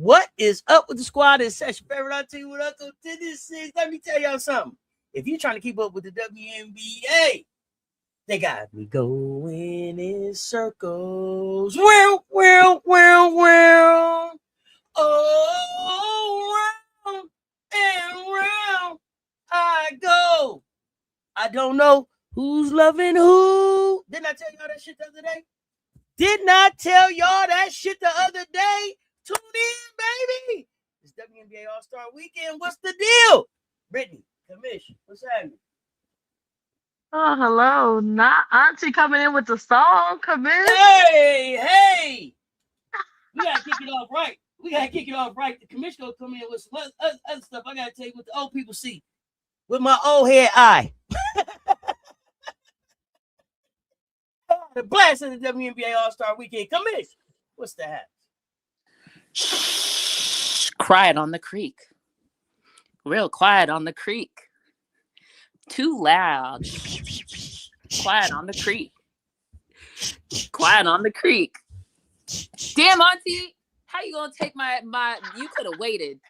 What is up with the squad? It's Cess, your favorite auntie with Uncle Tendencies. Let me tell y'all something. If you're trying to keep up with the WNBA, they got me going in circles. Well. Oh, round and round I go. I don't know who's loving who. Didn't I tell y'all that shit the other day? Tune in, baby. It's WNBA All-Star Weekend. What's the deal? Brittany, Commish, what's happening? Oh, hello. Not Auntie coming in with the song, Commish. Hey. We got to kick it off right. The Commish gonna come in with some other stuff. I got to tell you what the old people see with my old head eye. The blast of the WNBA All-Star Weekend. Commish, what's the hat? Quiet on the creek. Real quiet on the creek. Too loud. Quiet on the creek. Quiet on the creek. Damn, Auntie, how you gonna take my you could have waited.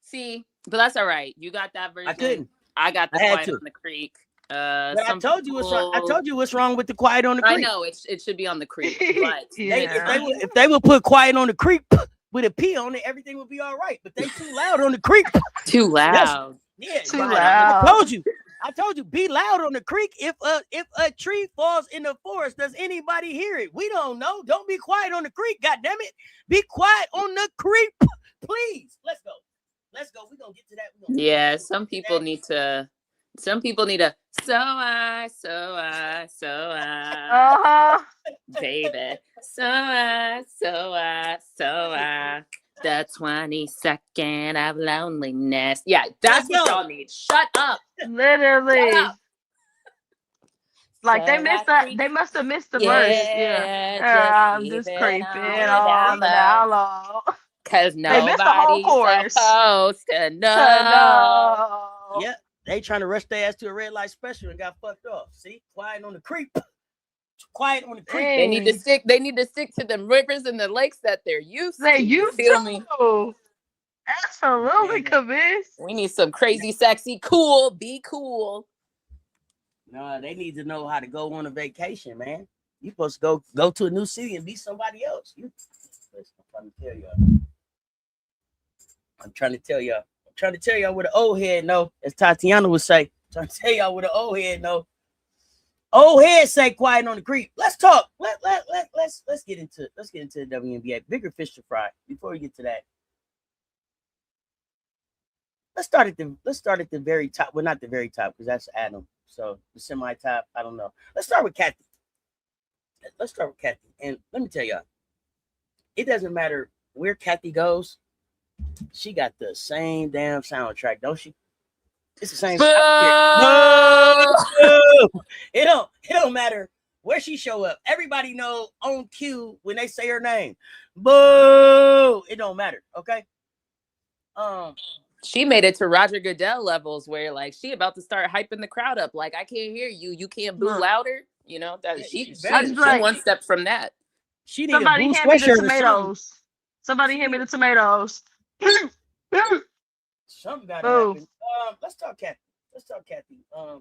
See, but that's all right. You got that version. I couldn't. I got the quiet on the creek. But I told you what's wrong with the quiet on the creek. I know it should be on the creek, but if they would put quiet on the creek with a P on it, everything would be all right. But they too loud on the creek. Too loud. Yes. Too loud. I told you, be loud on the creek. If a tree falls in the forest, does anybody hear it? We don't know. Don't be quiet on the creek, goddammit. Be quiet on the creek, please. Let's go. We're gonna get to that. Yeah, some people need to baby. The 22nd of loneliness. Yeah, that's what y'all need. Shut up. Literally. Shut up. Like they missed that. They must have missed the verse. Yeah. I'm just creeping on down low. Cause nobody's supposed to know. Yeah, they trying to rush their ass to a red light special and got fucked off. See, quiet on the creek. Quiet on the creek. Hey. They need to stick to them rivers and the lakes that they're used to. They used feel to. me? Absolutely, Commish. We need some crazy, sexy, cool. Be cool. No, they need to know how to go on a vacation, man. You supposed to go to a new city and be somebody else. I'm trying to tell y'all what an old head know, as Tatiana would say. I'm trying to tell y'all what an old head know. Old head say quiet on the creek. Let's talk. Let's get into the WNBA. Bigger fish to fry. Before we get to that, let's start at the very top. Well, not the very top, because that's Adam. So the semi-top, I don't know. Let's start with Cathy. And let me tell y'all, it doesn't matter where Cathy goes. She got the same damn soundtrack, don't she? It's the same. It don't matter where she show up. Everybody know on cue when they say her name. Boo! It don't matter. Okay. She made it to Roger Goodell levels where like she about to start hyping the crowd up. Like I can't hear you. You can't boo louder. You know that she one step from that. She Somebody hand me the tomatoes. Somebody hand me the tomatoes. Something got to happen. Let's talk Cathy.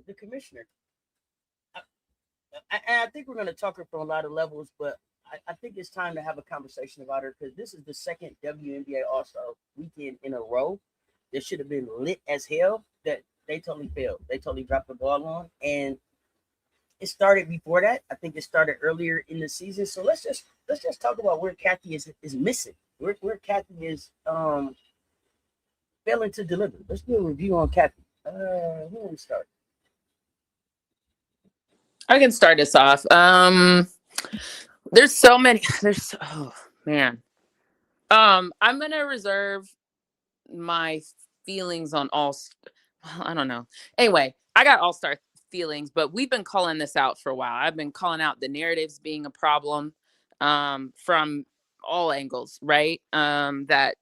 The commissioner. I think we're going to talk her from a lot of levels, but I think it's time to have a conversation about her because this is the second WNBA All-Star Weekend in a row that should have been lit as hell that they totally failed. They totally dropped the ball on, and it started before that. I think it started earlier in the season. So let's just talk about where Cathy is missing. Where Cathy is failing to deliver. Let's do a review on Cathy. Who want to start? I can start us off. There's so many. Oh man. I'm gonna reserve my feelings on I don't know. Anyway, I got all-star feelings, but we've been calling this out for a while. I've been calling out the narratives being a problem from all angles, right? That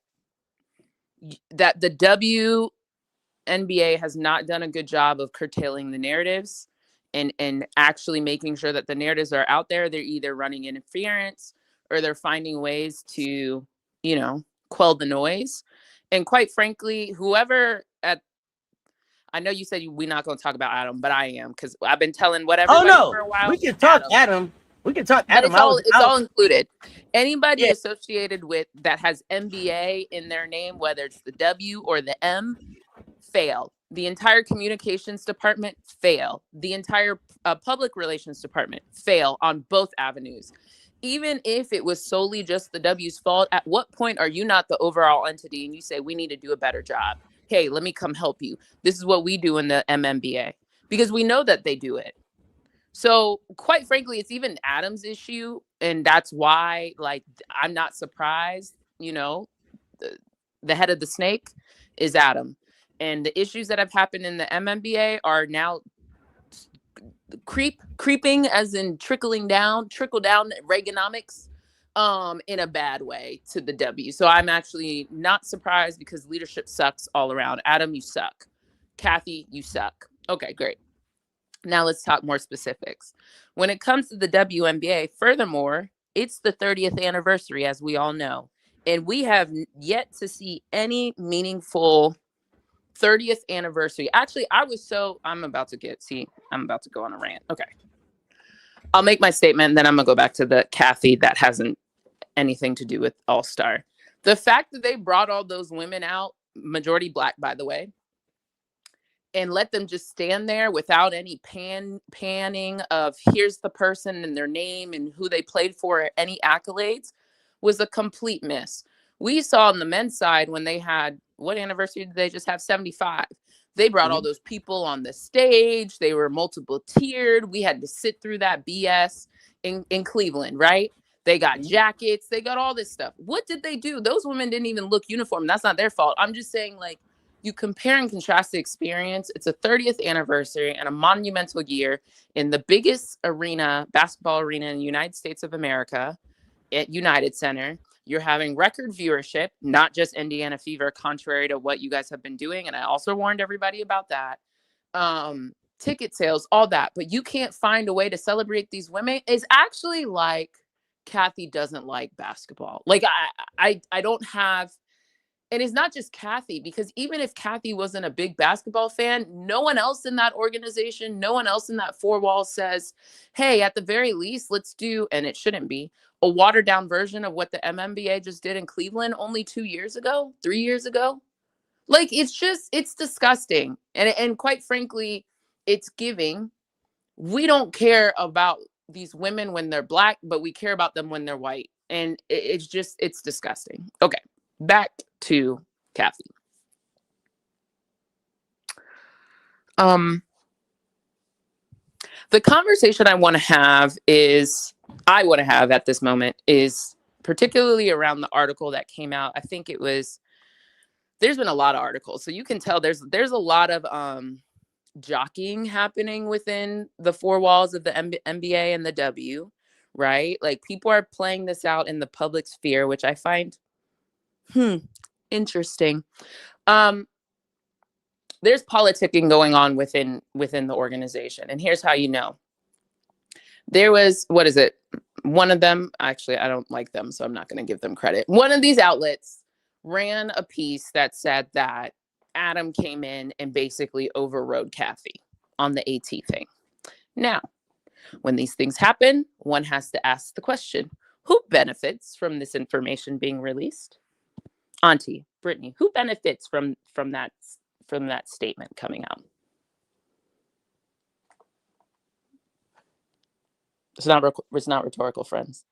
the WNBA has not done a good job of curtailing the narratives and actually making sure that the narratives are out there. They're either running interference or they're finding ways to, quell the noise. And quite frankly, whoever I know you said we're not going to talk about Adam, but I am, because I've been telling whatever for a while. We can talk Adam. We can talk Adam. But it's all included. Anybody associated with that has NBA in their name, whether it's the W or the M, fail. The entire communications department, fail. The entire public relations department, fail on both avenues. Even if it was solely just the W's fault, at what point are you not the overall entity and you say, we need to do a better job? Hey, let me come help you. This is what we do in the MNBA, because we know that they do it. So quite frankly, it's even Adam's issue. And that's why, like, I'm not surprised, the head of the snake is Adam. And the issues that have happened in the MNBA are now creeping, as in trickle down Reaganomics in a bad way to the W. So I'm actually not surprised, because leadership sucks all around. Adam, you suck. Cathy, you suck. Okay, great. Now let's talk more specifics. When it comes to the WNBA, furthermore, it's the 30th anniversary, as we all know. And we have yet to see any meaningful 30th anniversary. Actually, I'm about to go on a rant. Okay. I'll make my statement, and then I'm going to go back to the Cathy that hasn't anything to do with All-Star. The fact that they brought all those women out, majority Black, by the way, and let them just stand there without any panning of here's the person and their name and who they played for, any accolades, was a complete miss. We saw on the men's side when they had, what anniversary did they just have? 75. They brought all those people on the stage. They were multiple tiered. We had to sit through that BS in Cleveland, right? They got jackets. They got all this stuff. What did they do? Those women didn't even look uniform. That's not their fault. I'm just saying, like, you compare and contrast the experience. It's a 30th anniversary and a monumental year in the biggest basketball arena in the United States of America, at United Center. You're having record viewership, not just Indiana Fever, contrary to what you guys have been doing. And I also warned everybody about that. Ticket sales, all that. But you can't find a way to celebrate these women. It's actually like Cathy doesn't like basketball. Like I don't have... And it's not just Cathy, because even if Cathy wasn't a big basketball fan, no one else in that organization, no one else in that four walls says, hey, at the very least, let's do, and it shouldn't be, a watered down version of what the MNBA just did in Cleveland only 3 years ago. Like, it's disgusting. And quite frankly, it's giving. We don't care about these women when they're Black, but we care about them when they're white. And it's disgusting. Okay. Back to Cathy. The conversation I want to have at this moment is particularly around the article that came out. I think there's been a lot of articles. So you can tell there's a lot of jockeying happening within the four walls of the NBA and the W, right? Like, people are playing this out in the public sphere, which I find interesting. There's politicking going on within the organization. And here's how you know. There was, one of them, actually, I don't like them, so I'm not going to give them credit. One of these outlets ran a piece that said that Adam came in and basically overrode Cathy on the AT thing. Now, when these things happen, one has to ask the question, who benefits from this information being released? Auntie, Brittany, who benefits from that statement coming out? It's not rhetorical, friends.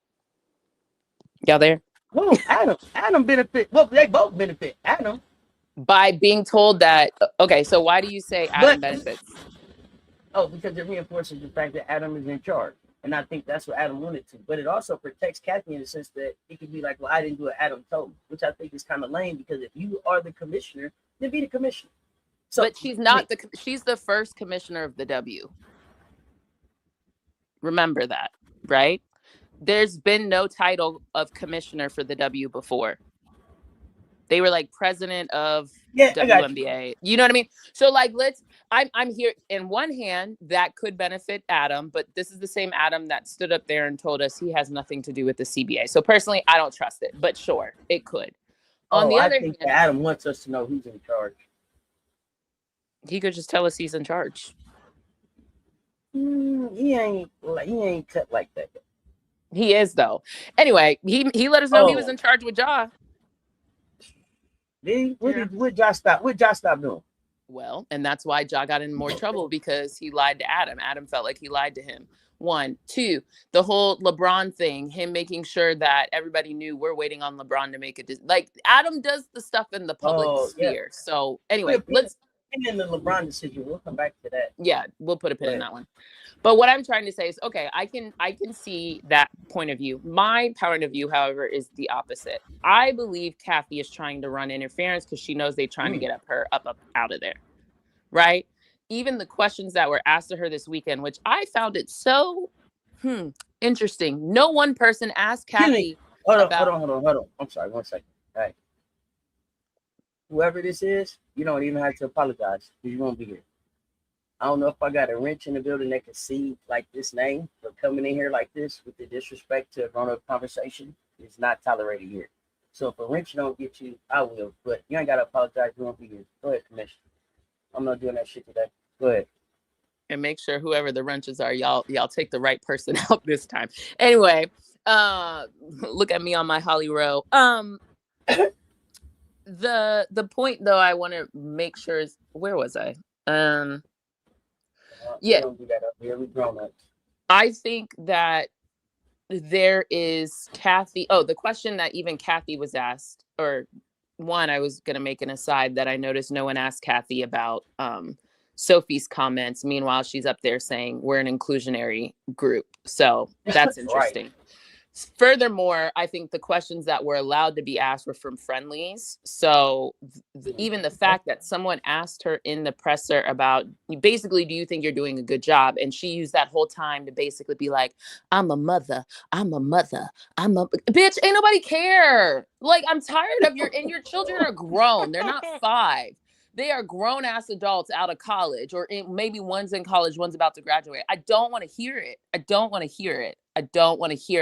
Y'all there? Whoa, Adam benefit. Well, they both benefit. Adam, by being told that. Okay, so why do you say Adam benefits? Oh, because it reinforces the fact that Adam is in charge. And I think that's what Adam wanted to. But it also protects Cathy in the sense that it could be like, well, I didn't do what Adam told me, which I think is kind of lame, because if you are the commissioner, then be the commissioner. So, but she's not she's the first commissioner of the W. Remember that, right? There's been no title of commissioner for the W before. They were like president of WNBA. You know what I mean? So like, I'm here. In one hand, that could benefit Adam, but this is the same Adam that stood up there and told us he has nothing to do with the CBA. So personally, I don't trust it, but sure, it could. On the other hand, Adam wants us to know who's in charge. He could just tell us he's in charge. He ain't cut like that. He is though. Anyway, he let us know he was in charge with Ja. What Ja stop doing? Well, and that's why Ja got in more trouble because he lied to Adam. Adam felt like he lied to him. 1, 2, the whole LeBron thing, him making sure that everybody knew we're waiting on LeBron to make it. Like Adam does the stuff in the public sphere. Yeah. So anyway, let's. And then the LeBron decision, we'll come back to that. Yeah, we'll put a pin in that one. But what I'm trying to say is, okay, I can see that point of view. My point of view, however, is the opposite. I believe Cathy is trying to run interference because she knows they're trying to get her up out of there, right? Even the questions that were asked to her this weekend, which I found it so interesting. No one person asked Cathy. Hold on. I'm sorry, 1 second. All right. Whoever this is, you don't even have to apologize because you won't be here. I don't know if I got a wrench in the building that can see like this name, but coming in here like this with the disrespect to a grown-up conversation is not tolerated here. So if a wrench don't get you, I will. But you ain't got to apologize. You won't be here. Go ahead, Commish. I'm not doing that shit today. Go ahead. And make sure whoever the wrenches are, y'all take the right person out this time. Anyway, look at me on my Holly Row. The point though I want to make sure is, where was I? Yeah. Don't do that up here. We grown up. I think that there is Cathy. Oh, the question that even Cathy was asked, or one, I was going to make an aside that I noticed no one asked Cathy about Sophie's comments. Meanwhile, she's up there saying we're an inclusionary group. So that's interesting. Right. Furthermore, I think the questions that were allowed to be asked were from friendlies. So even the fact that someone asked her in the presser about, basically, do you think you're doing a good job? And she used that whole time to basically be like, I'm a mother. Bitch, ain't nobody care. Like, I'm tired of and your children are grown. They're not 5. They are grown ass adults out of college, or maybe one's in college, one's about to graduate. I don't want to hear it. I don't want to hear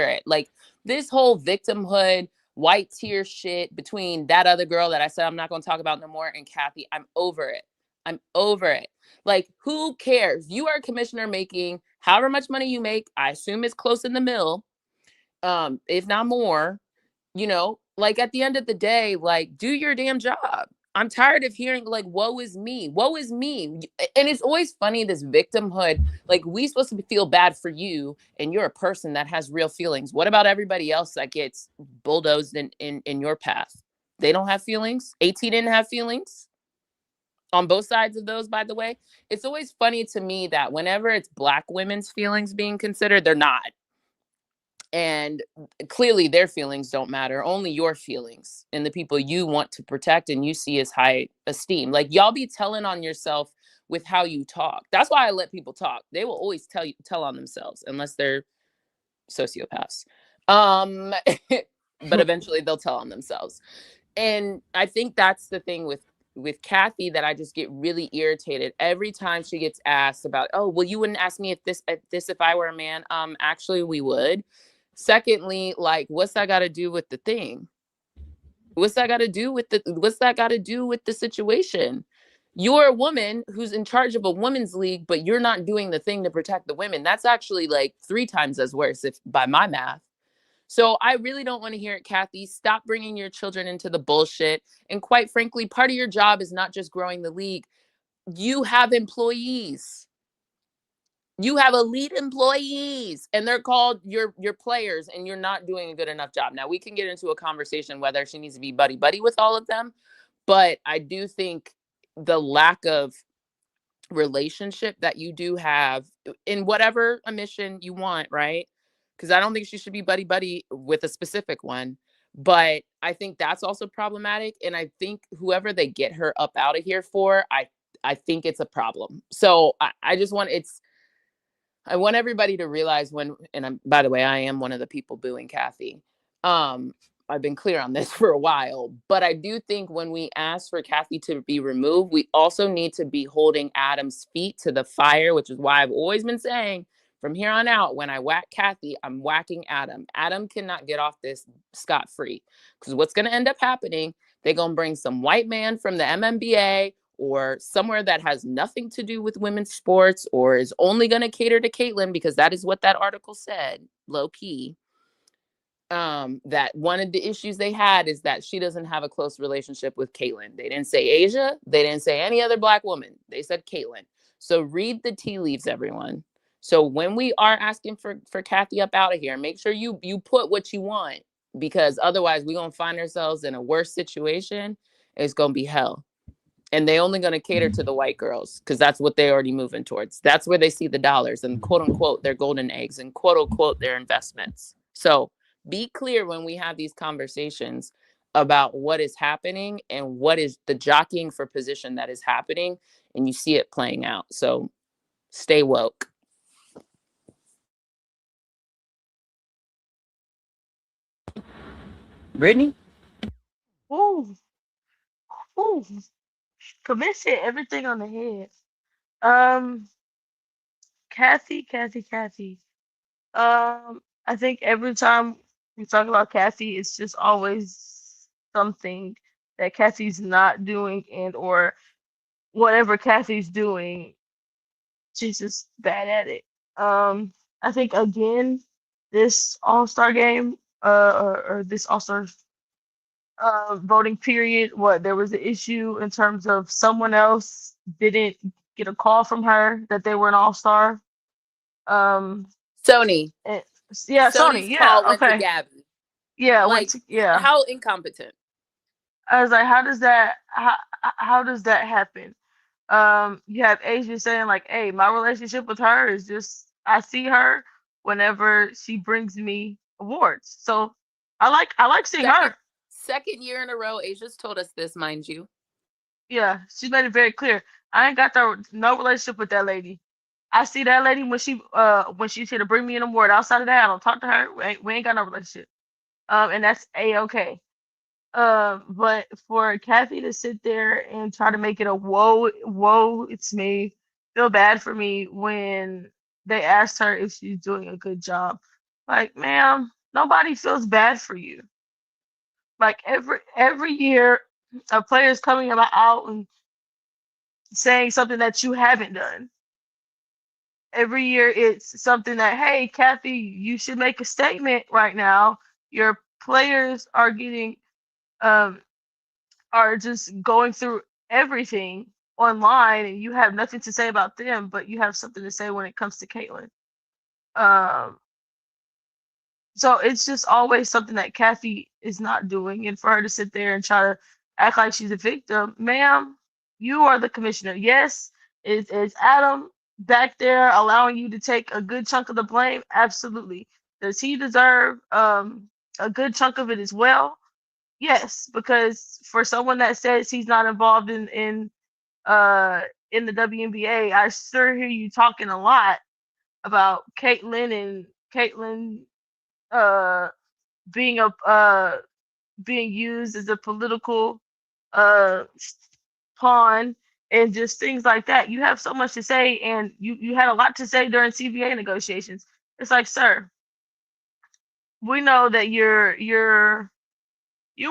it. Like this whole victimhood, white tear shit between that other girl that I said I'm not going to talk about no more and Cathy. I'm over it. Like, who cares? You are a commissioner making however much money you make. I assume it's close in the mill, if not more. You know, like at the end of the day, like, do your damn job. I'm tired of hearing like, woe is me. And it's always funny, this victimhood. Like, we supposed to feel bad for you and you're a person that has real feelings. What about everybody else that gets bulldozed in your path? They don't have feelings. AT didn't have feelings on both sides of those, by the way. It's always funny to me that whenever it's Black women's feelings being considered, they're not. And clearly their feelings don't matter, only your feelings and the people you want to protect and you see as high esteem. Like, y'all be telling on yourself with how you talk. That's why I let people talk. They will always tell on themselves unless they're sociopaths. But eventually they'll tell on themselves. And I think that's the thing with Cathy that I just get really irritated every time she gets asked about, oh, well, you wouldn't ask me if I were a man. Actually, we would. Secondly, like, what's that got to do with the thing? What's that got to do with the situation? You're a woman who's in charge of a women's league, but you're not doing the thing to protect the women. That's actually like 3 times as worse, if by my math. So I really don't want to hear it, Cathy. Stop bringing your children into the bullshit. And quite frankly, part of your job is not just growing the league. You have employees. You have elite employees, and they're called your players, and you're not doing a good enough job. Now, we can get into a conversation whether she needs to be buddy-buddy with all of them, but I do think the lack of relationship that you do have in whatever mission you want, right? Because I don't think she should be buddy-buddy with a specific one, but I think that's also problematic, and I think whoever they get her up out of here for, I think it's a problem. So I want everybody to realize by the way, I am one of the people booing Cathy. I've been clear on this for a while, but I do think when we ask for Cathy to be removed, we also need to be holding Adam's feet to the fire, which is why I've always been saying from here on out, when I whack Cathy, I'm whacking Adam. Adam cannot get off this scot-free, because what's going to end up happening, They're going to bring some white man from the MNBA or somewhere that has nothing to do with women's sports or is only going to cater to Caitlyn, because that is what that article said, low key. That one of the issues they had is that she doesn't have a close relationship with Caitlyn. They didn't say Asia. They didn't say any other Black woman. They said Caitlyn. So read the tea leaves, everyone. So when we are asking for Cathy up out of here, make sure you put what you want, because otherwise we're going to find ourselves in a worse situation. It's going to be hell. And they only going to cater to the white girls because that's what they're already moving towards. That's where they see the dollars and quote unquote their golden eggs and quote unquote their investments. So be clear when we have these conversations about what is happening and what is the jockeying for position that is happening, and you see it playing out. So stay woke. Brittany? Ooh. Commish hit everything on the head. Cathy. I think every time we talk about Cathy, it's just always something that Cathy's not doing, and or whatever Cathy's doing, she's just bad at it. I think again, this All-Star game, or this All-Star voting period, there was an issue in terms of someone else didn't get a call from her that they were an All-Star. Sony. Yeah, Sony's Sony. call Yeah, went okay. to Gabby. Yeah, like, how incompetent. I was like, how does that happen? You have Asia saying like, hey, my relationship with her is just, I see her whenever she brings me awards. So I like seeing her. Second year in a row, Asia's told us this, mind you. Yeah, she made it very clear. I ain't got no relationship with that lady. I see that lady when she's here to bring me an award. Outside of that, I don't talk to her. We ain't got no relationship. And that's A-okay. But for Cathy to sit there and try to make it a whoa, it's me, feel bad for me when they asked her if she's doing a good job. Like, ma'am, nobody feels bad for you. Like every year, a player is coming out and saying something that you haven't done. Every year, it's something that, hey, Cathy, you should make a statement right now. Your players are getting are just going through everything online, and you have nothing to say about them, but you have something to say when it comes to Caitlyn. So it's just always something that Cathy is not doing, and for her to sit there and try to act like she's a victim, ma'am, you are the commissioner. Yes, is Adam back there allowing you to take a good chunk of the blame? Absolutely. Does he deserve a good chunk of it as well? Yes, because for someone that says he's not involved in the WNBA, I sure hear you talking a lot about Caitlyn being being used as a political uh pawn and just things like that. You have so much to say, and you had a lot to say during CBA negotiations. It's like, sir, we know that you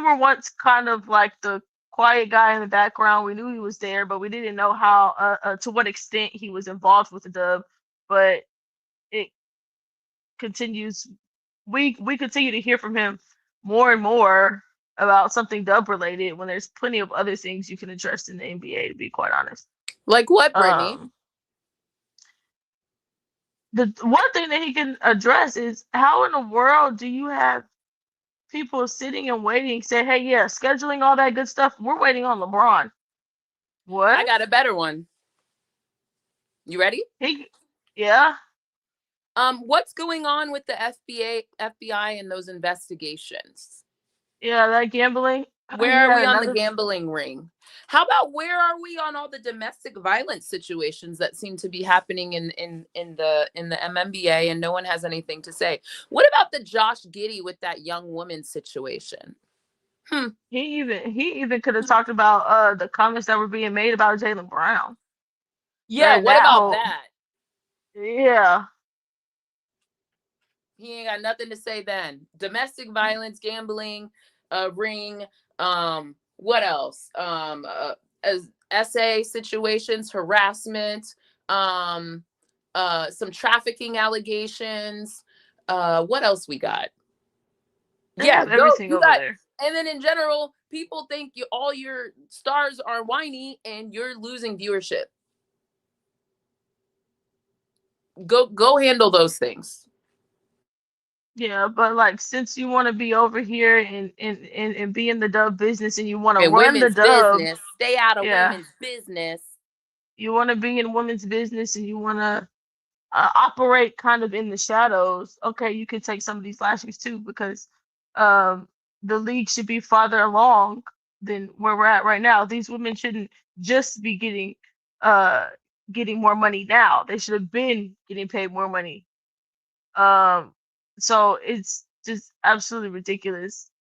were once kind of like the quiet guy in the background. We knew he was there, but we didn't know how to what extent he was involved with the dub. But it continues. We continue to hear from him more and more about something dub related when there's plenty of other things you can address in the NBA, to be quite honest. Like what, Brittany? The one thing that he can address is, how in the world do you have people sitting and waiting, say, hey, yeah, scheduling, all that good stuff, we're waiting on LeBron. What? I got a better one. You ready? Yeah. What's going on with the FBI and those investigations? Yeah, that gambling. Where are we on the gambling ring? How about where are we on all the domestic violence situations that seem to be happening in the MNBA, and no one has anything to say? What about the Josh Giddey with that young woman situation? He even could have talked about the comments that were being made about Jaylen Brown. Yeah, what about that? Yeah. He ain't got nothing to say then. Domestic violence, gambling, ring, What else? As essay situations, harassment, some trafficking allegations. What else we got? They Yeah, have everything you over got, there. and then in general, people think all your stars are whiny and you're losing viewership. Go handle those things. Yeah, but like since you want to be over here and be in the dub business and you want to And run the women's dub, business, stay out of yeah, women's business. you want to be in women's business and you want to operate kind of in the shadows. Okay, you can take some of these lashings too because um, the league should be farther along than where we're at right now. These women shouldn't just be uh, getting more money now. They should have been getting paid more money. Um, so it's just absolutely ridiculous.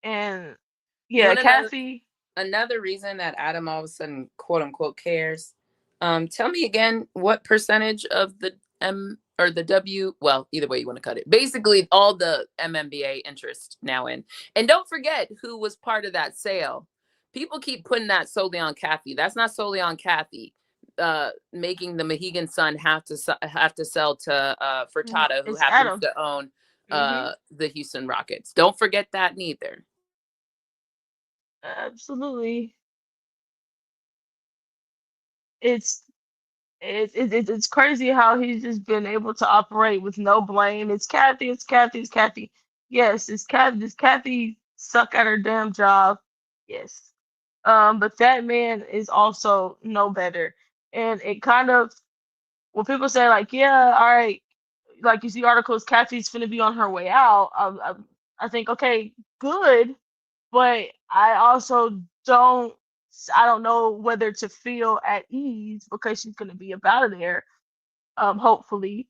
And You yeah, want to know Cathy. another reason that Adam all of a sudden, quote unquote, cares? Tell me again what percentage of the M or the W, well, either way you want to cut it. Basically, all the MMBA interest now in. And don't forget who was part of that sale. People keep putting that solely on Cathy. That's not solely on Cathy. Making the Mohegan Sun have to sell to No, Furtado, who it's happens Adam. to own Mm-hmm. the Houston Rockets. Don't forget that neither. Absolutely. It's it's crazy how he's just been able to operate with no blame. It's Cathy, it's Cathy, it's Cathy. Yes, it's Cathy. Does Cathy suck at her damn job? Yes. But that man is also no better. And it kind of when people say like, yeah, all right, like you see articles, Cathy's gonna be on her way out. I think okay, good, but I also don't I don't know whether to feel at ease because she's gonna be up out of there, hopefully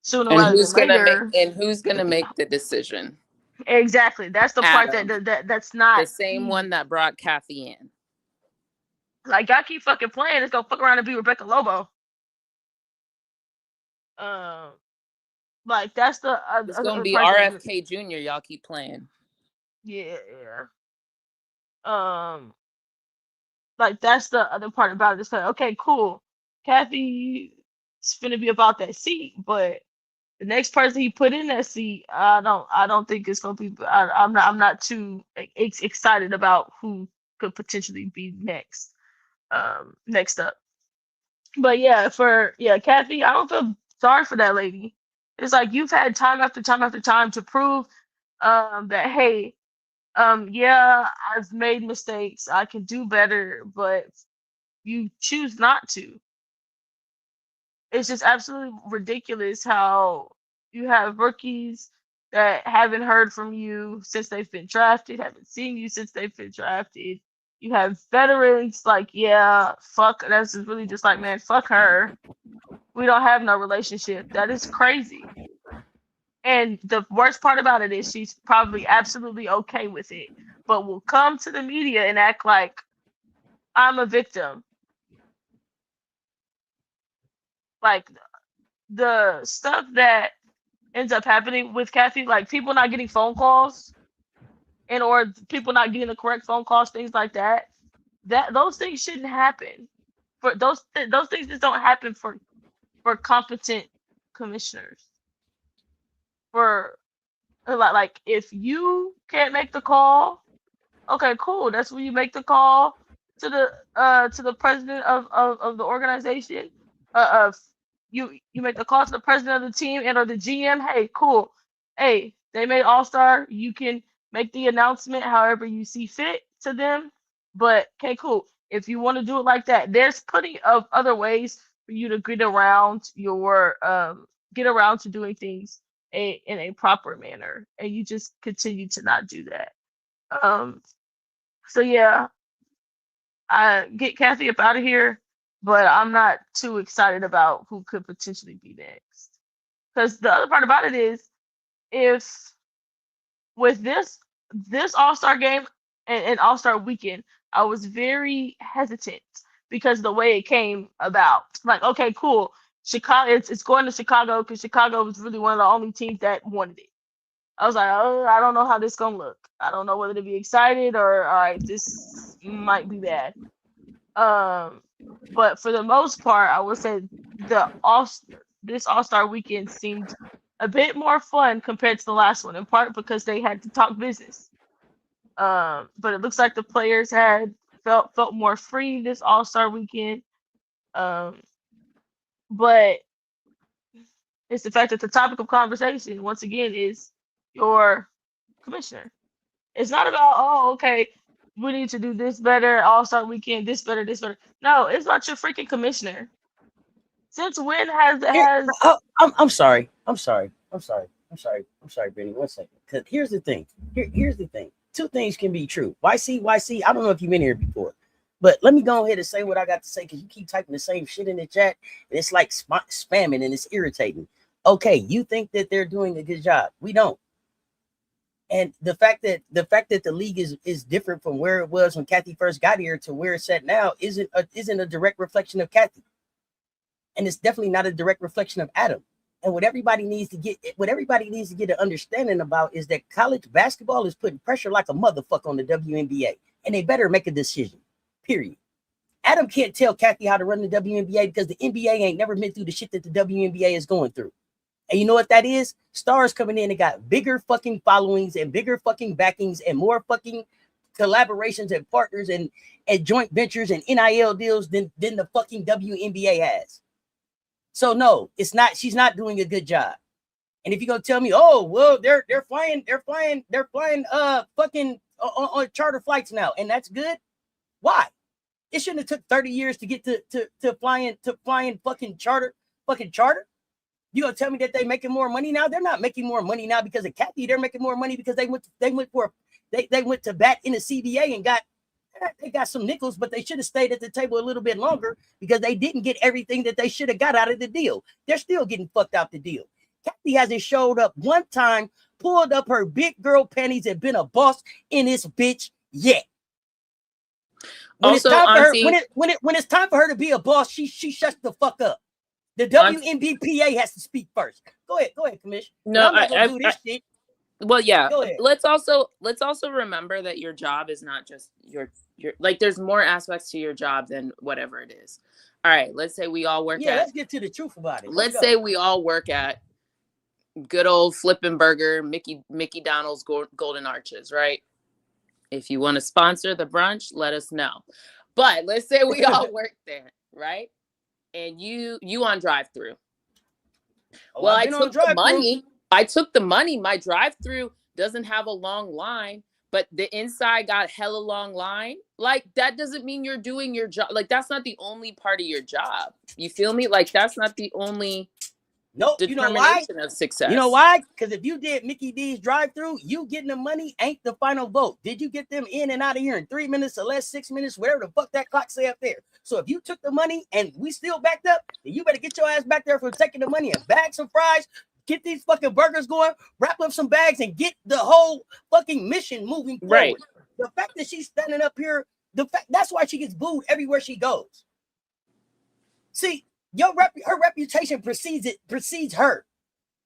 sooner And rather than later. who's gonna make the decision? Exactly. That's the part Adam, that's not the same one easy. that brought Cathy in. Like y'all keep fucking playing, it's gonna fuck around and be Rebecca Lobo. Um, like that's the It's gonna other be part that RFK Jr. Y'all keep playing. yeah, yeah. Um, like that's the other part about it. It's like, okay, cool. Cathy's finna be about that seat, but the next person he put in that seat, I don't think it's gonna be. I'm not too excited about who could potentially be next. Next up. But yeah, Cathy, I don't feel sorry for that lady. It's like you've had time after time after time to prove that hey, yeah, I've made mistakes. I can do better, but you choose not to. It's just absolutely ridiculous how you have rookies that haven't heard from you since they've been drafted, haven't seen you since they've been drafted. You have veterans like, yeah, fuck, that's just really just like, man, fuck her. We don't have no relationship. That is crazy. And the worst part about it is she's probably absolutely okay with it, but will come to the media and act like I'm a victim. Like the stuff that ends up happening with Cathy, like people not getting phone calls and or people not getting the correct phone calls, things like that. That those things shouldn't happen. For those things just don't happen for competent commissioners. For like if you can't make the call, okay, cool. That's when you make the call to the president of the organization. Of you make the call to the president of the team and or the GM. Hey, cool. Hey, they made All Star. You can make the announcement however you see fit to them. But okay, cool. If you want to do it like that, there's plenty of other ways for you to get around to doing things in a proper manner, and you just continue to not do that. Um, so yeah, I get Cathy up out of here, but I'm not too excited about who could potentially be next. Because the other part about it is, if with this All Star game and All Star weekend, I was very hesitant because of the way it came about. Like, okay, cool, Chicago, it's going to Chicago because Chicago was really one of the only teams that wanted it. I was like, oh, I don't know how this gonna look. I don't know whether to be excited or all right, this might be bad. But for the most part, I would say this All-Star Weekend seemed a bit more fun compared to the last one, in part because they had to talk business. But it looks like the players had felt more free this All-Star Weekend. But it's the fact that the topic of conversation, once again, is your commissioner. It's not about, oh, okay, we need to do this better, All-Star Weekend, this better, this better. No, it's about your freaking commissioner. Since when I'm sorry, Brittany. 1 second. Because here's the thing. Here's the thing. Two things can be true. YC. I don't know if you've been here before, but let me go ahead and say what I got to say because you keep typing the same shit in the chat and it's like spamming and it's irritating. Okay, you think that they're doing a good job. We don't. And the fact that the league is different from where it was when Cathy first got here to where it's at now isn't a direct reflection of Cathy. And it's definitely not a direct reflection of Adam. And what everybody needs to get an understanding about is that college basketball is putting pressure like a motherfucker on the WNBA. And they better make a decision. Period. Adam can't tell Cathy how to run the WNBA because the NBA ain't never been through the shit that the WNBA is going through. And you know what that is? Stars coming in and got bigger fucking followings and bigger fucking backings and more fucking collaborations and partners and joint ventures and NIL deals than the fucking WNBA has. So no, it's not. She's not doing a good job. And if you're gonna tell me, oh well, they're flying fucking on charter flights now, and that's good. Why? It shouldn't have took 30 years to get to flying fucking charter. You gonna tell me that they making more money now? They're not making more money now because of Cathy. They're making more money because they went to bat in the CBA and got some nickels, but they should have stayed at the table a little bit longer because they didn't get everything that they should have got out of the deal. They're still getting fucked out the deal. Cathy hasn't showed up one time, pulled up her big girl panties, and been a boss in this bitch yet. When it's time for her to be a boss, she shuts the fuck up. The WNBPA has to speak first. Go ahead, Commish. No, do this shit. Well, yeah. Let's also remember that your job is not just your like. There's more aspects to your job than whatever it is. All right. Let's say we all work. Let's get to the truth about it. Let's say we all work at good old Flippin' Burger, Mickey Donald's Golden Arches, right? If you want to sponsor the brunch, let us know. But let's say we all work there, right? And you on drive-through. Well, I took the money. My drive-through doesn't have a long line, but the inside got hella long line. Like, that doesn't mean you're doing your job. Like, that's not the only part of your job. You feel me? Like, that's not the only determination of success. You know why? Because if you did Mickey D's drive-through, you getting the money ain't the final vote. Did you get them in and out of here in 3 minutes or less, 6 minutes, whatever the fuck that clock say up there? So if you took the money and we still backed up, then you better get your ass back there for taking the money and bag some fries, get these fucking burgers going, wrap up some bags, and get the whole fucking mission moving forward. Right. The fact that she's standing up here, that's why she gets booed everywhere she goes. See, her reputation precedes her.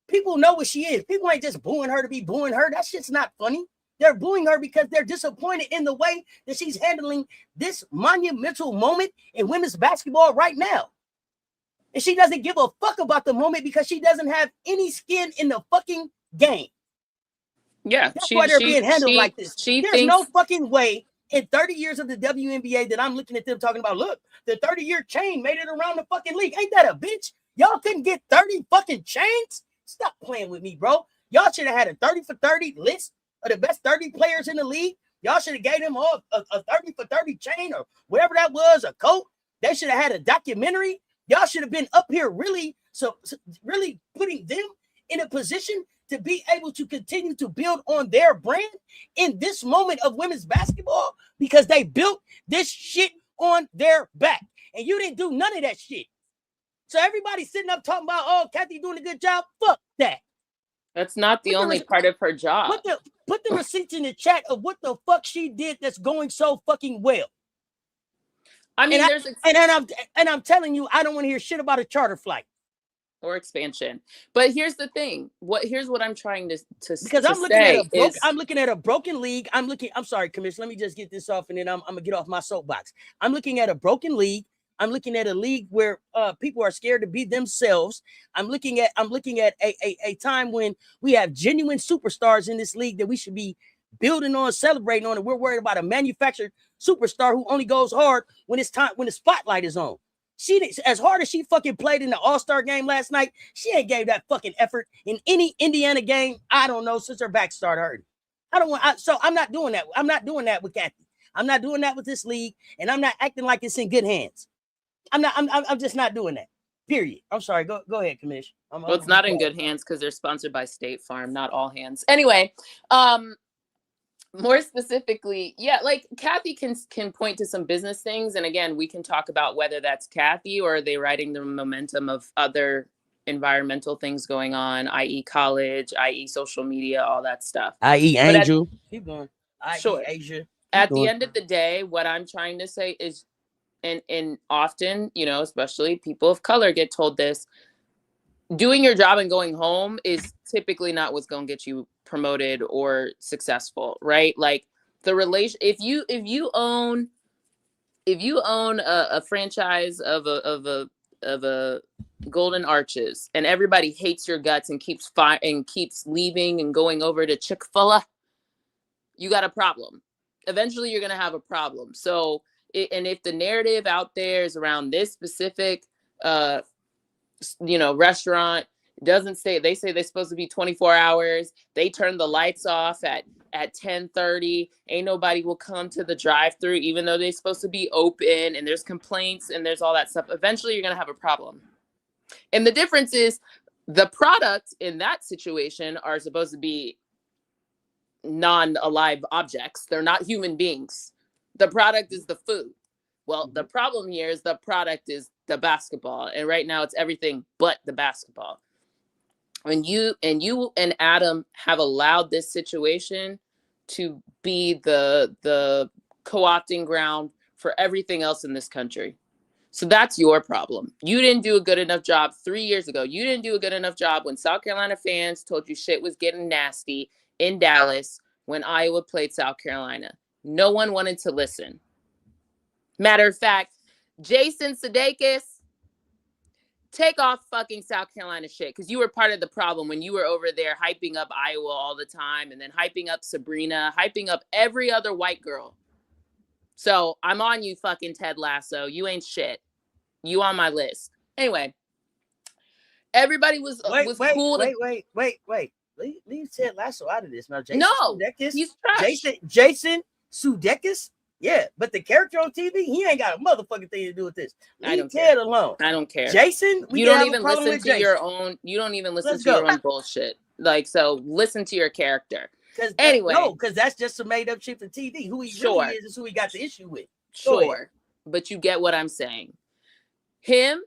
People know what she is. People ain't just booing her to be booing her. That shit's not funny. They're booing her because they're disappointed in the way that she's handling this monumental moment in women's basketball right now. And she doesn't give a fuck about the moment because she doesn't have any skin in the fucking game. Yeah. That's why they're being handled like this. There's no fucking way in 30 years of the WNBA that I'm looking at them talking about, look, the 30-year chain made it around the fucking league. Ain't that a bitch? Y'all couldn't get 30 fucking chains? Stop playing with me, bro. Y'all should have had a 30 for 30 list of the best 30 players in the league. Y'all should have gave them all a 30 for 30 chain or whatever that was, a coat. They should have had a documentary. Y'all should have been up here really putting them in a position to be able to continue to build on their brand in this moment of women's basketball because they built this shit on their back. And you didn't do none of that shit. So everybody sitting up talking about, oh, Cathy doing a good job. Fuck that. That's not the only part of her job. Put the receipts in the chat of what the fuck she did that's going so fucking well. I mean, I'm telling you, I don't want to hear shit about a charter flight. or expansion. But here's the thing. Here's what I'm trying to because I'm looking at a broken league. I'm sorry, Commish. Let me just get this off, and then I'm gonna get off my soapbox. I'm looking at a broken league. I'm looking at a league where people are scared to be themselves. I'm looking at a time when we have genuine superstars in this league that we should be building on, celebrating on, and we're worried about a manufactured superstar who only goes hard when it's time, when the spotlight is on. She, as hard as she fucking played in the All-Star game last night, she ain't gave that fucking effort in any Indiana game, I don't know, since her back started hurting. So I'm not doing that. I'm not doing that with Cathy. I'm not doing that with this league, and I'm not acting like it's in good hands. I'm just not doing that. Period. I'm sorry. Go ahead, Commish. Well, it's not in good hands because they're sponsored by State Farm, not all hands. Anyway, more specifically, yeah, like Cathy can point to some business things, and again, we can talk about whether that's Cathy or are they riding the momentum of other environmental things going on, i.e. college, i.e. social media, all that stuff. I.e. Angel. Keep going. Sure. Asia. At the end of the day, what I'm trying to say is, and often, you know, especially people of color get told this, doing your job and going home is typically not what's going to get you promoted or successful, right? Like the relation, if you own a franchise of a Golden Arches and everybody hates your guts and keeps leaving and going over to Chick-fil-A, you got a problem. Eventually you're going to have a problem. So, and if the narrative out there is around this specific, restaurant, doesn't say, they say they're supposed to be 24 hours. They turn the lights off at 10:30. Ain't nobody will come to the drive-through, even though they're supposed to be open, and there's complaints and there's all that stuff. Eventually you're going to have a problem. And the difference is the product in that situation are supposed to be non-alive objects. They're not human beings. The product is the food. Well, the problem here is the product is the basketball. And right now it's everything but the basketball. When you and Adam have allowed this situation to be the co-opting ground for everything else in this country. So that's your problem. You didn't do a good enough job 3 years ago. You didn't do a good enough job when South Carolina fans told you shit was getting nasty in Dallas when Iowa played South Carolina. No one wanted to listen. Matter of fact, Jason Sudeikis, take off fucking South Carolina shit, because you were part of the problem when you were over there hyping up Iowa all the time and then hyping up Sabrina, hyping up every other white girl. So I'm on you, fucking Ted Lasso. You ain't shit. You on my list. Anyway, everybody was cool. Wait. Leave Ted Lasso out of this now. Jason Sudeikis, he's trash. Jason Sudeikis. Yeah, but the character on TV, he ain't got a motherfucking thing to do with this. Leave Ted alone. I don't care. Jason, you don't even listen to your own. You don't even listen to your own bullshit. Like, so listen to your character. Because that's just a made up shit for TV. Who he really is who he got the issue with. Sure, but you get what I'm saying. Him,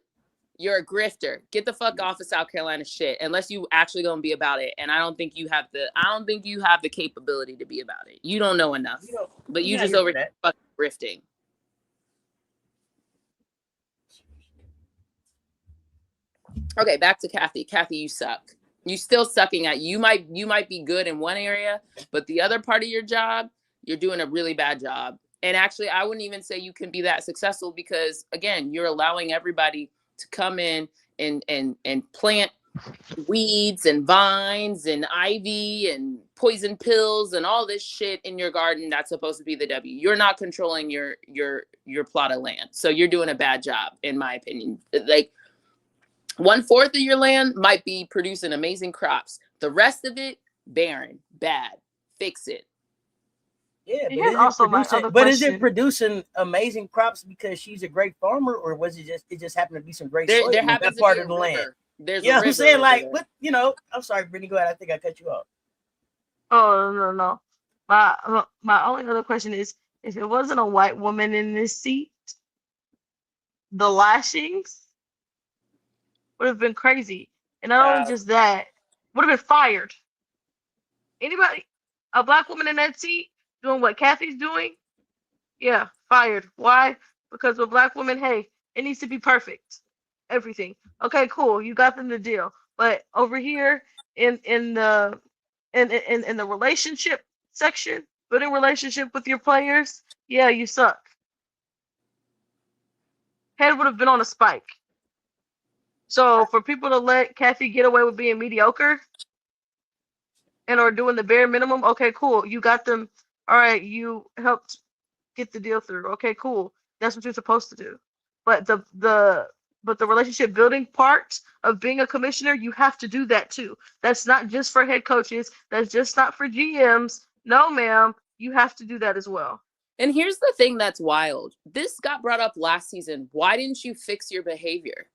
you're a grifter. Get the fuck off of South Carolina shit, unless you actually gonna be about it. And I don't think you have the capability to be about it. You don't know enough. But you just over there fucking grifting. Okay, back to Cathy. Cathy, you suck. You still sucking at. You might be good in one area, but the other part of your job, you're doing a really bad job. And actually, I wouldn't even say you can be that successful because, again, you're allowing everybody to come in and plant weeds and vines and ivy and poison pills and all this shit in your garden. That's supposed to be the W. You're not controlling your plot of land. So you're doing a bad job, in my opinion. Like, 1/4 of your land might be producing amazing crops. The rest of it, barren, bad. Fix it. Yeah, is it producing amazing crops because she's a great farmer, or was it just happened to be some great soil in that part of the land? There's what I'm saying? Like, what, I'm sorry, Brittany, go ahead. I think I cut you off. Oh, no. My only other question is, if it wasn't a white woman in this seat, the lashings would have been crazy. And not only just that, would have been fired. Anybody, a black woman in that seat doing what Cathy's doing, yeah, fired. Why? Because with black women, hey, it needs to be perfect. everything. Okay, cool. You got them the deal. But over here in the in the relationship section, building relationship with your players, yeah, you suck. Head would have been on a spike. So for people to let Cathy get away with being mediocre and or doing the bare minimum, okay, cool. You got them. All right, you helped get the deal through. Okay, cool. That's what you're supposed to do. But the relationship building part of being a commissioner, you have to do that too. That's not just for head coaches. That's just not for GMs. No, ma'am. You have to do that as well. And here's the thing that's wild. This got brought up last season. Why didn't you fix your behavior?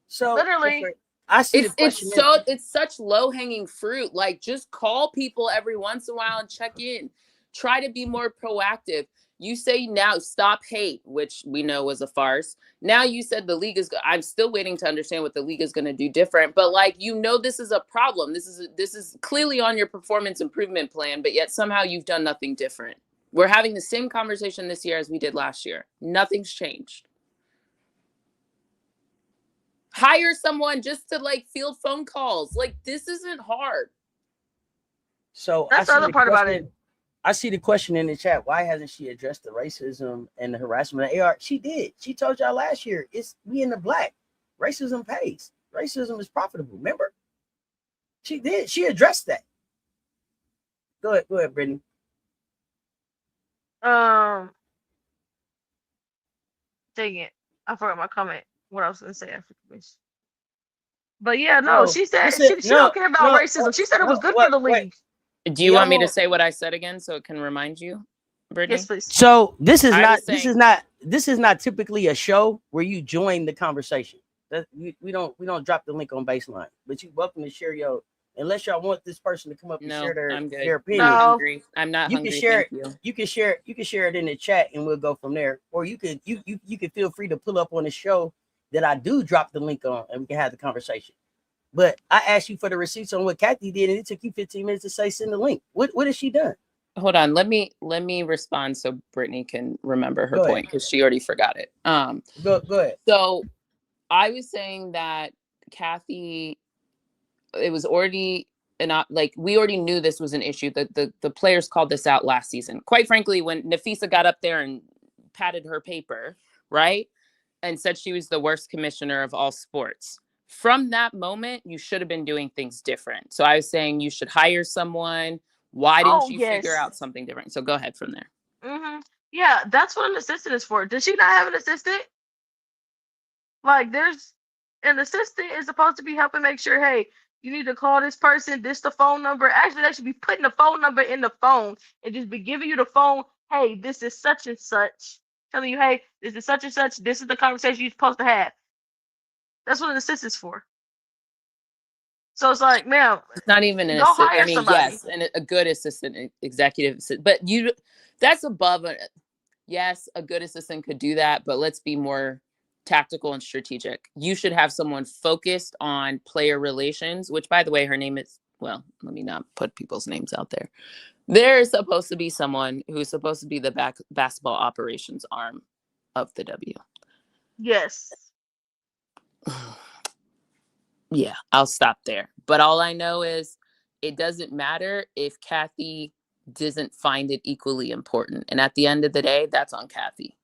So literally, I see the question. It's such low-hanging fruit. Like, just call people every once in a while and check in. Try to be more proactive. You say now stop hate, which we know was a farce. Now you said the league is. I'm still waiting to understand what the league is going to do different. But like, this is a problem. This is clearly on your performance improvement plan, but yet somehow you've done nothing different. We're having the same conversation this year as we did last year. Nothing's changed. Hire someone just to like field phone calls. Like, this isn't hard. So that's the other part about it. I see the question in the chat. Why hasn't she addressed the racism and the harassment of AR? She did. She told y'all last year, it's we in the black. Racism pays. Racism is profitable. Remember? She did. She addressed that. Go ahead, Brittany. Dang it. I forgot my comment. What I was going to say after Commish. But yeah, no, she said she don't care about racism. She said it was good for the league. Do you want me to say what I said again so it can remind you, Brittany? Yes, please. So this is not typically a show where you join the conversation. We don't drop the link on Baseline, but you're welcome to share your. Unless y'all want this person to come up and share their opinion. No, I'm not hungry. You can share it in the chat and we'll go from there. Or you can feel free to pull up on the show that I do drop the link on and we can have the conversation. But I asked you for the receipts on what Cathy did, and it took you 15 minutes to say send the link. What has she done? Hold on, let me respond so Brittany can remember her point because she already forgot it. Go ahead. So I was saying that Cathy, it was already we already knew this was an issue. The players called this out last season. Quite frankly, when Nafisa got up there and patted her paper, right, and said she was the worst commissioner of all sports. From that moment, you should have been doing things different. So I was saying you should hire someone. Why didn't you figure out something different? So go ahead from there. Mm-hmm. Yeah, that's what an assistant is for. Does she not have an assistant? Like, there's an assistant is supposed to be helping make sure, hey, you need to call this person, this the phone number. Actually, they should be putting the phone number in the phone and just be giving you the phone. Hey, this is such and such. Telling you, hey, this is such and such. This is the conversation you're supposed to have. That's what an assistant is for. So it's like, man, it's not even an assistant. I mean, yes, and a good assistant, executive assistant, but that's above yes, a good assistant could do that, but let's be more tactical and strategic. You should have someone focused on player relations, which, by the way, her name is, well, let me not put people's names out there. There's supposed to be someone who's supposed to be the basketball operations arm of the W. Yes. Yeah, I'll stop there. But all I know is it doesn't matter if Cathy doesn't find it equally important. And at the end of the day, that's on Cathy.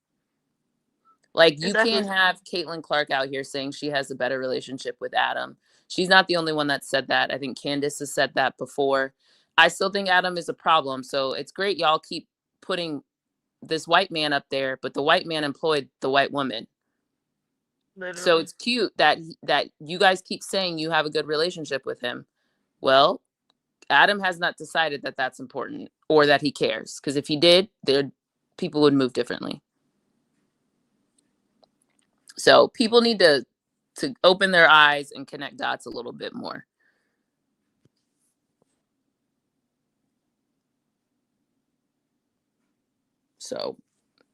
Like, you can't have Caitlin Clark out here saying she has a better relationship with Adam. She's not the only one that said that. I think Candace has said that before. I still think Adam is a problem. So it's great y'all keep putting this white man up there, but the white man employed the white woman. Literally. So it's cute that you guys keep saying you have a good relationship with him. Well, Adam has not decided that that's important or that he cares. Because if he did, people would move differently. So people need to open their eyes and connect dots a little bit more. So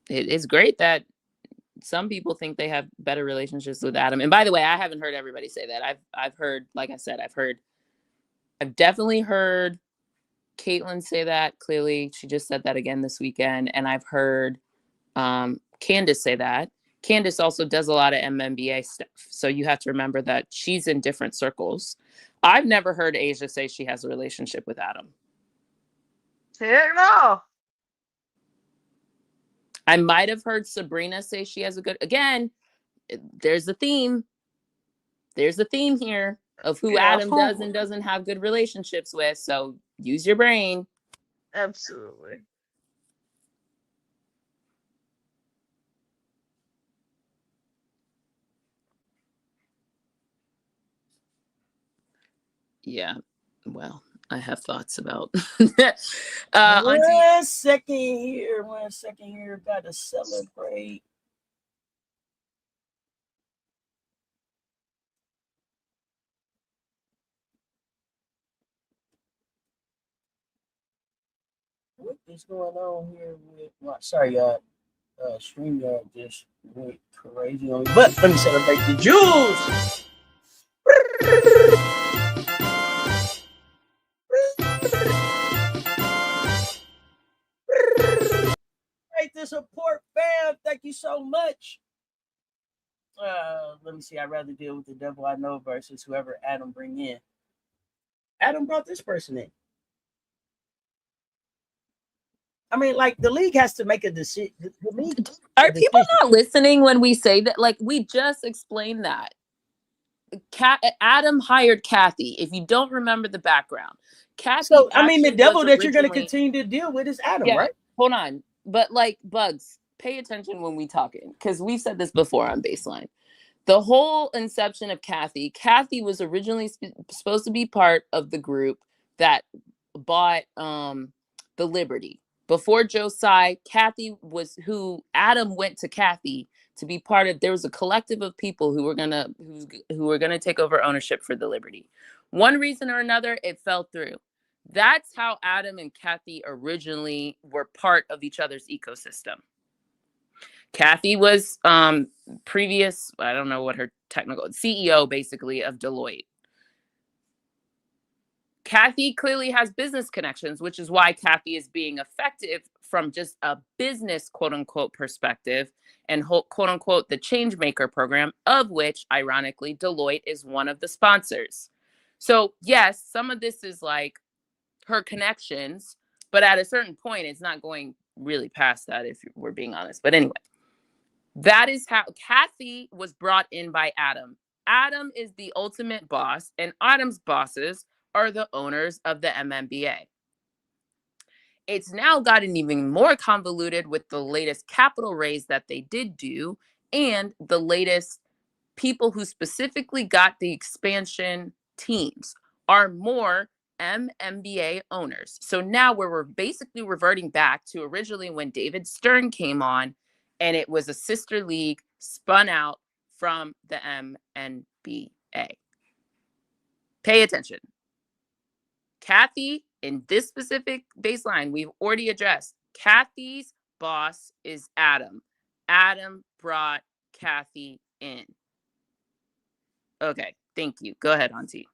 it is great that some people think they have better relationships with Adam. And by the way, I haven't heard everybody say that. I've heard, like I said, I've definitely heard Caitlin say that. Clearly, she just said that again this weekend. And I've heard Candace say that. Candace also does a lot of MNBA stuff. So you have to remember that she's in different circles. I've never heard Asia say she has a relationship with Adam. Heck no. I might have heard Sabrina say she has a good, again, there's a theme. There's a theme here of who Adam does and doesn't have good relationships with. So use your brain. Absolutely. Yeah. Well, I have thoughts about. One second here. Got to celebrate. What is going on here with sorry, y'all. StreamYard just went crazy on me. But let me celebrate the Jews. Great to support, fam. Thank you so much. Let me see. I'd rather deal with the devil I know versus whoever Adam bring in. Adam brought this person in. I mean, like, the league has to make a decision. Are people not listening when we say that? Like, we just explained that. Adam hired Cathy. If you don't remember the background, Cathy. So, I mean, the devil that you're going to continue to deal with is Adam, right? Hold on. But, like, Bugs, pay attention when we talking, because we've said this before on Baseline. The whole inception of Cathy was originally supposed to be part of the group that bought the Liberty. Before Josiah, Cathy was who Adam went to Cathy to be part of. There was a collective of people who were gonna take over ownership for the Liberty. One reason or another, it fell through. That's how Adam and Cathy originally were part of each other's ecosystem. Cathy was previous, I don't know what her technical, CEO basically of Deloitte. Cathy clearly has business connections, which is why Cathy is being effective from just a business, quote unquote, perspective and quote unquote, the change maker program, of which ironically, Deloitte is one of the sponsors. So yes, some of this is like her connections, but at a certain point, it's not going really past that if we're being honest. But anyway, that is how Cathy was brought in by Adam. Adam is the ultimate boss, and Adam's bosses are the owners of the MNBA. It's now gotten even more convoluted with the latest capital raise that they did do and the latest people who specifically got the expansion teams are more MNBA owners. So now we're basically reverting back to originally when David Stern came on and it was a sister league spun out from the MNBA. Pay attention. Cathy, in this specific Baseline, we've already addressed. Cathy's boss is Adam. Adam brought Cathy in. Okay, thank you. Go ahead, Auntie.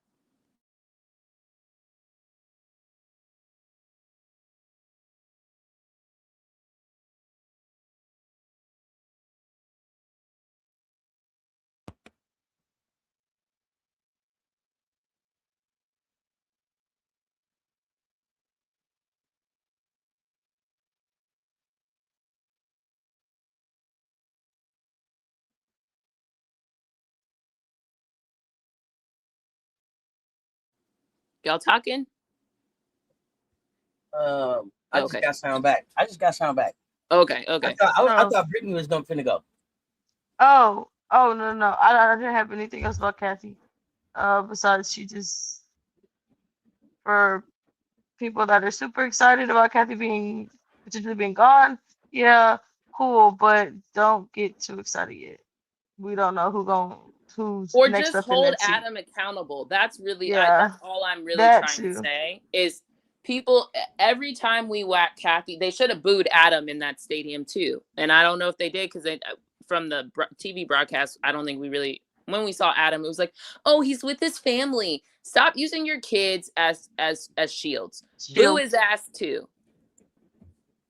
Y'all talking? I just got sound back. Okay. I thought Brittany was finna go. Oh, no. I didn't have anything else about Cathy. Besides she just, for people that are super excited about Cathy potentially being gone, yeah, cool, but don't get too excited yet. We don't know who's or next just up hold in that seat. Adam accountable. That's really Yeah, that's all I'm really trying to say is people, every time we whack Cathy, they should have booed Adam in that stadium too. And I don't know if they did because from the TV broadcast, I don't think we really, when we saw Adam, it was like, oh, he's with his family. Stop using your kids as shields. Boo his ass too.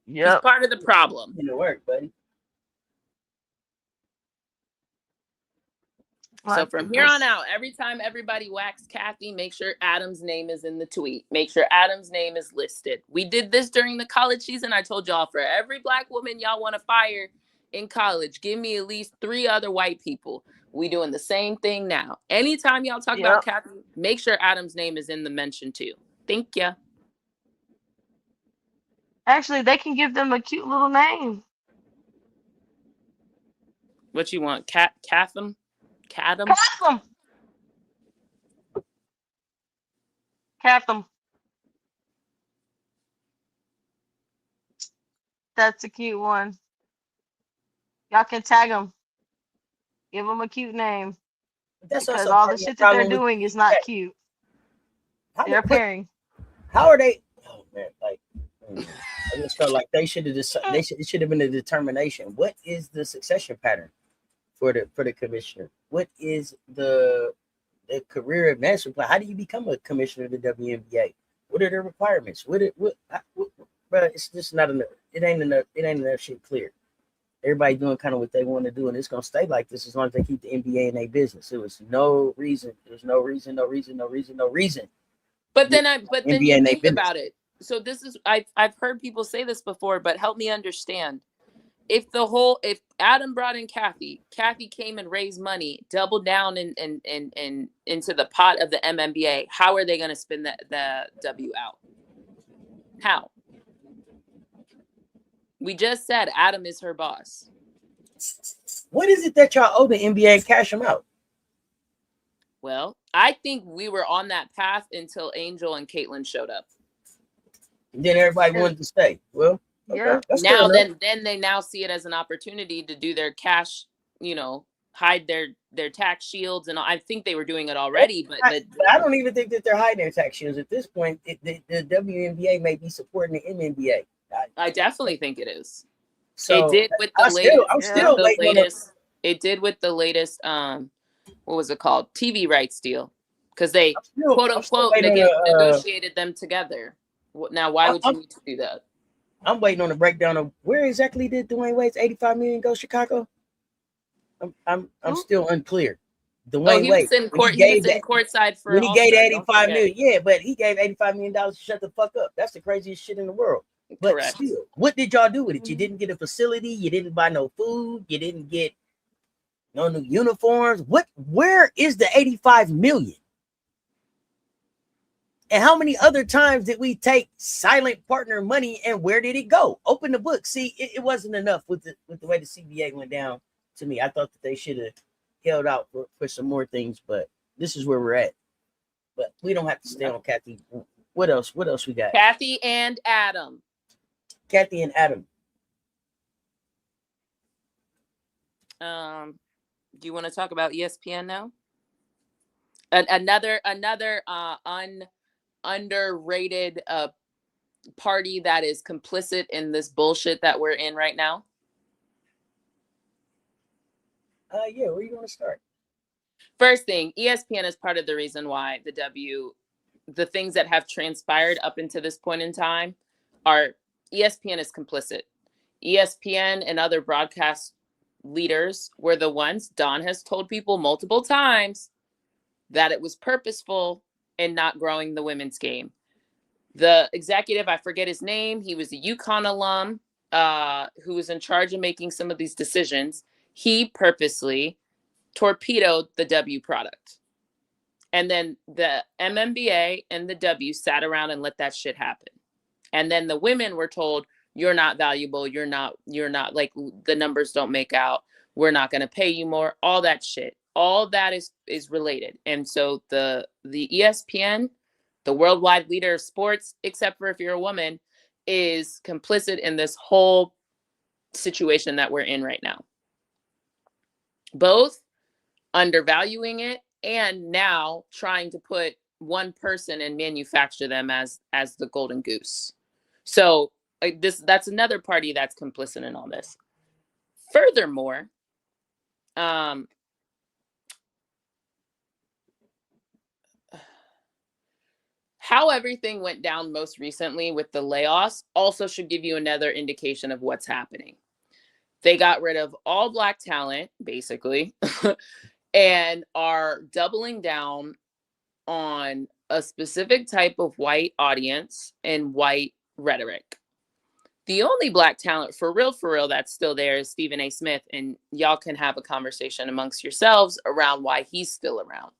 Yep. He's part of the problem. In the work, buddy. So from here on out, every time everybody whacks Cathy, make sure Adam's name is in the tweet. Make sure Adam's name is listed. We did this during the college season. I told y'all, for every black woman y'all want to fire in college, give me at least 3 other white people. We doing the same thing now. Anytime y'all talk about Cathy, make sure Adam's name is in the mention too. Thank you. Actually, they can give them a cute little name. What you want? Catham? Catham. That's a cute one. Y'all can tag them. Give them a cute name. That's because all the shit that they're doing is not cute. They're pairing. How are they? Oh man, like I just felt like they should have decided. It should have been a determination. What is the succession pattern for the commissioner? What is the career advancement plan? How do you become a commissioner of the WNBA? What are the requirements? Bro, it's just not enough. It ain't enough shit clear. Everybody doing kind of what they want to do, and it's gonna stay like this as long as they keep the NBA in their business. There was no reason. There's no reason. But then you think about it. So this is I've heard people say this before, but help me understand. If Adam brought in Cathy came and raised money, doubled down and into the pot of the MNBA, how are they going to spin the W out? How? We just said Adam is her boss. What is it that y'all owe the NBA and cash them out? Well, I think we were on that path until Angel and Caitlin showed up. And then everybody wanted to stay. Well, okay, now then they now see it as an opportunity to do their cash, hide their tax shields, and I think they were doing it already. But I don't even think that they're hiding their tax shields at this point. The WNBA may be supporting the MNBA. I definitely think it is. So it did with the latest. It did with the latest. What was it called? TV rights deal, because they quote unquote negotiated them together. Now, why would you need to do that? I'm waiting on the breakdown of where exactly did Dwayne Wade's $85 million go? Chicago. I'm still unclear. Dwayne Wade. He was in courtside for when he gave $85 million. Yeah, but he gave $85 million to shut the fuck up. That's the craziest shit in the world. But correct. Still, what did y'all do with it? You didn't get a facility. You didn't buy no food. You didn't get no new uniforms. Where is the $85 million? And how many other times did we take silent partner money and where did it go? Open the book. See, it wasn't enough with the way the CBA went down to me. I thought that they should have held out for some more things, but this is where we're at. But we don't have to stay on Cathy. What else we got? Cathy and Adam. Do you want to talk about ESPN now? Another underrated party that is complicit in this bullshit that we're in right now? Yeah, where are you going to start? First thing, ESPN is part of the reason why the things that have transpired up until this point in time are ESPN is complicit. ESPN and other broadcast leaders were the ones, Don has told people multiple times that it was purposeful in not growing the women's game. The executive, I forget his name, he was a UConn alum who was in charge of making some of these decisions. He purposely torpedoed the W product. And then the MNBA and the W sat around and let that shit happen. And then the women were told, you're not valuable. You're not like the numbers don't make out. We're not going to pay you more. All that shit. All that is related. And so the ESPN, the worldwide leader of sports, except for if you're a woman, is complicit in this whole situation that we're in right now. Both undervaluing it and now trying to put one person and manufacture them as the golden goose. So that's another party that's complicit in all this. Furthermore, how everything went down most recently with the layoffs also should give you another indication of what's happening. They got rid of all Black talent, basically, and are doubling down on a specific type of white audience and white rhetoric. The only Black talent for real that's still there is Stephen A. Smith, and y'all can have a conversation amongst yourselves around why he's still around.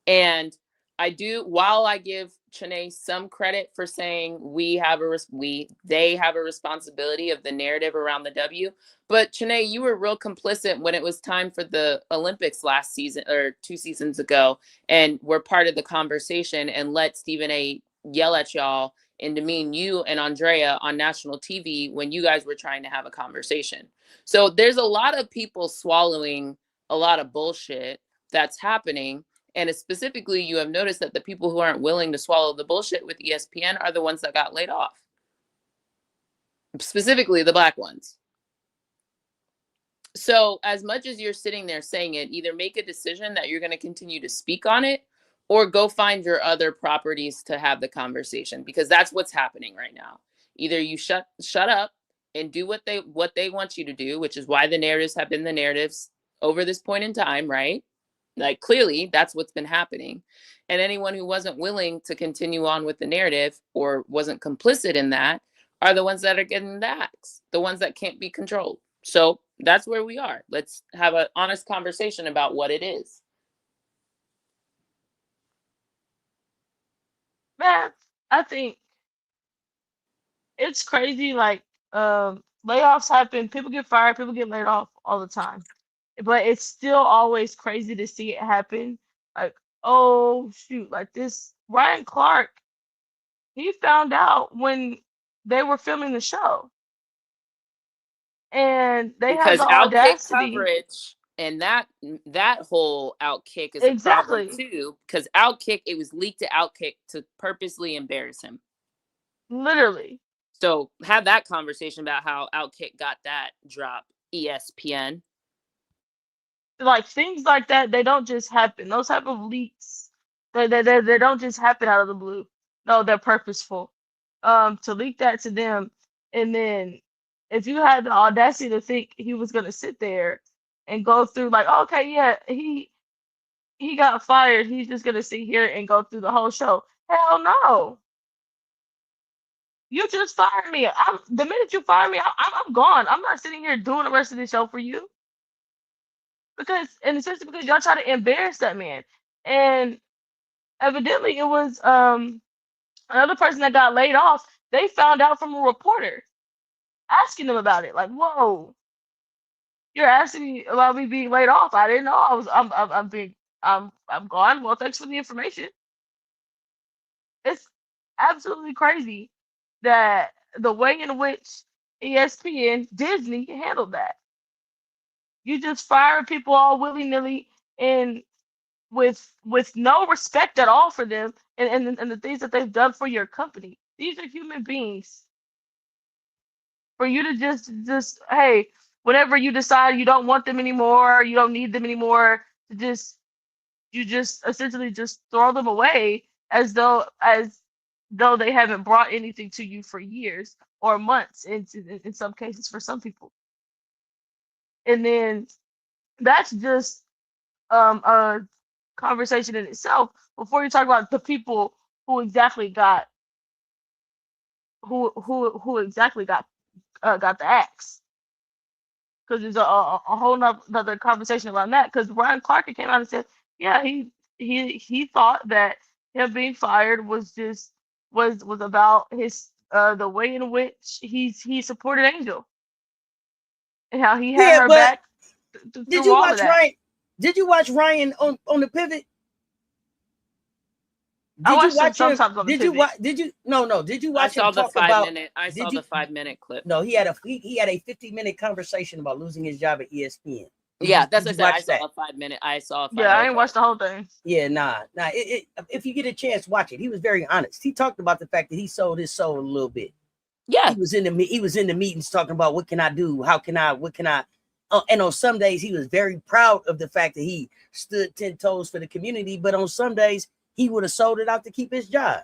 And I do, while I give Chanae some credit for saying they have a responsibility of the narrative around the W, but Chanae, you were real complicit when it was time for the Olympics last season or 2 seasons ago, and were part of the conversation and let Stephen A. yell at y'all and demean you and Andrea on national TV when you guys were trying to have a conversation. So there's a lot of people swallowing a lot of bullshit that's happening. And specifically, you have noticed that the people who aren't willing to swallow the bullshit with ESPN are the ones that got laid off. Specifically, the Black ones. So as much as you're sitting there saying it, either make a decision that you're going to continue to speak on it, or go find your other properties to have the conversation, because that's what's happening right now. Either you shut up and do what they want you to do, which is why the narratives have been the narratives over this point in time, right? Like, clearly, that's what's been happening. And anyone who wasn't willing to continue on with the narrative or wasn't complicit in that are the ones that are getting the axe, the ones that can't be controlled. So that's where we are. Let's have an honest conversation about what it is. Man, I think it's crazy. Like, layoffs happen, people get fired, people get laid off all the time. But it's still always crazy to see it happen. Like, oh shoot, like this Ryan Clark, he found out when they were filming the show. And they had Because the outkick audacity. coverage and that whole outkick is Exactly. a problem too. Because outkick, it was leaked to outkick to purposely embarrass him. Literally. So have that conversation about how outkick got that drop, ESPN. Like things like that, they don't just happen. Those type of leaks, they don't just happen out of the blue. No, they're purposeful. To leak that to them, and then if you had the audacity to think he was gonna sit there and go through like, okay, yeah, he got fired. He's just gonna sit here and go through the whole show. Hell no. You just fired me. The minute you fire me, I'm gone. I'm not sitting here doing the rest of the show for you. And especially because y'all try to embarrass that man. And evidently it was another person that got laid off. They found out from a reporter asking them about it. Like, whoa, you're asking me about me being laid off. I didn't know I'm gone. Well, thanks for the information. It's absolutely crazy that the way in which ESPN, Disney handled that. You just fire people all willy-nilly and with no respect at all for them and the things that they've done for your company. These are human beings. For you to just hey, whenever you decide you don't want them anymore, you don't need them anymore, you just essentially just throw them away as though they haven't brought anything to you for years or months in some cases for some people. And then that's just a conversation in itself before you talk about the people who exactly got got the axe, because there's a whole nother conversation around that, because Ryan Clark came out and said yeah, he thought that him being fired was about his the way in which he supported Angel and how he had her back through all of that. Ryan? Did you watch Ryan on the pivot? I watched him sometimes on the pivot. Did you watch him talk about? I saw the 5-minute clip. No, he had a 50-minute conversation about losing his job at ESPN. Yeah, that's what I said. I saw a 5-minute. Yeah, I didn't watch the whole thing. Yeah, nah. If you get a chance, watch it. He was very honest. He talked about the fact that he sold his soul a little bit. Yeah, he was in the meetings talking about what can I do, what can I. And on some days he was very proud of the fact that he stood 10 toes for the community. But on some days he would have sold it out to keep his job.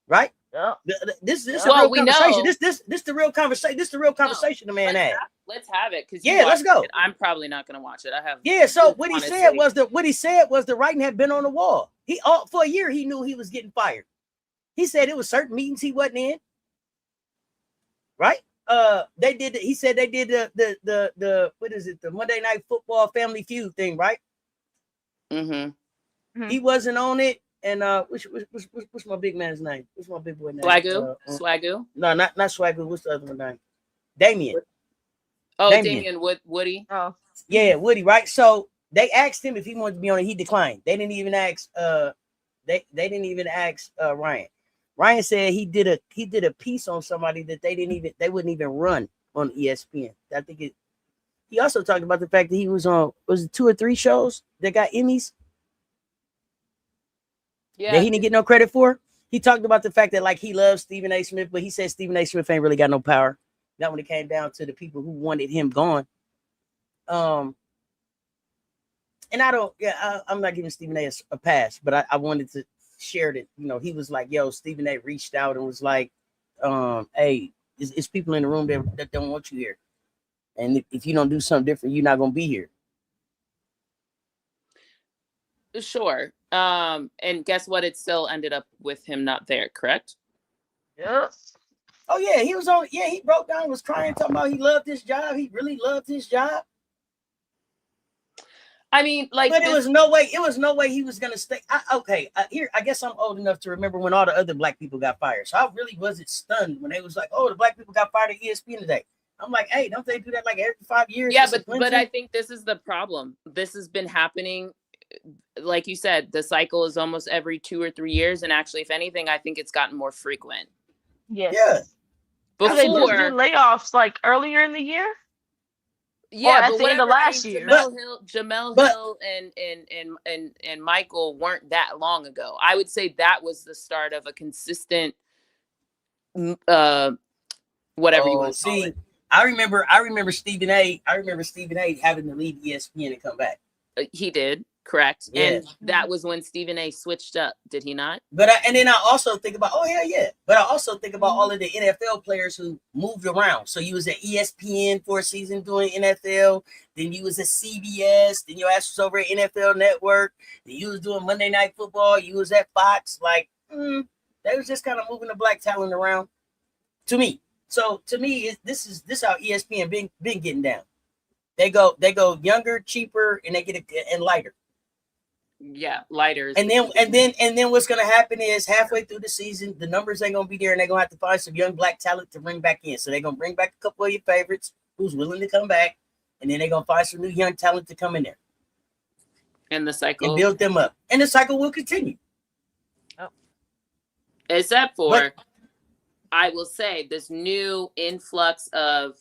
Right? Yep. This Well, a real we conversation. know. This the real conversation. This the real conversation the man had. Let's have it, because Yeah, let's go. I'm probably not gonna watch it. I have. Yeah, so what he said was the writing had been on the wall. For a year he knew he was getting fired. He said it was certain meetings he wasn't in. Right? They did. He said they did the what is it? The Monday Night Football Family Feud thing, right? Mm-hmm. He wasn't on it. And what's my big man's name? What's my big boy name? Swagoo? No, not Swagoo. What's the other one name? Damien. Oh, Damien Woody. Oh. Yeah, Woody, right? So they asked him if he wanted to be on it. He declined. They didn't even ask they didn't even ask Ryan. Ryan said he did a piece on somebody that they wouldn't even run on ESPN. I think he also talked about the fact that he was on, was it 2 or 3 shows that got Emmys? Yeah. That he didn't get no credit for. He talked about the fact that like he loves Stephen A. Smith, but he said Stephen A. Smith ain't really got no power. Not when it came down to the people who wanted him gone. And I'm not giving Stephen A. a pass, but I wanted to share that, he was like, yo, Stephen A. reached out and was like, hey, it's people in the room that don't want you here. And if you don't do something different, you're not going to be here. Sure. And guess what? It still ended up with him not there, correct? Yes. Oh, yeah, he was on. Yeah, he broke down, was crying, talking about he loved his job. He really loved his job. I mean, like, but it was no way he was gonna stay. I guess I'm old enough to remember when all the other black people got fired. So I really wasn't stunned when they was like, "Oh, the black people got fired at ESPN today." I'm like, "Hey, don't they do that like every 5 years?" Yeah, but I think this is the problem. This has been happening, like you said, the cycle is almost every 2 or 3 years, and actually, if anything, I think it's gotten more frequent. Yes. Yeah. Before they just did layoffs like earlier in the year. Yeah, at the end of last year. Jamel Hill and Michael weren't that long ago. I would say that was the start of a consistent, whatever you want to call it. I remember Stephen A. having to leave ESPN and come back. He did, correct? Yeah. And that was when Stephen A. switched up, did he not? But then I also think about, But I also think about all of the NFL players who moved around. So you was at ESPN for a season doing NFL, then you was at CBS, then your ass was over at NFL Network, then you was doing Monday Night Football, you was at Fox. Like, they was just kind of moving the black talent around. To me. So to me, this is how ESPN been getting down. They go younger, cheaper, and they get and lighter. Yeah, lighter. And then what's gonna happen is halfway through the season, the numbers ain't gonna be there, and they're gonna have to find some young black talent to bring back in. So they're gonna bring back a couple of your favorites who's willing to come back, and then they're gonna find some new young talent to come in there. And the cycle and build them up. And the cycle will continue. Oh. Except for I will say this new influx of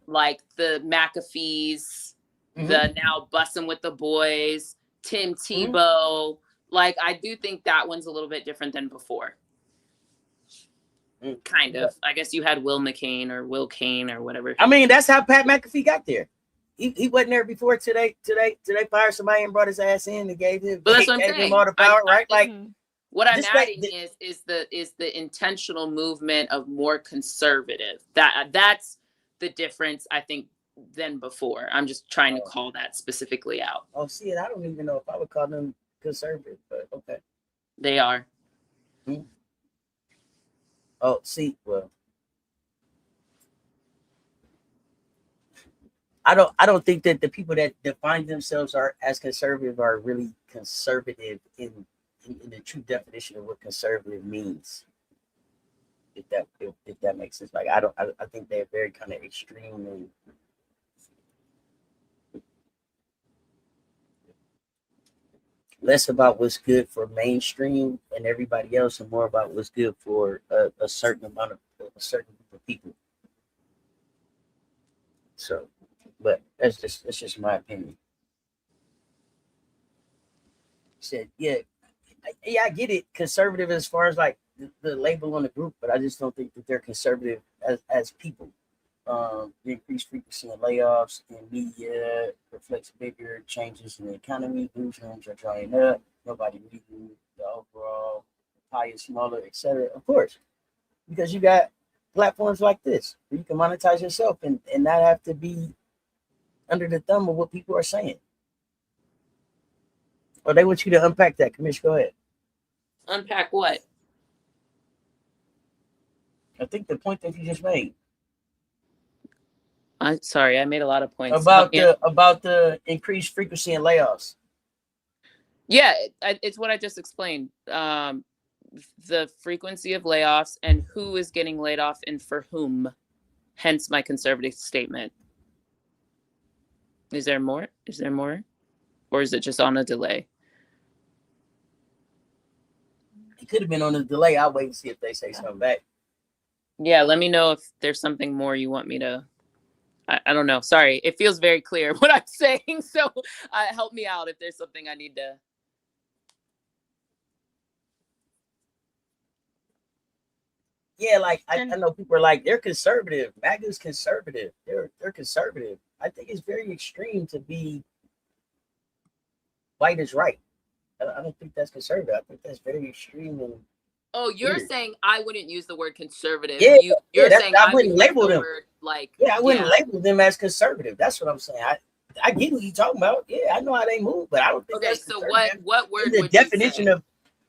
like the McAfees, the now Bussin' with the Boys, Tim Tebow. Like, I do think that one's a little bit different than before. Kind of. I guess you had Will McCain or Will Kane or whatever. I mean, that's how Pat McAfee got there. He wasn't there before today. Today fired somebody and brought his ass in and gave him, but that's what I'm saying. Him all the power, right? Like, what I'm adding is the intentional movement of more conservative. That's the difference, I think, than before. I'm just trying to call that specifically out. Oh, see, I don't even know if I would call them conservative, but okay. They are. Oh, see, well, I don't think that the people that define themselves as conservative are really conservative in the true definition of what conservative means. If that makes sense. Like, I think they're very kind of extreme and less about what's good for mainstream and everybody else, and more about what's good for a certain group of people. So, but that's just my opinion. Said, I get it, conservative as far as like the label on the group, but I just don't think that they're conservative as people. The increased frequency of layoffs in media reflects bigger changes in the economy. Newsrooms are drying up. Nobody reading the overall entire this, et cetera. Of course, because you got platforms like this where you can monetize yourself and not have to be under the thumb of what people are saying. Or they want you to unpack that. Commish, go ahead. Unpack what? I think the point that you just made. I'm sorry, I made a lot of points about the increased frequency in layoffs. Yeah, it's what I just explained. The frequency of layoffs and who is getting laid off and for whom. Hence my conservative statement. Is there more? Or is it just on a delay? It could have been on a delay. I'll wait and see if they say something back. Yeah, let me know if there's something more you want me to. I don't know. Sorry. It feels very clear what I'm saying. So help me out if there's something I need to. Yeah, like I know people are like, they're conservative. MAGA's conservative. They're conservative. I think it's very extreme to be white is right. I don't think that's conservative. I think that's very extreme. And oh, you're saying I wouldn't use the word conservative. Yeah, you're saying I wouldn't label them. I wouldn't yeah. label them as conservative. That's what I'm saying. I get what you're talking about. Yeah, I know how they move, but I don't think that's so what word the would definition you say? Of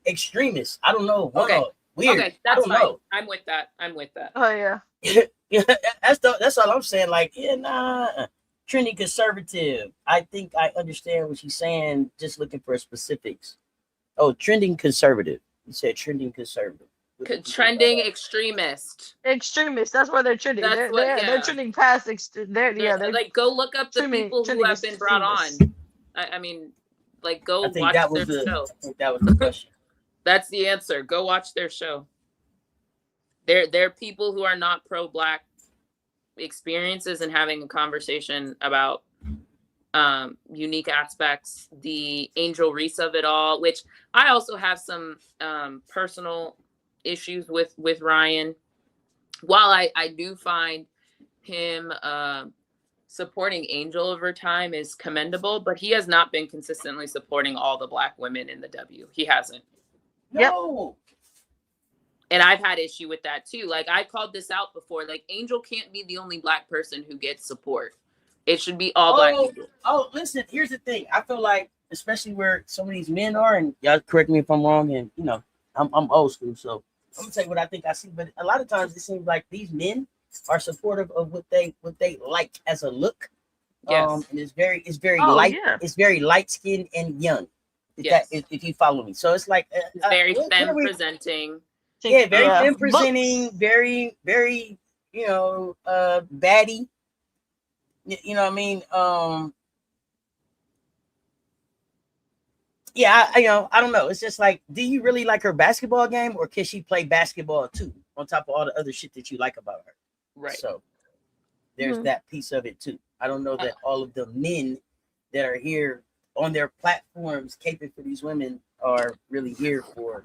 extremist. I don't know. Okay. Weird. Okay, that's fine. Know. I'm with that. Oh yeah. Yeah, that's all I'm saying. Like, trending conservative. I think I understand what she's saying. Just looking for specifics. Oh, trending conservative. You said trending conservative. Trending extremist. Extremist. That's where they're trending. They're trending past. They're like go look up the people who have been brought on. I mean, like go watch their show. I think that was the question. That's the answer. Go watch their show. They're people who are not pro-Black experiences and having a conversation about unique aspects, the Angel Reese of it all, which I also have some personal issues with Ryan. While I do find him supporting Angel over time is commendable, but he has not been consistently supporting all the Black women in the W. He hasn't. No. Yep. And I've had issue with that too. Like I called this out before. Like Angel can't be the only Black person who gets support. It should be all Black people. Oh, listen. Here's the thing. I feel like, especially where some of these men are, and y'all correct me if I'm wrong. And I'm old school, so I'm gonna tell you what I think I see. But a lot of times it seems like these men are supportive of what they like as a look. Yes. And it's very light. Yeah. It's very light skinned and young. If you follow me, so it's like very femme presenting. Yeah, very femme presenting, very baddie. You know what I mean? Yeah, I don't know. It's just like, do you really like her basketball game, or can she play basketball too, on top of all the other shit that you like about her? Right. So there's that piece of it too. I don't know that all of the men that are here on their platforms caping for these women are really here for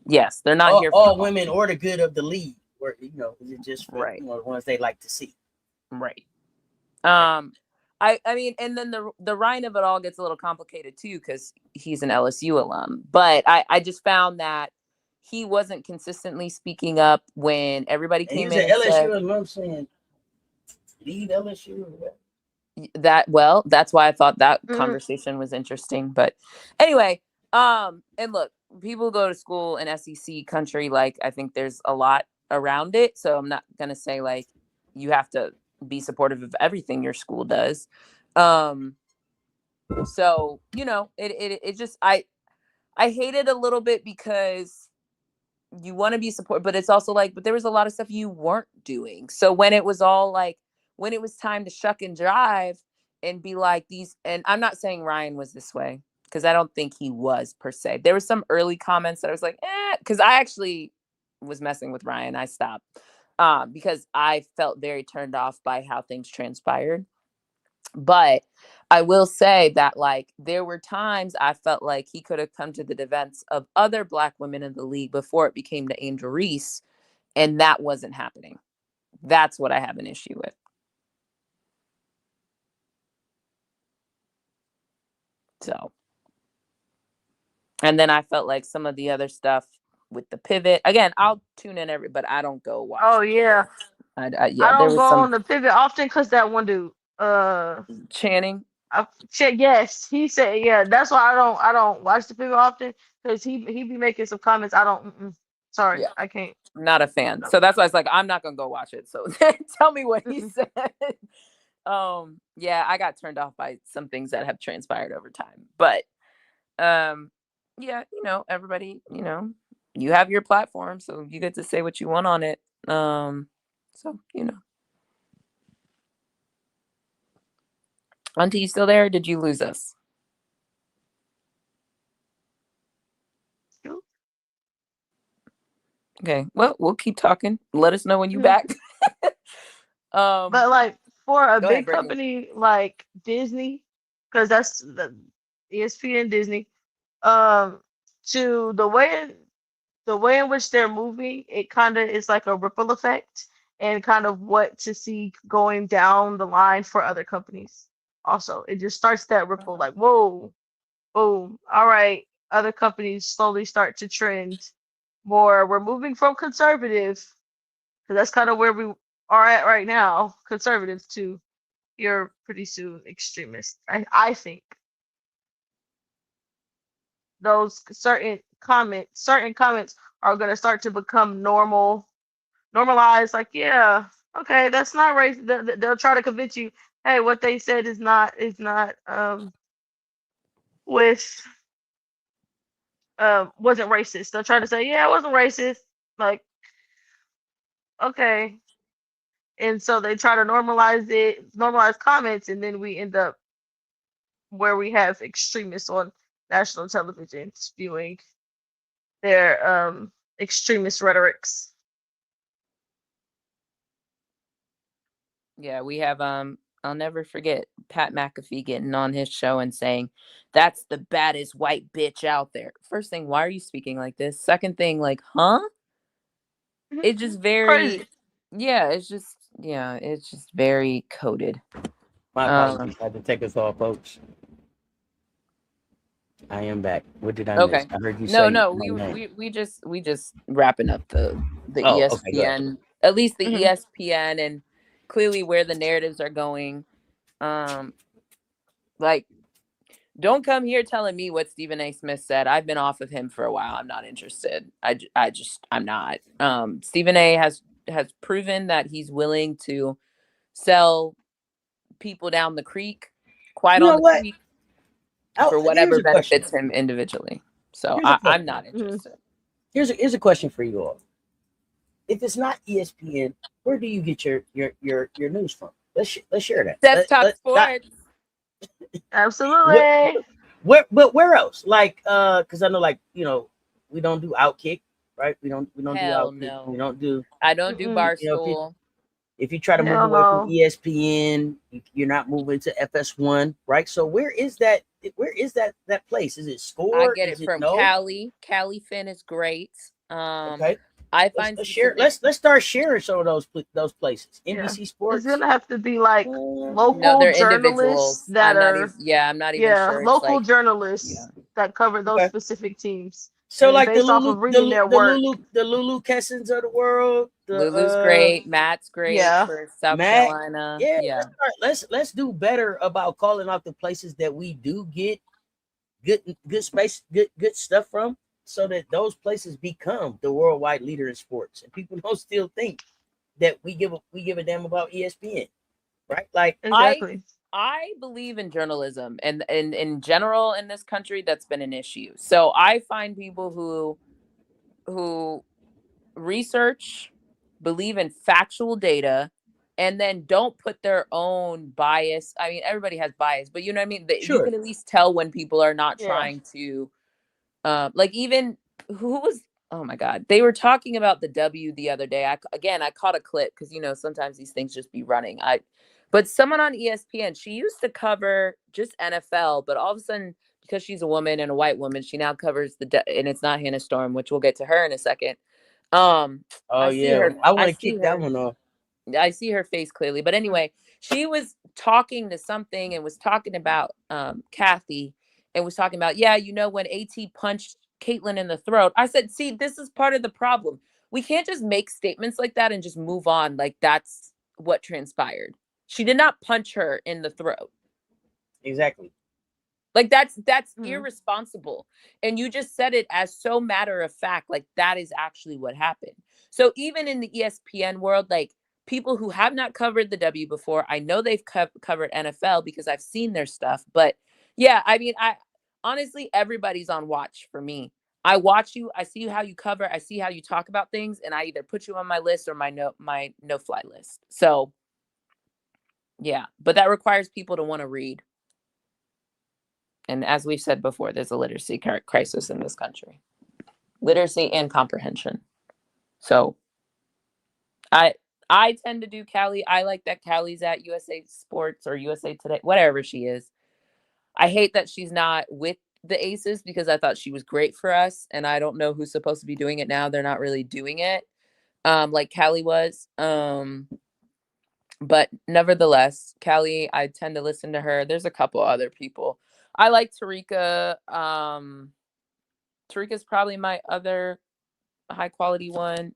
yes, they're not here for all women or the good of the league, or is it just for the ones they like to see? Right. I mean, and then the Ryan of it all gets a little complicated too, because he's an LSU alum. But I just found that he wasn't consistently speaking up when everybody came in. He's an LSU alum saying, leave LSU. That's why I thought that conversation was interesting. But anyway, and look, people go to school in SEC country. Like, I think there's a lot around it. So I'm not gonna say like you have to be supportive of everything your school does. So it just I hate it a little bit because you want to be supportive, but it's also like, but there was a lot of stuff you weren't doing. So when it was all like, when it was time to shuck and drive and be like these, and I'm not saying Ryan was this way, because I don't think he was per se. There was some early comments that I was like, because I actually was messing with Ryan. I stopped because I felt very turned off by how things transpired. But I will say that, like, there were times I felt like he could have come to the defense of other Black women in the league before it became to Angel Reese, and that wasn't happening. That's what I have an issue with. So And then I felt like some of the other stuff with the pivot. Again, I'll tune in but I don't go watch. Oh yeah. I I there don't was go some on the pivot often because that one dude, Channing. yes, he said, yeah. That's why I don't watch the pivot often because he be making some comments. I don't. Sorry, Yeah. I can't. Not a fan. No. So that's why I was like, I'm not gonna go watch it. So tell me what he Mm-mm. said. Yeah, I got turned off by some things that have transpired over time. But yeah, everybody, you have your platform, so you get to say what you want on it. So Auntie, you still there? Or did you lose us? Okay, well, we'll keep talking. Let us know when you back. But like for a Go ahead, big Brittany. company like Disney, because that's the ESPN Disney, to the way in which they're moving, it kind of is like a ripple effect and kind of what to see going down the line for other companies. Also, it just starts that ripple like, whoa, boom, all right, other companies slowly start to trend more. We're moving from conservative, because that's kind of where we are at right now, conservative to you're pretty soon extremist. I think those certain comments are going to start to become normalized. Like, yeah, okay, that's not racist. They'll try to convince you, hey, what they said is not with wasn't racist. They'll try to say, yeah, it wasn't racist. Like, okay, and so they try to normalize comments, and then we end up where we have extremists on national television spewing their extremist rhetorics. Yeah, we have I'll never forget Pat McAfee getting on his show and saying, "That's the baddest white bitch out there." First thing, why are you speaking like this? Second thing, like, huh? It's just very Crazy. it's just very coded. My apologies. I had to take us off, folks. I am back. What did I miss? Okay. I heard you No, say no, my name. we just wrapping up the Oh, okay, go ahead. ESPN, at least the Mhm. ESPN, and clearly where the narratives are going. Like, don't come here telling me what Stephen A. Smith said. I've been off of him for a while. I'm not interested. I'm not. Stephen A. has proven that he's willing to sell people down the creek, You know the what? creek, Oh, for here's whatever a question. benefits him individually. So Here's a I'm question. not interested. Here's a question for you all. If it's not ESPN, where do you get your news from? Let's share that. Let's talk sports. Absolutely. But where else? Like, because I know, like, we don't do Outkick, right? We don't do Hell Outkick. no. We don't do. I don't do Mm-mm. Barstool. If you try to move Hell away from no. ESPN, you're not moving to FS1, right? So where is that? Where is that place? Is it I Score? get Is it it from No? Cali. Cali Finn is great. Okay, I let's find share. specific. Let's start sharing some of those places. Yeah. NBC It's Sports. gonna have to be like No, local they're journalists individuals. that are, I'm not even yeah, sure. It's local like, yeah. journalists that cover those Okay. specific teams. So And then like the based off Lulu, of reading their work, the Lulu Kessons of the world, Lulu's great. Matt's great yeah. for South Matt. Carolina. Yeah, Yeah. let's do better about calling out the places that we do get good space, good stuff from, so that those places become the worldwide leader in sports, and people don't still think that we give a damn about ESPN, right? Like, Exactly. I believe in journalism, and in general in this country that's been an issue. So I find people who research, believe in factual data, and then don't put their own bias. I mean, everybody has bias, but you know what I mean? You sure. can at least tell when people are not Yeah. trying to, like, even who was, oh my God, they were talking about the W the other day. I caught a clip because, sometimes these things just be running. But someone on ESPN, she used to cover just NFL, but all of a sudden, because she's a woman and a white woman, she now covers and it's not Hannah Storm, which we'll get to her in a second. Oh I see yeah, her. I I want to see kick that her. one off. I see her face clearly. But anyway, she was talking to something and was talking about Cathy, and was talking about, yeah, you know, when AT punched Caitlyn in the throat. I said, see, this is part of the problem. We can't just make statements like that and just move on like that's what transpired. She did not punch her in the throat. Exactly. Like that's irresponsible. And you just said it as so matter of fact, like that is actually what happened. So even in the ESPN world, like people who have not covered the W before, I know they've covered NFL because I've seen their stuff. But yeah, I mean, I honestly, everybody's on watch for me. I watch you, I see how you cover, I see how you talk about things, and I either put you on my list or my no fly list. So yeah, but that requires people to want to read. And as we've said before, there's a literacy crisis in this country. Literacy and comprehension. So I tend to do Callie. I like that Callie's at USA Sports or USA Today, whatever she is. I hate that she's not with the Aces because I thought she was great for us. And I don't know who's supposed to be doing it now. They're not really doing it like Callie was. But nevertheless, Callie, I tend to listen to her. There's a couple other people. I like Tarika. Tarika's probably my other high quality one.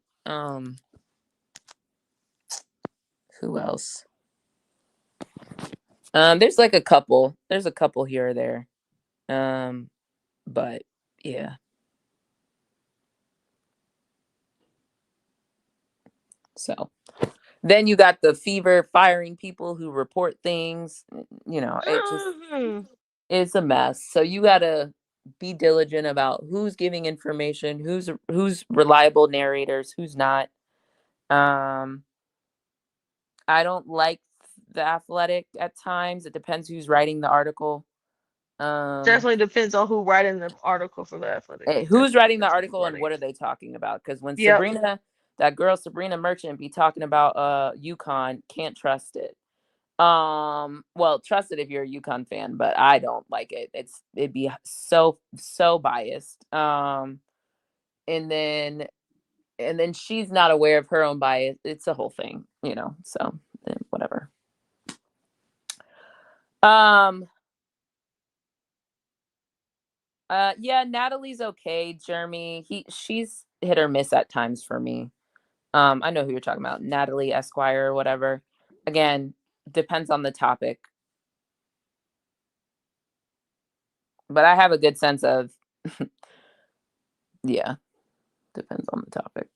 Who else? There's like a couple. There's a couple here or there. But yeah. So then you got the Fever firing people who report things. You know, it just it's a mess. So you gotta be diligent about who's giving information, who's reliable narrators, who's not. I don't like the Athletic at times. It depends who's writing the article. Definitely depends on who writing the article for the Athletic. Who's writing the article and what are they talking about? Because when Sabrina, that girl Sabrina Merchant, be talking about UConn, can't trust it. Well, trust it if you're a UConn fan, but I don't like it. It'd be so biased. And then she's not aware of her own bias. It's a whole thing, you know. So whatever. Yeah, Natalie's okay. Jeremy, she's hit or miss at times for me. I know who you're talking about, Natalie Esquire or whatever. Again, depends on the topic. But I have a good sense of, yeah, depends on the topic.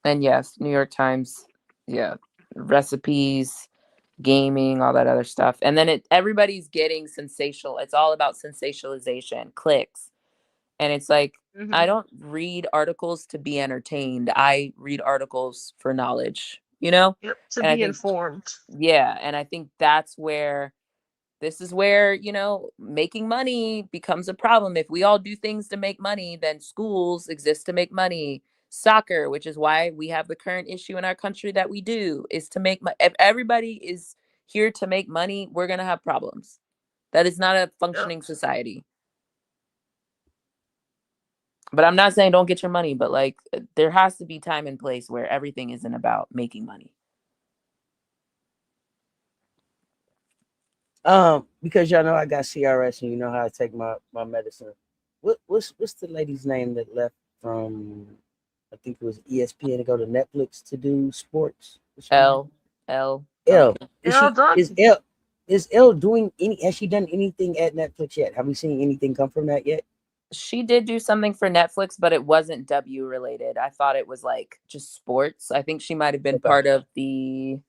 And yes, New York Times, yeah, recipes, gaming, all that other stuff. And then everybody's getting sensational. It's all about sensationalization, clicks. And it's like, I don't read articles to be entertained. I read articles for knowledge, you know? Yep, to be informed. Yeah. And I think this is where, you know, making money becomes a problem. If we all do things to make money, then schools exist to make money. Soccer, which is why we have the current issue in our country that we do, is to make money. If everybody is here to make money, we're going to have problems. That is not a functioning society. But I'm not saying don't get your money, but like there has to be time and place where everything isn't about making money. Because y'all know I got CRS and you know how I take my medicine. What's the lady's name that left from, I think it was ESPN, to go to Netflix to do sports? L. Is Elle doing any? Has she done anything at Netflix yet? Have we seen anything come from that yet? She did do something for Netflix, but it wasn't W related. I thought it was like just sports. I think she might have been part of the,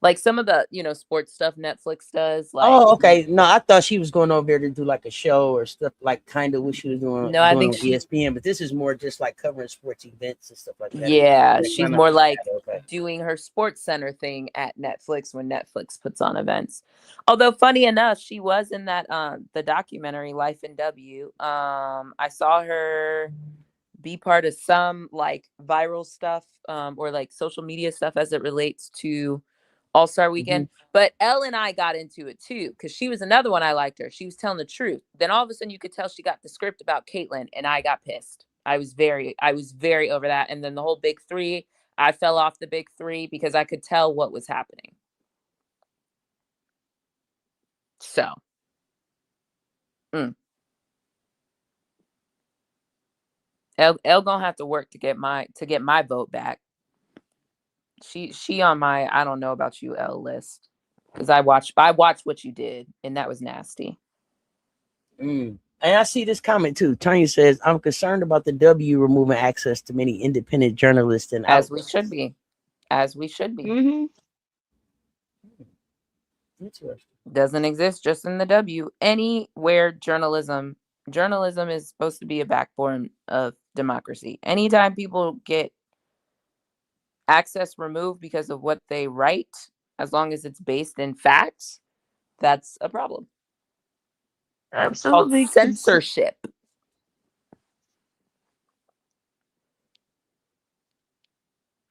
like some of the, you know, sports stuff Netflix does. Like, oh, okay. No, I thought she was going over there to do like a show or stuff, like kind of what she was doing. No, I think on ESPN, but this is more just like covering sports events and stuff like that. Yeah, she's more like doing her Sports Center thing at Netflix when Netflix puts on events. Although funny enough, she was in that the documentary Life in W. I saw her be part of some like viral stuff or like social media stuff as it relates to All-Star Weekend. But Elle and I got into it too, because she was another one. I liked her. She was telling the truth. Then all of a sudden you could tell she got the script about Caitlyn, and I got pissed. I was very over that. And then the whole big three, I fell off the big three because I could tell what was happening. So, Elle gonna have to work to get my vote back. She on my I don't know about you Elle list because I watched what you did and that was nasty. And I see this comment too. Tanya says, "I'm concerned about the W removing access to many independent journalists and As outlets." we should be. Mm-hmm. Interesting. Doesn't exist just in the W. Anywhere journalism is supposed to be a backbone of democracy. Anytime people get access removed because of what they write, as long as it's based in facts, that's a problem. Absolutely. Called censorship.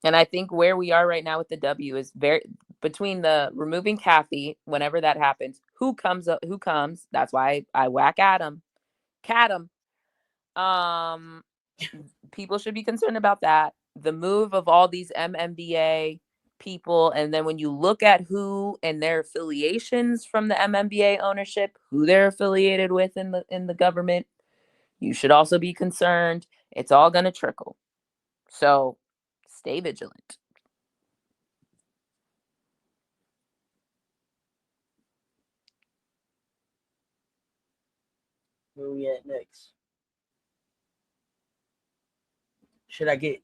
And I think where we are right now with the W is very between the removing Cathy, whenever that happens, who comes. That's why I whack Adam. People should be concerned about that. The move of all these MMBA people, and then when you look at who and their affiliations from the MMBA ownership, who they're affiliated with in the government, you should also be concerned. It's all going to trickle. So stay vigilant. Where we at next? Should I get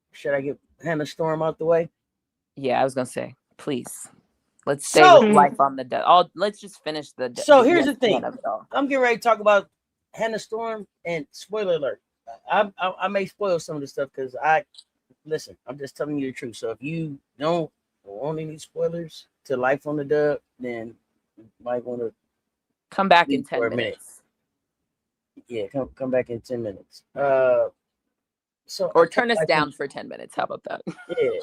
Hannah Storm out the way? Yeah, I was gonna say, please. Let's stay with life on the let's just finish the. So here's the thing. I'm getting ready to talk about Hannah Storm, and spoiler alert. I may spoil some of the stuff because listen. I'm just telling you the truth. So if you don't want any spoilers to life on the dub, then you might want to come back in 10 minutes. Yeah, come back in 10 minutes. Or turn us down for 10 minutes. How about that? Yeah,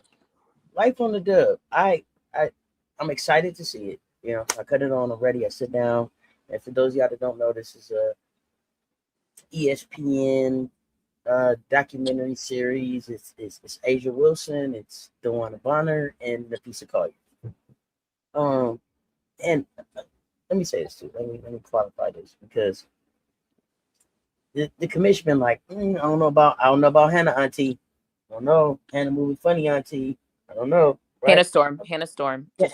life on the dub. I'm excited to see it. You know, I cut it on already. I sit down, and for those of y'all that don't know, this is a ESPN documentary series. It's Asia Wilson, it's DeWanna Bonner, and Nafisa Collier. And let me say this too. Let me qualify this because the commission been like, I don't know about Hannah Auntie. I don't know. Hannah Movie Funny Auntie. I don't know. Right? Hannah Storm. Hannah Storm. There's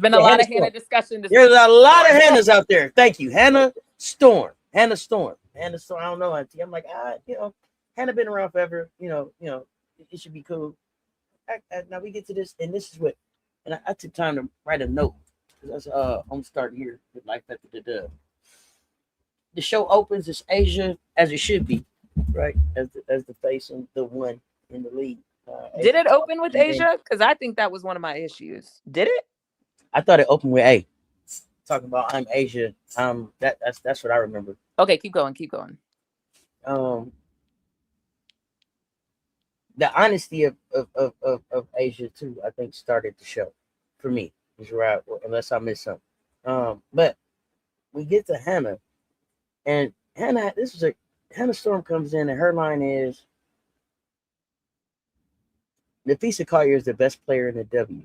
been a lot of Hannah discussion. There's a lot of Hannahs out there. Thank you. Hannah Storm. I don't know, Auntie. I'm like, Hannah been around forever. It should be cool. Now we get to this, and this is what, and I took time to write a note because I'm starting here with Life After the Dub. The show opens as Asia as it should be, right? As the face and the one in the lead. Did it open with Asia? Because I think that was one of my issues. Did it? I thought it opened with A. Talking about I'm Asia. That's what I remember. Okay, keep going. The honesty of Asia too, I think, started the show for me. Is right, unless I missed something. But we get to Hannah. And Hannah Storm comes in, and her line is, Nafisa Collier is the best player in the W.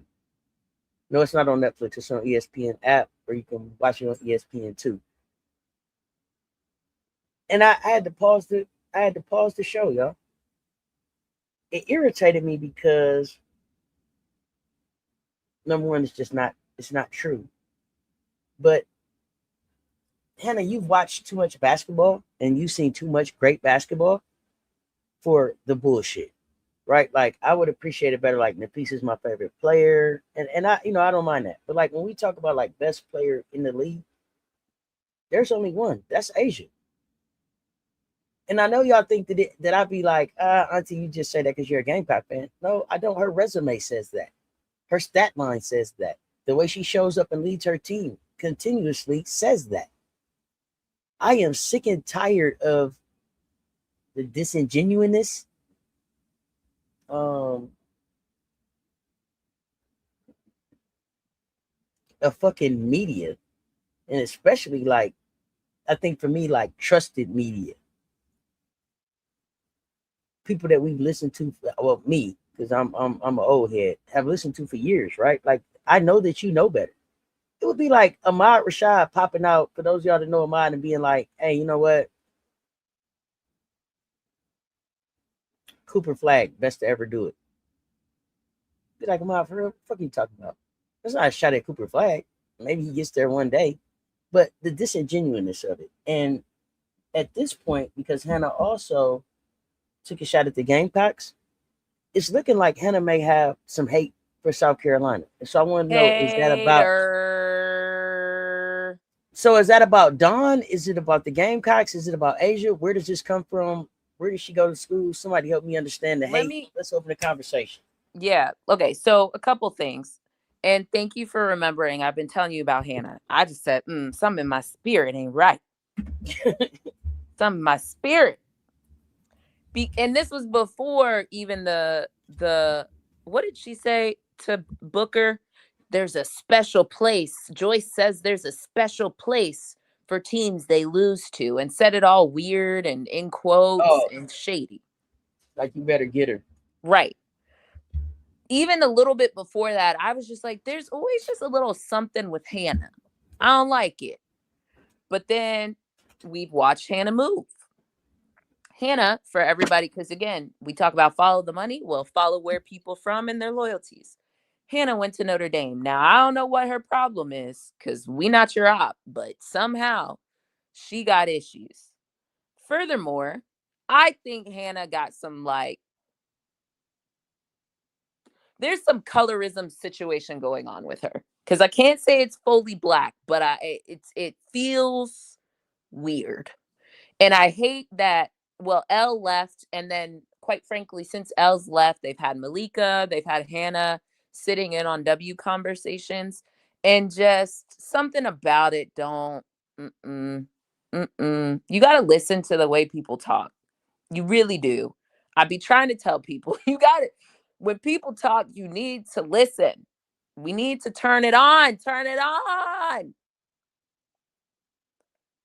No, it's not on Netflix. It's on ESPN app, or you can watch it on ESPN too. And I had to pause the show, y'all. It irritated me because number one, it's not true. But Hannah, you've watched too much basketball and you've seen too much great basketball for the bullshit, right? Like, I would appreciate it better. Like, Nafisa's my favorite player, and I don't mind that. But like when we talk about like best player in the league, there's only one. That's Asia. And I know y'all think that I'd be like, Auntie, you just say that because you're a Gamecock fan. No, I don't. Her resume says that. Her stat line says that. The way she shows up and leads her team continuously says that. I am sick and tired of the disingenuousness. Of fucking media. And especially, like, I think for me, like, trusted media. People that we've listened to, well, me, because I'm an old head, have listened to for years, right? Like, I know that you know better. It would be like Ahmad Rashad popping out, for those of y'all that know Ahmad, and being like, hey, you know what? Cooper Flag, best to ever do it. Be like, Ahmad, for real? What the fuck are you talking about? That's not a shot at Cooper Flag. Maybe he gets there one day. But the disingenuousness of it. And at this point, because Hannah also took a shot at the Gamecocks, it's looking like Hannah may have some hate for South Carolina. And so I want to know, is that about... So is that about Dawn? Is it about the Gamecocks? Is it about Asia? Where does this come from? Where did she go to school? Somebody help me understand the hate. Let's open the conversation. Yeah. Okay. So a couple things. And thank you for remembering. I've been telling you about Hannah. I just said, something in my spirit ain't right. Something in my spirit. And this was before even the what did she say to Booker? There's a special place. Joyce says there's a special place for teams they lose to, and said it all weird and in quotes and shady. Like, you better get her. Right. Even a little bit before that, I was just like, there's always just a little something with Hannah. I don't like it. But then we've watched Hannah move. Hannah, for everybody, because again, we talk about follow the money. Well, follow where people from and their loyalties. Hannah went to Notre Dame. Now, I don't know what her problem is, because we not your op, but somehow she got issues. Furthermore, I think Hannah got some, there's some colorism situation going on with her, because I can't say it's fully black, but it feels weird. And I hate that, well, Elle left, and then quite frankly, since Elle's left, they've had Malika, they've had Hannah sitting in on W conversations, and just something about it you got to listen to the way people talk. You really do. I be trying to tell people, you got it. When people talk, you need to listen. We need to turn it on. Turn it on.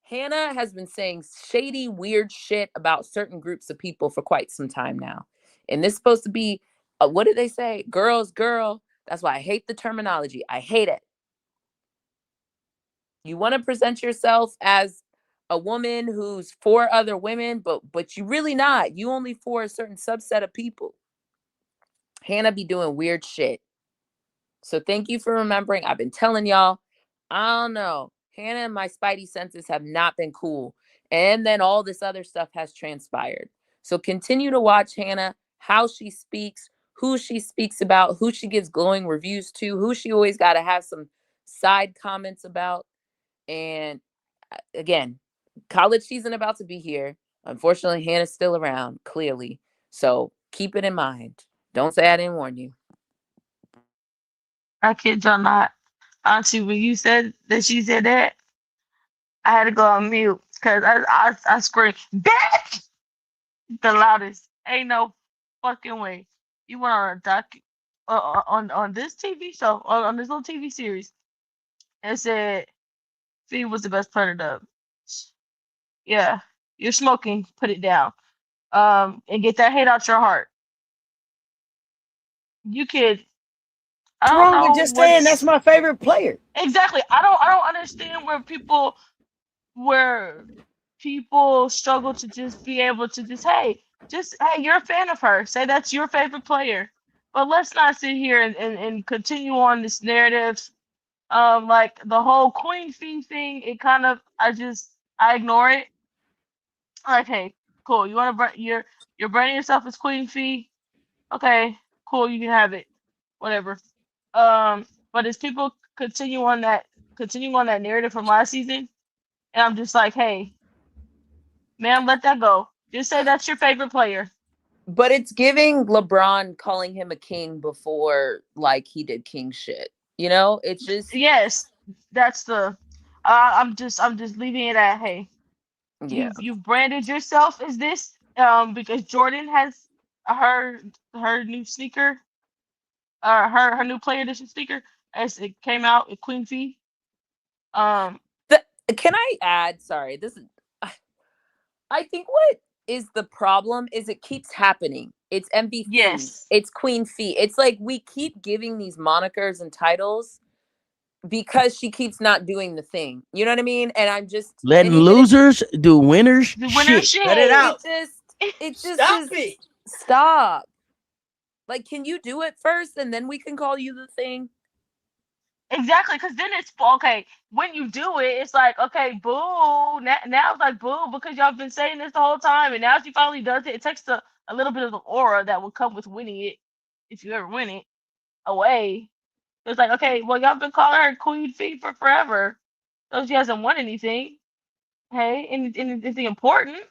Hannah has been saying shady, weird shit about certain groups of people for quite some time now. And this is supposed to be, what did they say? Girls, girl. That's why I hate the terminology. I hate it. You want to present yourself as a woman who's for other women, but you really not. You only for a certain subset of people. Hannah be doing weird shit. So thank you for remembering. I've been telling y'all, I don't know. Hannah and my spidey senses have not been cool. And then all this other stuff has transpired. So continue to watch Hannah, how she speaks, who she speaks about, who she gives glowing reviews to, who she always got to have some side comments about. And again, college season about to be here. Unfortunately, Hannah's still around, clearly. So keep it in mind. Don't say I didn't warn you. I kid y'all not. Auntie, when you said that she said that, I had to go on mute because I screamed, bitch! The loudest. Ain't no fucking way. You went on a on this TV show, on this little TV series, and said Fee was the best predator. Yeah, you're smoking. Put it down. And get that hate out your heart. You could. I What's don't wrong with know just saying that's my favorite player? Exactly. I don't understand where people struggle to just be able to hey, you're a fan of her. Say that's your favorite player. But let's not sit here and continue on this narrative. Like the whole Queen Fee thing, it kind of I ignore it. Like, hey, cool. You wanna you're branding yourself as Queen Fee? Okay, cool, you can have it. Whatever. But as people continue on that narrative from last season, and I'm just like, hey, man, let that go. Just say that's your favorite player. But it's giving LeBron calling him a king before he did king shit. You know, it's just Yes, that's the I'm just leaving it at, hey, yeah. you've branded yourself as this because Jordan has her new sneaker, her new player edition sneaker as it came out at Queen Fee. Can I add? Sorry, this is. I think what is the problem is it keeps happening. It's MVP. Yes. It's Queen Fee. It's like we keep giving these monikers and titles because she keeps not doing the thing. You know what I mean? And I'm just letting and even losers do winners The winner shit. Let it shit. out. it just Stop is it. stop. Like, can you do it first and then we can call you the thing? Exactly, because then it's okay. When you do it, it's like, okay, boo. Now it's like boo because y'all been saying this the whole time, and now she finally does it. It takes a little bit of the aura that will come with winning it, if you ever win it, away. It's like, okay, well, y'all been calling her Queen Fee for forever, so she hasn't won anything. Hey, and anything important?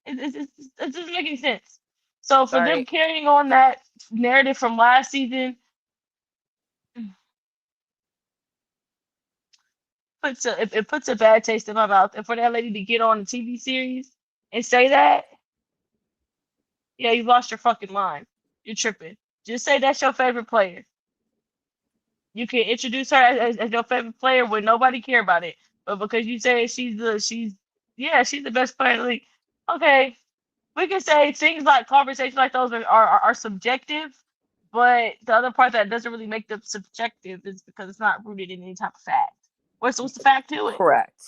It doesn't make any sense. So for them Sorry. carrying on that narrative from last season it puts a bad taste in my mouth. And for that lady to get on a TV series and say that, yeah, you lost your fucking mind. You're tripping. Just say that's your favorite player. You can introduce her as your favorite player when nobody care about it. But because you say she's the best player in the league. Okay, we can say things like conversations like those are subjective, but the other part that doesn't really make them subjective is because it's not rooted in any type of fact. What's the fact to it? Correct.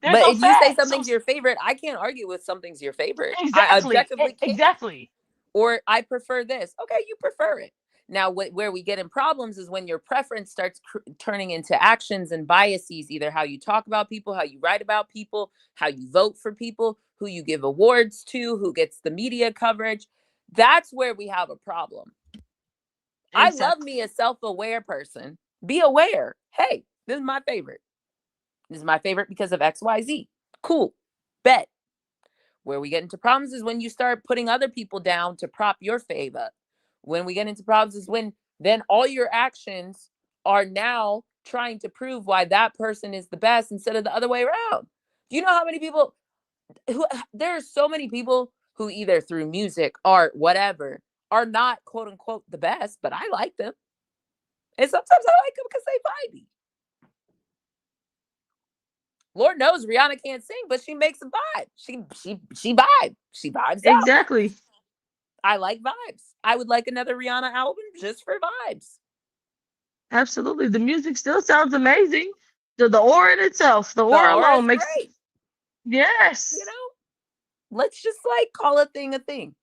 There's But no if you say fact. So something's your favorite, I can't argue with something's your favorite. I exactly, objectively can't. exactly. Or I prefer this. Okay, you prefer it. Now, where we get in problems is when your preference starts turning into actions and biases, either how you talk about people, how you write about people, how you vote for people, who you give awards to, who gets the media coverage. That's where we have a problem. I love Exactly. me a self-aware person. Be aware. Hey, this is my favorite. This is my favorite because of XYZ. Cool. Bet. Where we get into problems is when you start putting other people down to prop your fave up. When we get into problems is when then all your actions are now trying to prove why that person is the best instead of the other way around. Do you know how many people there are so many people who either through music, art, whatever, are not quote unquote the best, but I like them. And sometimes I like them because they vibey. Lord knows Rihanna can't sing, but she makes a vibe. She vibes. She vibes out. Exactly. I like vibes. I would like another Rihanna album just for vibes. Absolutely. The music still sounds amazing. The aura in itself, the The aura aura is alone makes great. yes. You know, let's just like call a thing a thing.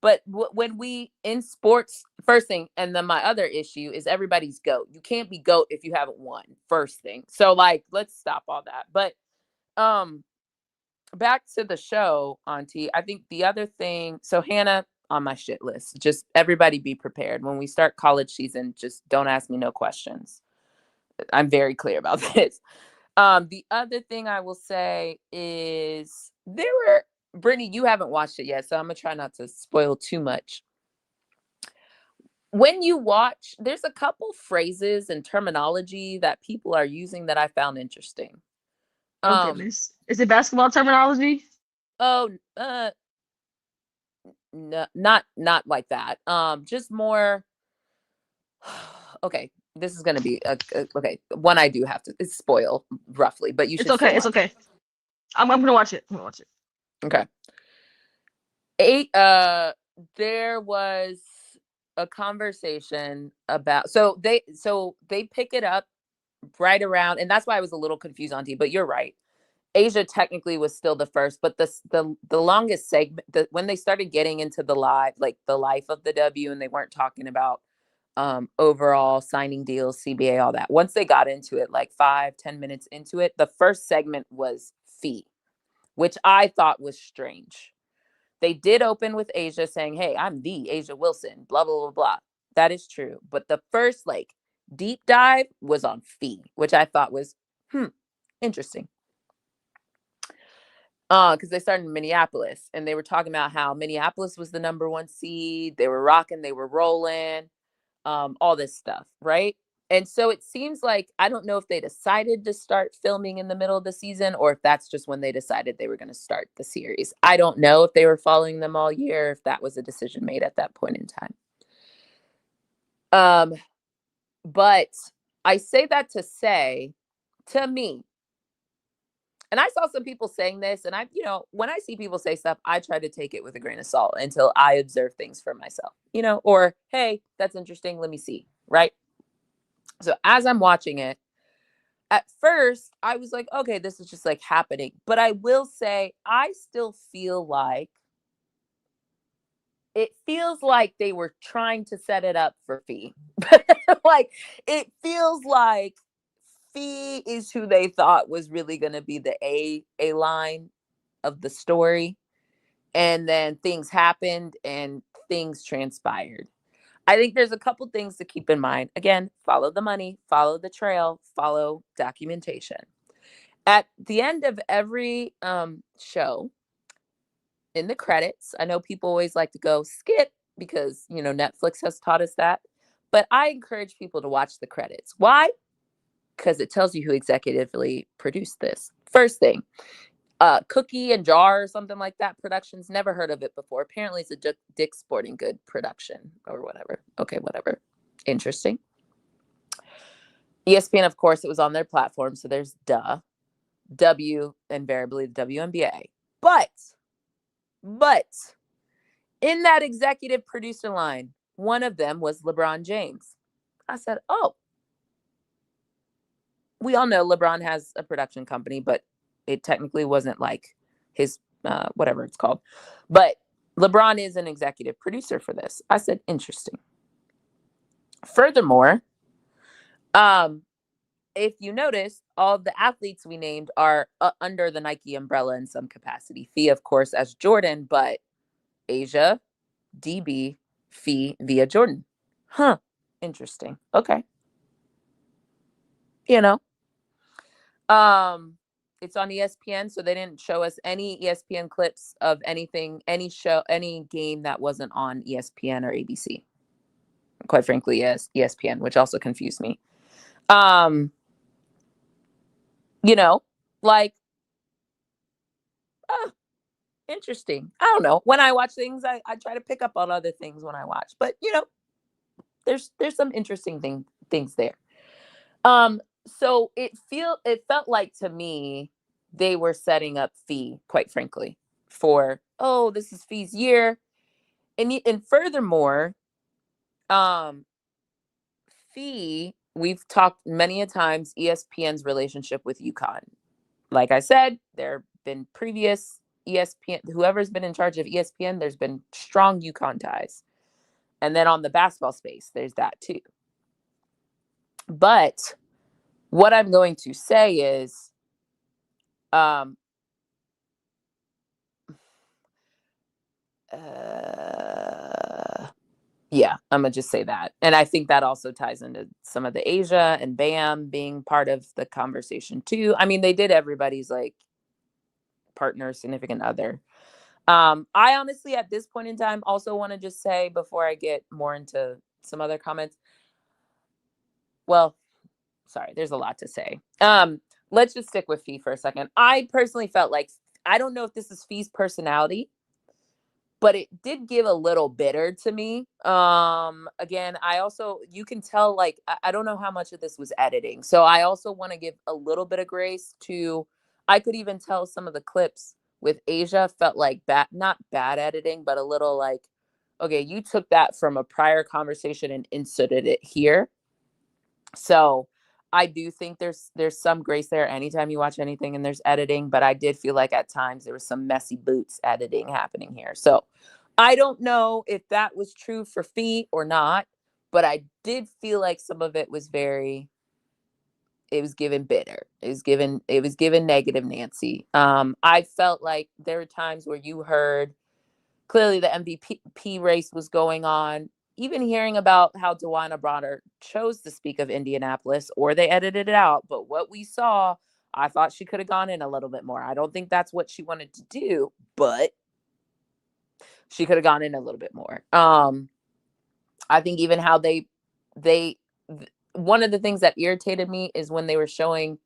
But when we in sports, first thing, and then my other issue is everybody's GOAT. You can't be GOAT if you haven't won. First thing. So like, let's stop all that. But back to the show, Auntie. I think the other thing. So Hannah on my shit list. Just everybody be prepared when we start college season. Just don't ask me no questions. I'm very clear about this. The other thing I will say is there were Brittany, you haven't watched it yet, so I'm gonna try not to spoil too much. When you watch, there's a couple phrases and terminology that people are using that I found interesting. Oh goodness. Is it basketball terminology? Oh, no, not like that. Just more. Okay, this is gonna be okay. One I do have to spoil roughly, but you It's should still okay. It's watch okay. I'm gonna watch it. I'm gonna watch it. it. Okay. There was a conversation about they pick it up right around, and that's why I was a little confused, Auntie. But you're right. Asia technically was still the first, but the longest segment, when they started getting into the life of the W, and they weren't talking about overall signing deals, CBA, all that. Once they got into it, like 5-10 minutes into it, the first segment was fee, which I thought was strange. They did open with Asia saying, "Hey, I'm the Asia Wilson, blah, blah, blah, blah." That is true. But the first like deep dive was on fee, which I thought was interesting. Because they started in Minneapolis and they were talking about how Minneapolis was the number 1 seed. They were rocking, they were rolling, all this stuff, right? And so it seems like, I don't know if they decided to start filming in the middle of the season or if that's just when they decided they were going to start the series. I don't know if they were following them all year, if that was a decision made at that point in time. But I say that to say, to me, and I saw some people saying this, and when I see people say stuff, I try to take it with a grain of salt until I observe things for myself, or, hey, that's interesting. Let me see. Right. So as I'm watching it, at first I was like, okay, this is just like happening. But I will say, I still feel like it feels like they were trying to set it up for Fee. Like, it feels like Fee is who they thought was really going to be the A line of the story. And then things happened and things transpired. I think there's a couple things to keep in mind. Again, follow the money, follow the trail, follow documentation. At the end of every show, in the credits, I know people always like to go skip because, you know, Netflix has taught us that. But I encourage people to watch the credits. Why? Because it tells you who executively produced this. First thing, Cookie and Jar or something like that productions. Never heard of it before. Apparently it's a Dick's Sporting Good production or whatever. Okay, whatever. Interesting. ESPN, of course, it was on their platform. So there's invariably the WNBA. But in that executive producer line, one of them was LeBron James. I said, oh, we all know LeBron has a production company, but it technically wasn't like his, whatever it's called. But LeBron is an executive producer for this. I said, interesting. Furthermore, if you notice, all of the athletes we named are under the Nike umbrella in some capacity. Fee, of course, as Jordan, but Asia, DB, Fee via Jordan. Huh. Interesting. Okay. You know, it's on ESPN, so they didn't show us any ESPN clips of anything, any show, any game that wasn't on ESPN or ABC. Quite frankly, yes, ESPN, which also confused me. You know, like, interesting. I don't know. When I watch things, I try to pick up on other things when I watch, but you know, there's some interesting things there. So it felt like to me they were setting up Fee, quite frankly, for, oh, this is Fee's year. And furthermore, Fee, we've talked many a times, ESPN's relationship with UConn. Like I said, there have been previous ESPN, whoever's been in charge of ESPN, there's been strong UConn ties. And then on the basketball space, there's that too. But what I'm going to say is, yeah, I'm gonna just say that. And I think that also ties into some of the Asia and Bam being part of the conversation too. I mean, they did everybody's like partner, significant other. I honestly, at this point in time, also want to just say, before I get more into some other comments, well, sorry, there's a lot to say. Let's just stick with Fee for a second. I personally felt like, I don't know if this is Fee's personality, but it did give a little bitter to me. Again, I also, you can tell, like, I don't know how much of this was editing. So I also want to give a little bit of grace to, I could even tell some of the clips with Asia felt like not bad editing, but a little like, okay, you took that from a prior conversation and inserted it here. So I do think there's some grace there anytime you watch anything and there's editing, but I did feel like at times there was some messy boots editing happening here. So I don't know if that was true for Fee or not, but I did feel like some of it was it was given bitter. It was given negative Nancy. I felt like there were times where you heard clearly the MVP race was going on. Even hearing about how Dewana Bronner chose to speak of Indianapolis, or they edited it out. But what we saw, I thought she could have gone in a little bit more. I don't think that's what she wanted to do, but she could have gone in a little bit more. I think even how one of the things that irritated me is when they were showing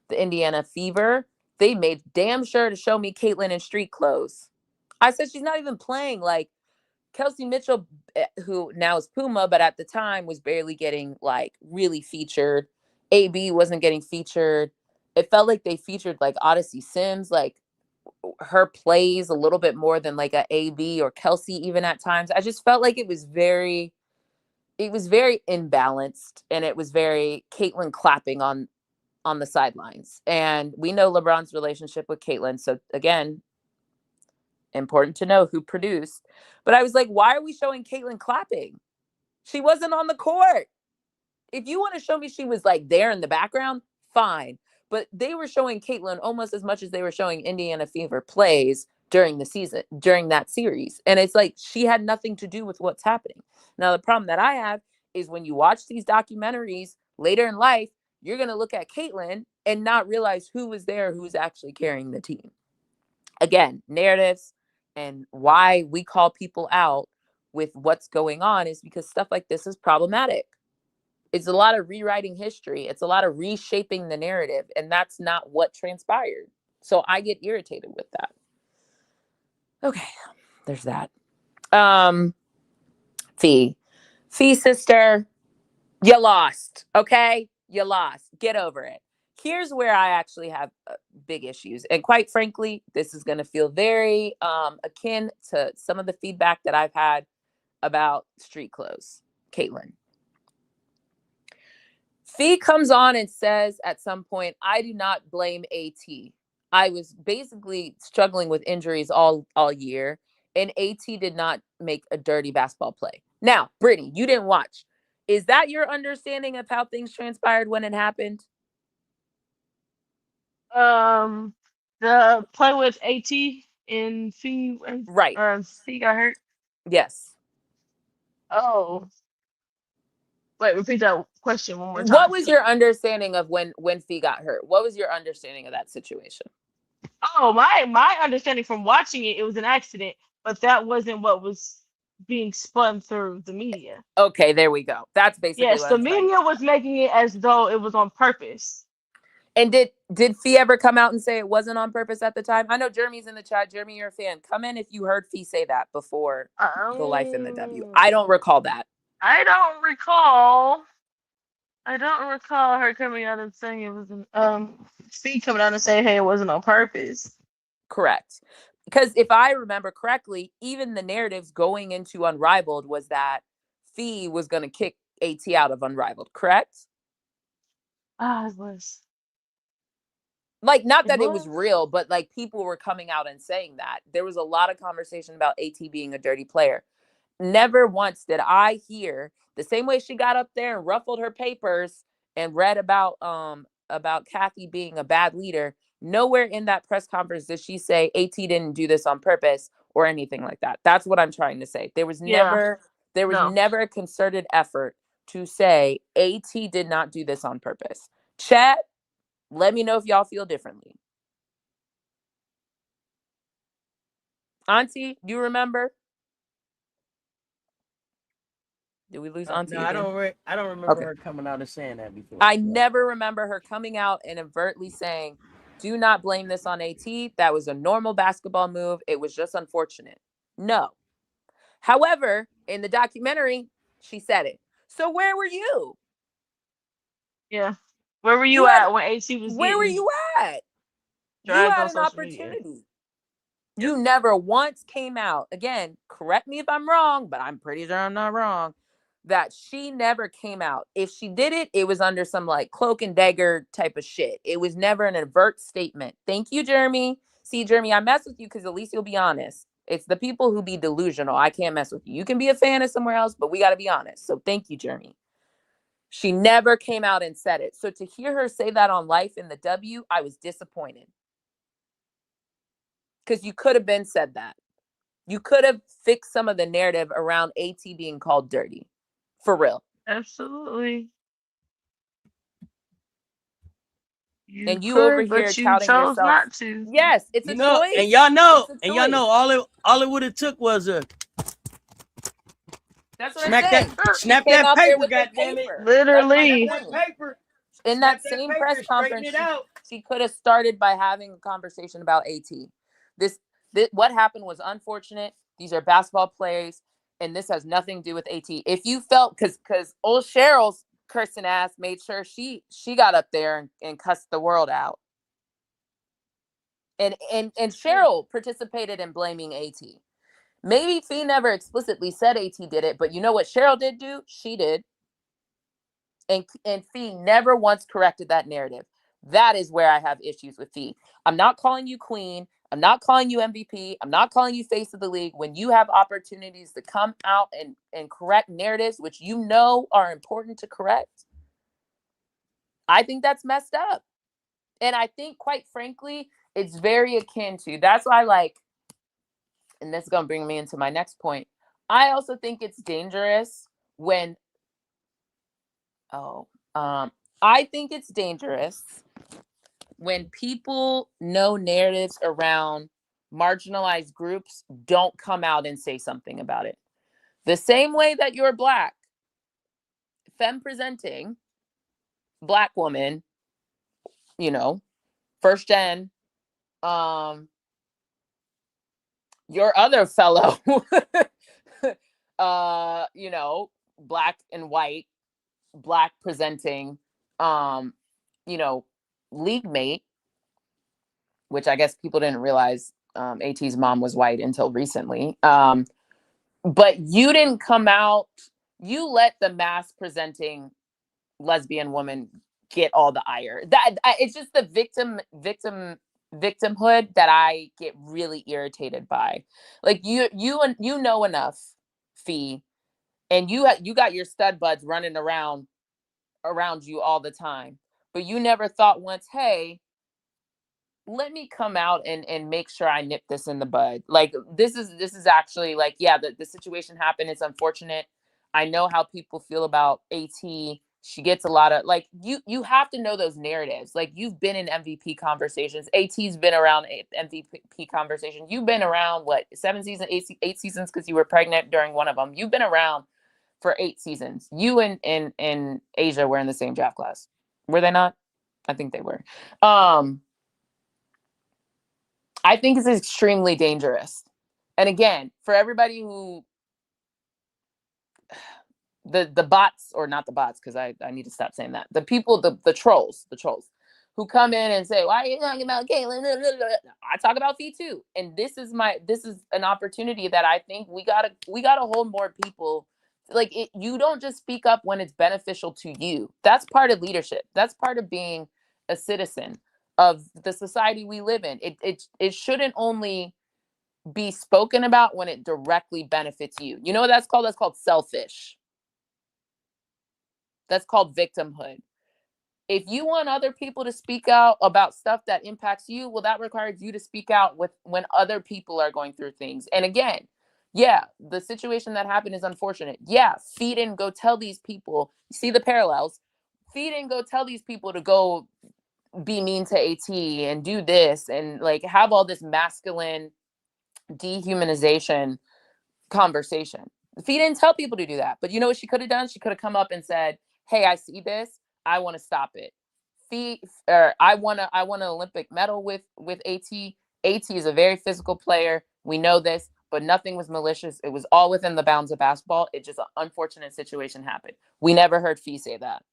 the Indiana Fever, they made damn sure to show me Caitlin in street clothes. I said, she's not even playing. Like, Kelsey Mitchell, who now is Puma, but at the time was barely getting like really featured. AB wasn't getting featured. It felt like they featured like Odyssey Sims, like her plays a little bit more than like a AB or Kelsey even at times. I just felt like it was very it was very imbalanced, and it was very Caitlyn clapping on the sidelines. And we know LeBron's relationship with Caitlyn. So again, important to know who produced. But I was like, why are we showing Caitlyn clapping? She wasn't on the court. If you want to show me she was like there in the background, fine. But they were showing Caitlyn almost as much as they were showing Indiana Fever plays during the season, during that series. And it's like she had nothing to do with what's happening. Now, the problem that I have is when you watch these documentaries later in life, you're going to look at Caitlyn and not realize who was there, who's actually carrying the team. Again, narratives and why we call people out with what's going on is because stuff like this is problematic. It's a lot of rewriting history. It's a lot of reshaping the narrative, and that's not what transpired. So I get irritated with that. Okay, there's that. Fee sister, you lost. Okay, you lost. Get over it. Here's where I actually have big issues, and quite frankly, this is going to feel very akin to some of the feedback that I've had about street clothes. Caitlyn. Fee comes on and says at some point, I do not blame AT. I was basically struggling with injuries all year, and AT did not make a dirty basketball play. Now, Brittany, you didn't watch. Is that your understanding of how things transpired when it happened? The play with AT and Fee, right? Fee got hurt. Yes. Oh. Wait, repeat that question one more time. What was your understanding of when Fee got hurt? What was your understanding of that situation? Oh, my understanding from watching it was an accident, but that wasn't what was being spun through the media. Okay, there we go. That's basically yes. The media was making it as though it was on purpose. And did Fee ever come out and say it wasn't on purpose at the time? I know Jeremy's in the chat. Jeremy, you're a fan. Come in if you heard Fee say that before the Life in the W. I don't recall that. I don't recall her coming out and saying it wasn't Fee coming out and saying, hey, it wasn't on purpose. Correct. Because if I remember correctly, even the narratives going into Unrivaled was that Fee was going to kick AT out of Unrivaled, correct? It was. Like, not that it was real, but like people were coming out and saying that. There was a lot of conversation about AT being a dirty player. Never once did I hear, the same way she got up there and ruffled her papers and read about Cathy being a bad leader. Nowhere in that press conference did she say AT didn't do this on purpose or anything like that. That's what I'm trying to say. There was never a concerted effort to say AT did not do this on purpose. Chat, let me know if y'all feel differently. Auntie, you remember? Did we lose Auntie? No, I don't remember her coming out and saying that before. I never remember her coming out and overtly saying, do not blame this on AT. That was a normal basketball move. It was just unfortunate. No. However, in the documentary, she said it. So where were you? Yeah. Where were you at when AT was Where were you at? You had an opportunity. Media. You never once came out. Again, correct me if I'm wrong, but I'm pretty sure I'm not wrong. That she never came out. If she did it, it was under some like cloak and dagger type of shit. It was never an overt statement. Thank you, Jeremy. See, Jeremy, I mess with you because at least you'll be honest. It's the people who be delusional. I can't mess with you. You can be a fan of somewhere else, but we got to be honest. So thank you, Jeremy. She never came out and said it. So to hear her say that on Life in the W, I was disappointed. Because you could have been said that. You could have fixed some of the narrative around AT being called dirty. For real. Absolutely. And you over here touting yourself. Not to. Yes, it's a choice. And y'all know, all it would have took was a That's what I'm saying. Snap that paper, goddammit. Literally. In that same press conference, she could have started by having a conversation about AT. This what happened was unfortunate. These are basketball players, and this has nothing to do with AT. If you felt, because old Cheryl's cursing ass made sure she got up there and cussed the world out. And Cheryl participated in blaming AT. Maybe Fee never explicitly said AT did it, but you know what Cheryl did do? She did. And Fee never once corrected that narrative. That is where I have issues with Fee. I'm not calling you queen. I'm not calling you MVP. I'm not calling you face of the league. When you have opportunities to come out and correct narratives, which you know are important to correct, I think that's messed up. And I think, quite frankly, it's very akin to, that's why, like, and this is going to bring me into my next point. I also think it's dangerous when, I think it's dangerous when people know narratives around marginalized groups don't come out and say something about it. The same way that you're Black, femme presenting, Black woman, you know, first gen, your other fellow, you know, Black and white, Black presenting, you know, league mate, which I guess people didn't realize AT's mom was white until recently. But you didn't come out, you let the mass presenting lesbian woman get all the ire. That it's just the victimhood that I get really irritated by. Like you know enough, Fee, and you got your stud buds running around you all the time, but you never thought once, hey, let me come out and make sure I nip this in the bud. Like this is actually, like, yeah, the situation happened. It's unfortunate. I know how people feel about AT. She gets a lot of, like, you have to know those narratives. Like, you've been in MVP conversations. AT's been around MVP conversations. You've been around, what, 7 seasons, 8 seasons, because you were pregnant during one of them. You've been around for 8 seasons. You and Asia were in the same draft class. Were they not? I think they were. I think it's extremely dangerous. And again, for everybody who, the bots, or not the bots, because I need to stop saying that. The people, the trolls who come in and say, why are you talking about Caitlyn? I talk about Fee too. And this is an opportunity that I think we gotta hold more people. Like, you don't just speak up when it's beneficial to you. That's part of leadership. That's part of being a citizen of the society we live in. It shouldn't only be spoken about when it directly benefits you. You know what that's called? That's called selfish. That's called victimhood. If you want other people to speak out about stuff that impacts you, well, that requires you to speak out when other people are going through things. And again, yeah, the situation that happened is unfortunate. Yeah, Fee didn't go tell these people, see the parallels. Fee didn't go tell these people to go be mean to AT and do this and, like, have all this masculine dehumanization conversation. Fee didn't tell people to do that. But you know what she could have done? She could have come up and said, hey, I see this. I want to stop it. I want an Olympic medal with AT. AT is a very physical player. We know this, but nothing was malicious. It was all within the bounds of basketball. It just, an unfortunate situation happened. We never heard Fee say that.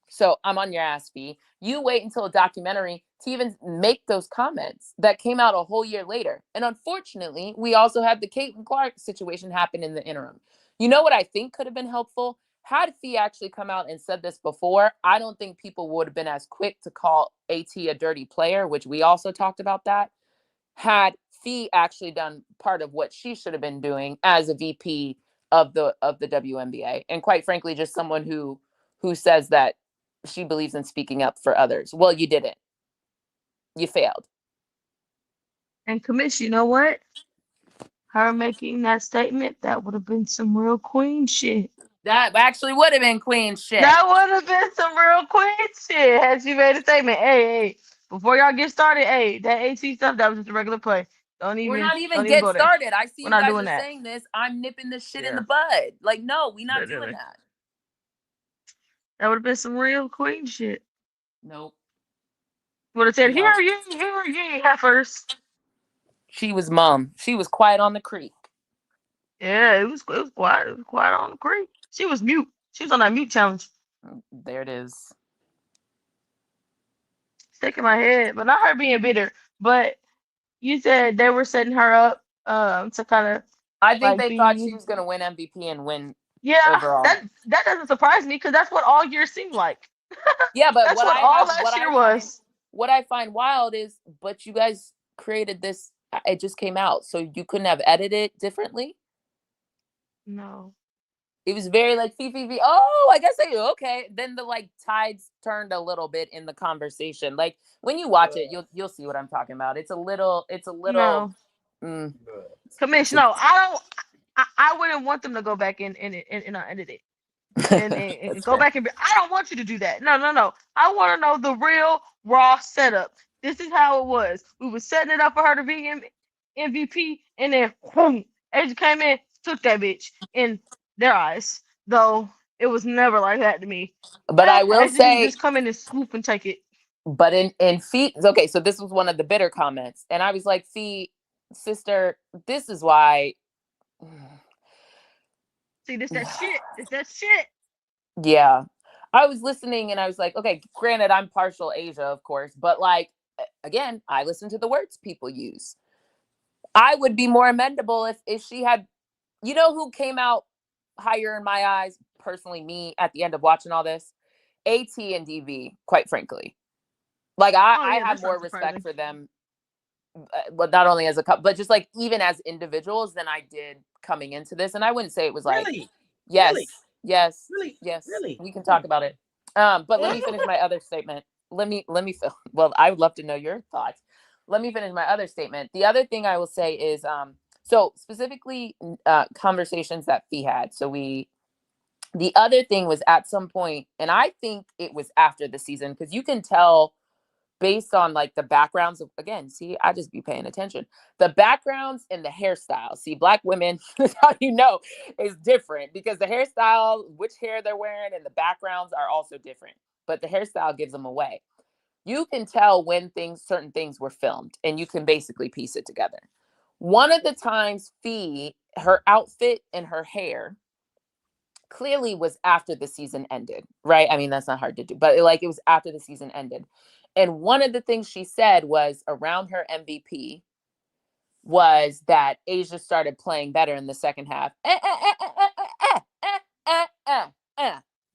So I'm on your ass, Fee. You wait until a documentary to even make those comments that came out a whole year later. And unfortunately, we also had the Caitlin Clark situation happen in the interim. You know what I think could have been helpful? Had Fee actually come out and said this before, I don't think people would have been as quick to call AT a dirty player, which we also talked about that. Had Fee actually done part of what she should have been doing as a VP of the WNBA. And quite frankly, just someone who says that she believes in speaking up for others. Well, you didn't. You failed. And Commish, you know what? Her making that statement, that would have been some real queen shit. That actually would have been queen shit. That would have been some real queen shit had she made a statement. Hey, before y'all get started, hey, that AT stuff, that was just a regular play. We're not even get started. I see you guys are saying this. I'm nipping this shit in the bud. Like, no, we're not doing that. That would have been some real queen shit. Nope. Would have said, here you heifers. She was mum. She was quiet on the creek. Yeah, it was quiet. It was quiet on the creek. She was mute. She was on that mute challenge. There it is. Sticking my head, but not her being bitter. But you said they were setting her up to kind of I think Like they thought she the was going to win MVP and win yeah, overall. that doesn't surprise me because that's what all year seemed like. Yeah, but That's what all last year was. what I find wild is, but you guys created this. It just came out, so you couldn't have edited it differently. No. It was very like fee. Oh, I guess okay. Then the like tides turned a little bit in the conversation. Like when you watch it, you'll see what I'm talking about. It's a little. No. Mm, Commish, no, I don't. I wouldn't want them to go back and edit it and that's go fair. back and be. I don't want you to do that. No. I want to know the real raw setup. This is how it was. We were setting it up for her to be MVP, and then boom, Asia came in, took that bitch in their eyes. Though it was never like that to me. But I will Asia didn't say, just come in and swoop and take it. but in Fee, okay, so this was one of the bitter comments, and I was like, Fee, sister, this is why. See, this that shit. It's that shit. Yeah. I was listening and I was like, okay, granted, I'm partial Asia, of course, but like, again, I listen to the words people use. I would be more amendable if she had, you know, who came out higher in my eyes, personally, me at the end of watching all this? AT and DV, quite frankly. Like, I have more respect for them, but not only as a couple, but just like even as individuals than I did coming into this. And I wouldn't say it was like, Really? yes, Really? yes, Really? yes, Really? we can talk about it. But let me finish my other statement. Well, I would love to know your thoughts. Let me finish my other statement. The other thing I will say is, so specifically, conversations that Fee had. The other thing was at some point, and I think it was after the season, because you can tell based on like the backgrounds of, again, see, I just be paying attention. The backgrounds and the hairstyle. See, Black women, that's how you know is different, because the hairstyle, which hair they're wearing, and the backgrounds are also different. But the hairstyle gives them away. You can tell when certain things were filmed, and you can basically piece it together. One of the times Fee, her outfit and her hair clearly was after the season ended, right? I mean, that's not hard to do, but like it was after the season ended. And one of the things she said was around her MVP was that Asia started playing better in the second half.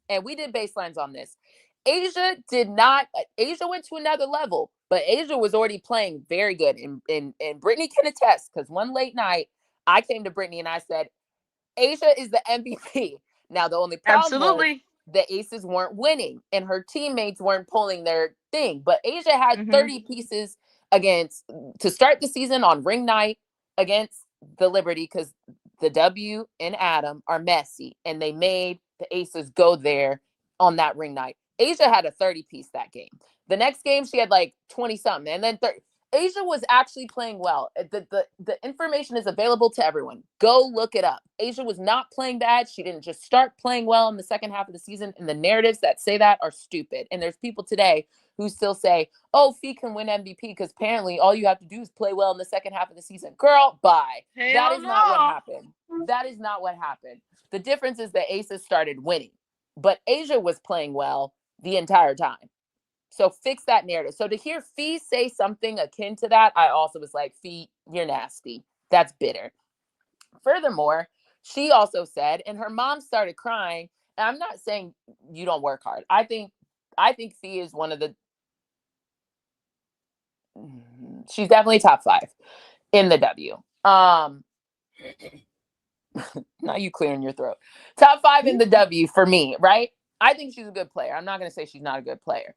And we did baselines on this. Asia went to another level, but Asia was already playing very good. And Brittany can attest, because one late night, I came to Brittany and I said, Asia is the MVP. Now, the only problem was the Aces weren't winning and her teammates weren't pulling their thing. But Asia had 30 pieces to start the season on ring night against the Liberty, because the W and Adam are messy and they made the Aces go there on that ring night. Asia had a 30 piece that game. The next game, she had like 20 something, and then 30. Asia was actually playing well. The information is available to everyone. Go look it up. Asia was not playing bad. She didn't just start playing well in the second half of the season. And the narratives that say that are stupid. And there's people today who still say, oh, Fee can win MVP because apparently all you have to do is play well in the second half of the season. Girl, bye. That is not what happened. That is not what happened. The difference is the Aces started winning. But Asia was playing well the entire time. So fix that narrative. So to hear Fee say something akin to that, I also was like, Fee, you're nasty. That's bitter. Furthermore, she also said, and her mom started crying, and I'm not saying you don't work hard. I think Fee is one of the, she's definitely top 5 in the W. Now you clearing your throat. Top 5 in the W for me, right? I think she's a good player. I'm not going to say she's not a good player.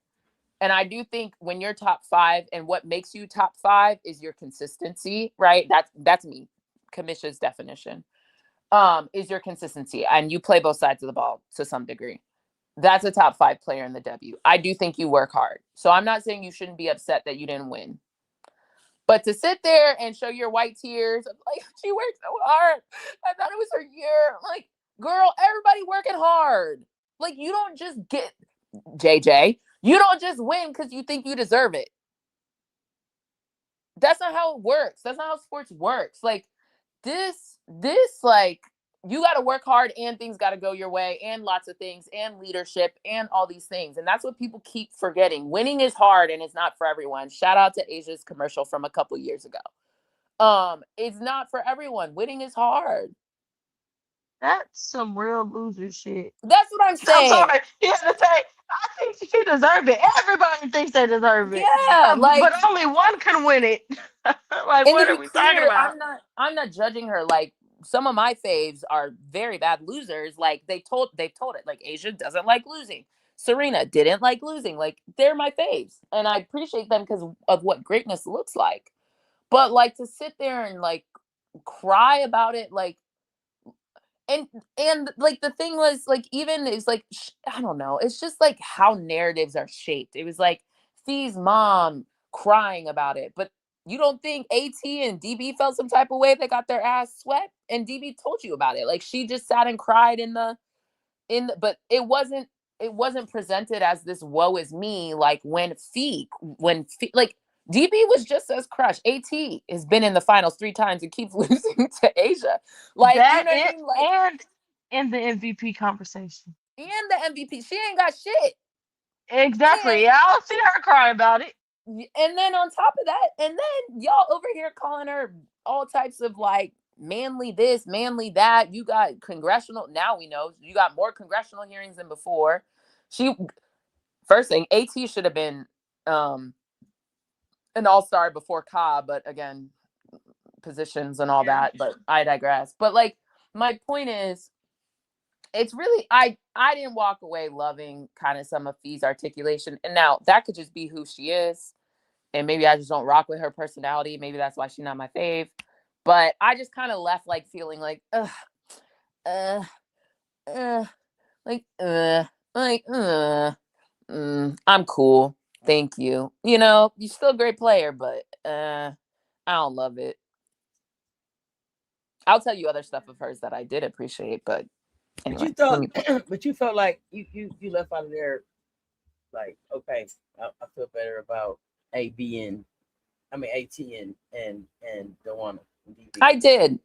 And I do think when you're top 5, and what makes you top 5 is your consistency, right? That's me. Commish's definition is your consistency, and you play both sides of the ball to some degree. That's a top 5 player in the W. I do think you work hard. So I'm not saying you shouldn't be upset that you didn't win. But to sit there and show your white tears, like, she worked so hard. I thought it was her year. Like, girl, everybody working hard. Like, you don't just get, JJ, you don't just win because you think you deserve it. That's not how it works. That's not how sports works. Like, this, like, you got to work hard, and things got to go your way, and lots of things, and leadership, and all these things. And that's what people keep forgetting. Winning is hard, and it's not for everyone. Shout out to Asia's commercial from a couple years ago. It's not for everyone. Winning is hard. That's some real loser shit. That's what I'm I'm saying. sorry. You have to say, I think she deserved it. Everybody thinks they deserve it. Yeah, like, But only one can win it. Like, and to what are be we talking clear, about? I'm not judging her. Like, some of my faves are very bad losers. Like, they've told it. Like, Asia doesn't like losing. Serena didn't like losing. Like, they're my faves, and I appreciate them because of what greatness looks like. But like, to sit there and like cry about it, like, and like, the thing was, like, even is like, I don't know, it's just like how narratives are shaped. It was like Fee's mom crying about it, but you don't think AT and DB felt some type of way? They got their ass swept, and DB told you about it. Like, she just sat and cried but it wasn't presented as this woe is me. Like, like, DB was just as crushed. AT has been in the finals 3 times and keeps losing to Asia. Like, you That know what I it mean? Like, and in the MVP conversation. and the MVP, she ain't got shit. Exactly. Yeah, I'll see her cry about it. And then on top of that, and then y'all over here calling her all types of like manly this, manly that. You got congressional. Now we know you got more congressional hearings than before. First thing, AT should have been an all-star before Cobb, but again, positions and all that. But I digress. But like, my point is, it's really, I didn't walk away loving kind of some of Fee's articulation. And now that could just be who she is. And maybe I just don't rock with her personality. Maybe that's why she's not my fave. But I just kind of left like feeling like, I'm cool. Thank you. You know, you're still a great player, but I don't love it. I'll tell you other stuff of hers that I did appreciate, but anyway. But you felt like you left out of there like, okay, I feel better about AT and Dewana. I did.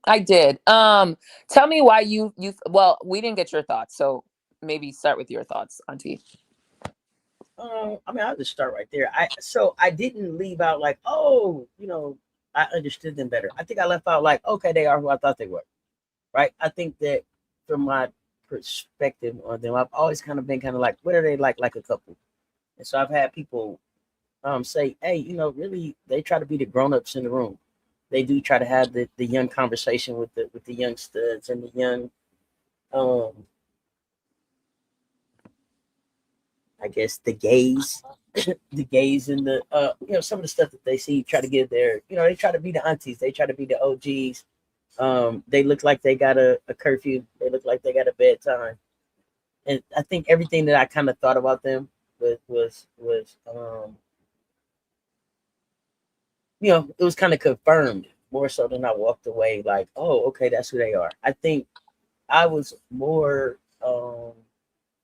Tell me why you well, we didn't get your thoughts, so maybe start with your thoughts, Auntie. I'll just start right there. I didn't leave out like, oh, I understood them better. I think I left out like, okay, they are who I thought they were. Right. I think that from my perspective on them, I've always kind of been kind of like, what are they like a couple? And so I've had people say, hey, really, they try to be the grown-ups in the room. They do try to have the young conversation with the young studs and the young I guess the gays, the gays and the some of the stuff that they see, try to give their, they try to be the aunties, they try to be the OGs. They look like they got a curfew, they look like they got a bedtime. And I think everything that I kind of thought about them was it was kind of confirmed more so than I walked away like, oh, okay, that's who they are. I think I was more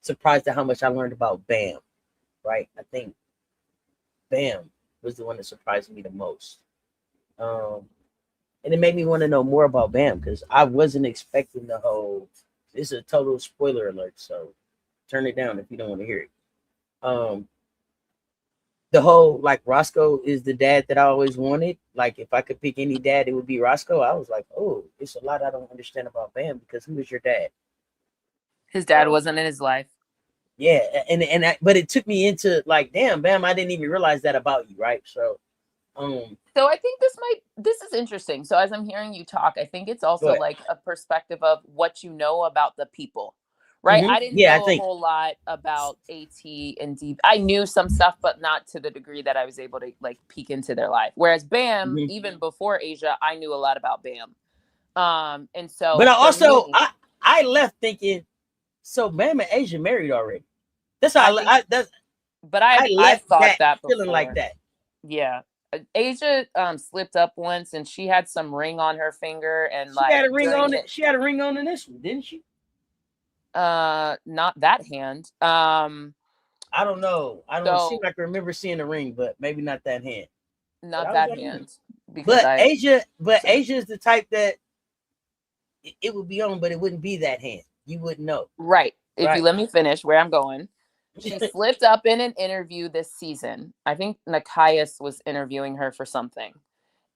surprised at how much I learned about Bam, right? I think Bam was the one that surprised me the most. And it made me want to know more about Bam because I wasn't expecting the whole, this is a total spoiler alert, so turn it down if you don't want to hear it. The whole, like, Roscoe is the dad that I always wanted. Like, if I could pick any dad, it would be Roscoe. I was like, oh, it's a lot I don't understand about Bam because who is your dad? His dad wasn't in his life. Yeah, but it took me into like, damn, Bam, I didn't even realize that about you, right? So I think this is interesting. So as I'm hearing you talk, I think it's also like a perspective of what you know about the people, right? Mm-hmm. I didn't know a whole lot about AT and D. I knew some stuff, but not to the degree that I was able to like peek into their life. Whereas Bam, even before Asia, I knew a lot about Bam. And so, but I also I left thinking, so Bam and Asia married already. That's how I thought that before. Feeling like that. Yeah. Asia slipped up once and she had some ring on her finger and she had a ring on it. She had a ring on in this one, didn't she? Not that hand. I don't know. I don't seem like I remember seeing a ring, but maybe not that hand. Not that hand. But Asia is the type that it would be on, but it wouldn't be that hand. You wouldn't know. Right. If you let me finish where I'm going. She slipped up in an interview this season. I think Nikias was interviewing her for something.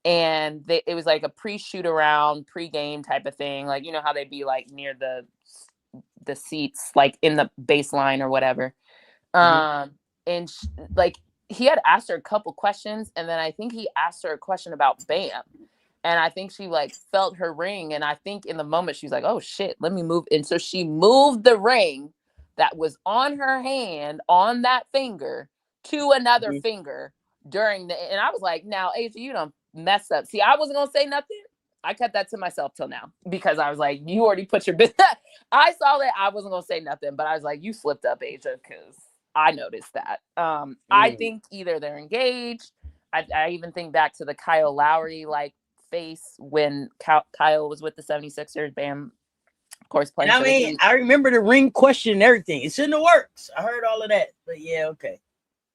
and it was like a pre-shoot around, pre-game type of thing. Like, you know how they'd be like near the seats, like in the baseline or whatever. And like he had asked her a couple questions, and then I think he asked her a question about Bam. And I think she like felt her ring. And I think in the moment she was like, oh shit, let me move. And so she moved the ring that was on her hand, on that finger, to another finger and I was like, now, Asia, you don't mess up. See, I wasn't going to say nothing. I kept that to myself till now because I was like, you already put your business. I saw that. I wasn't going to say nothing, but I was like, you slipped up, Asia, because I noticed that. I think either they're engaged. I even think back to the Kyle Lowry like face when Kyle was with the 76ers. Bam, of course, playing. And I mean, I remember the ring question and everything. It's in the works. I heard all of that, but yeah, okay.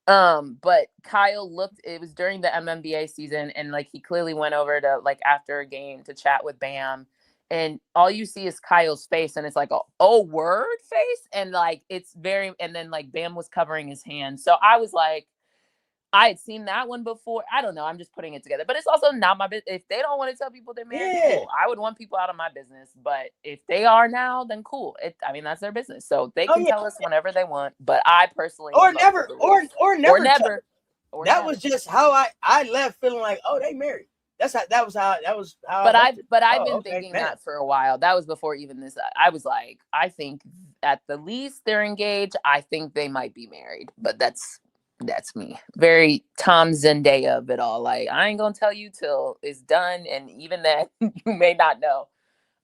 But Kyle it was during the WNBA season, and like he clearly went over to like after a game to chat with Bam, and all you see is Kyle's face, and it's like a word face, and like and then like Bam was covering his hand. So I was like, I had seen that one before. I don't know. I'm just putting it together. But it's also not my business. If they don't want to tell people they're married, cool. I would want people out of my business. But if they are now, then cool. I mean, that's their business. So they can tell us whenever they want. But I personally or never. That was just how I left feeling like, oh, they married. That was how. But I've been thinking that for a while. That was before even this. I was like, I think at the least they're engaged. I think they might be married. But that's me. Very Tom Zendaya of it all. Like, I ain't gonna tell you till it's done, and even then you may not know.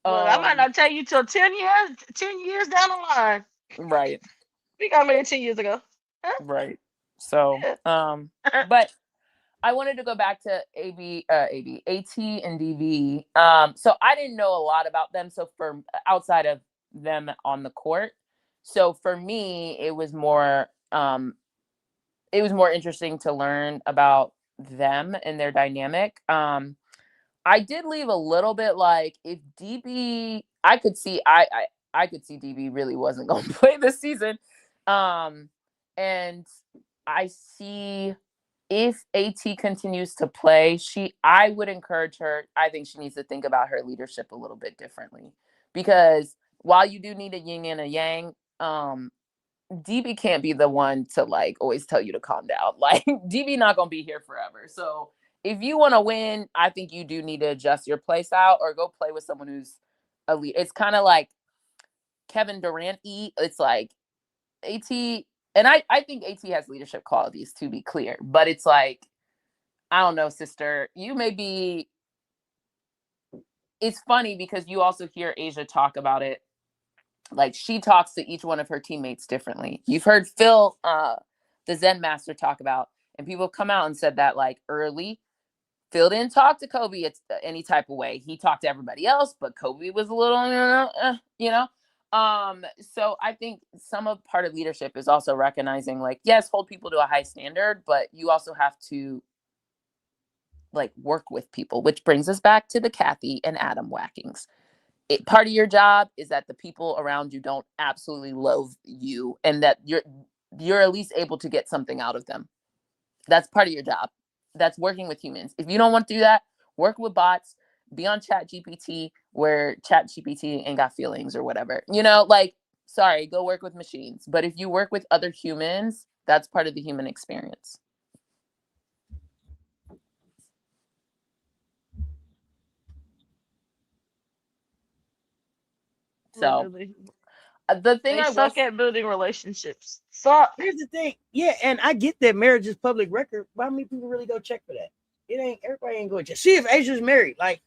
Well, I might not tell you till 10 years down the line. Right. We got married 10 years ago. Huh? Right. So but I wanted to go back to AT and DV. So I didn't know a lot about them. So for outside of them on the court. So for me, it was more interesting to learn about them and their dynamic. I did leave a little bit like if DB, I could see DB really wasn't going to play this season. And I see if AT continues to play, I would encourage her. I think she needs to think about her leadership a little bit differently, because while you do need a yin and a yang, DB can't be the one to like always tell you to calm down. Like DB not gonna be here forever. So if you want to win, I think you do need to adjust your play style or go play with someone who's elite. It's kind of like Kevin Durant-y. It's like AT, and I think AT has leadership qualities, to be clear. But it's like, I don't know, sister. You may be. It's funny because you also hear Asia talk about it. Like she talks to each one of her teammates differently. You've heard Phil, the Zen master, talk about, and people have come out and said that like early, Phil didn't talk to Kobe any type of way. He talked to everybody else, but Kobe was a little, you know. So I think part of leadership is also recognizing like, yes, hold people to a high standard, but you also have to like work with people, which brings us back to the Cathy and Adam whackings. Part of your job is that the people around you don't absolutely loathe you, and that you're at least able to get something out of them. That's part of your job. That's working with humans. If you don't want to do that, work with bots, be on ChatGPT where ChatGPT ain't got feelings or whatever. You know, like, sorry, go work with machines. But if you work with other humans, that's part of the human experience. So the thing I suck at building relationships. So here's the thing. Yeah, and I get that marriage is public record, but how many people really go check for that? Everybody ain't going to check. See if Asia's married. Like,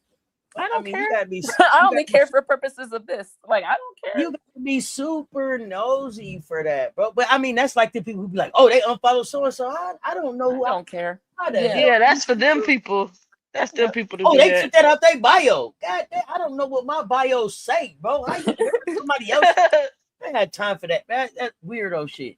I don't care. I only care for purposes of this. Like, I don't care. You got to be super nosy for that, bro. But I mean, that's like the people who be like, oh, they unfollow so and so. I don't know who. I don't care. Yeah, that's for them people. That's them people to do they took that out their bio. God damn, I don't know what my bio say, bro. How you somebody else? I ain't got time for that. That's weirdo shit.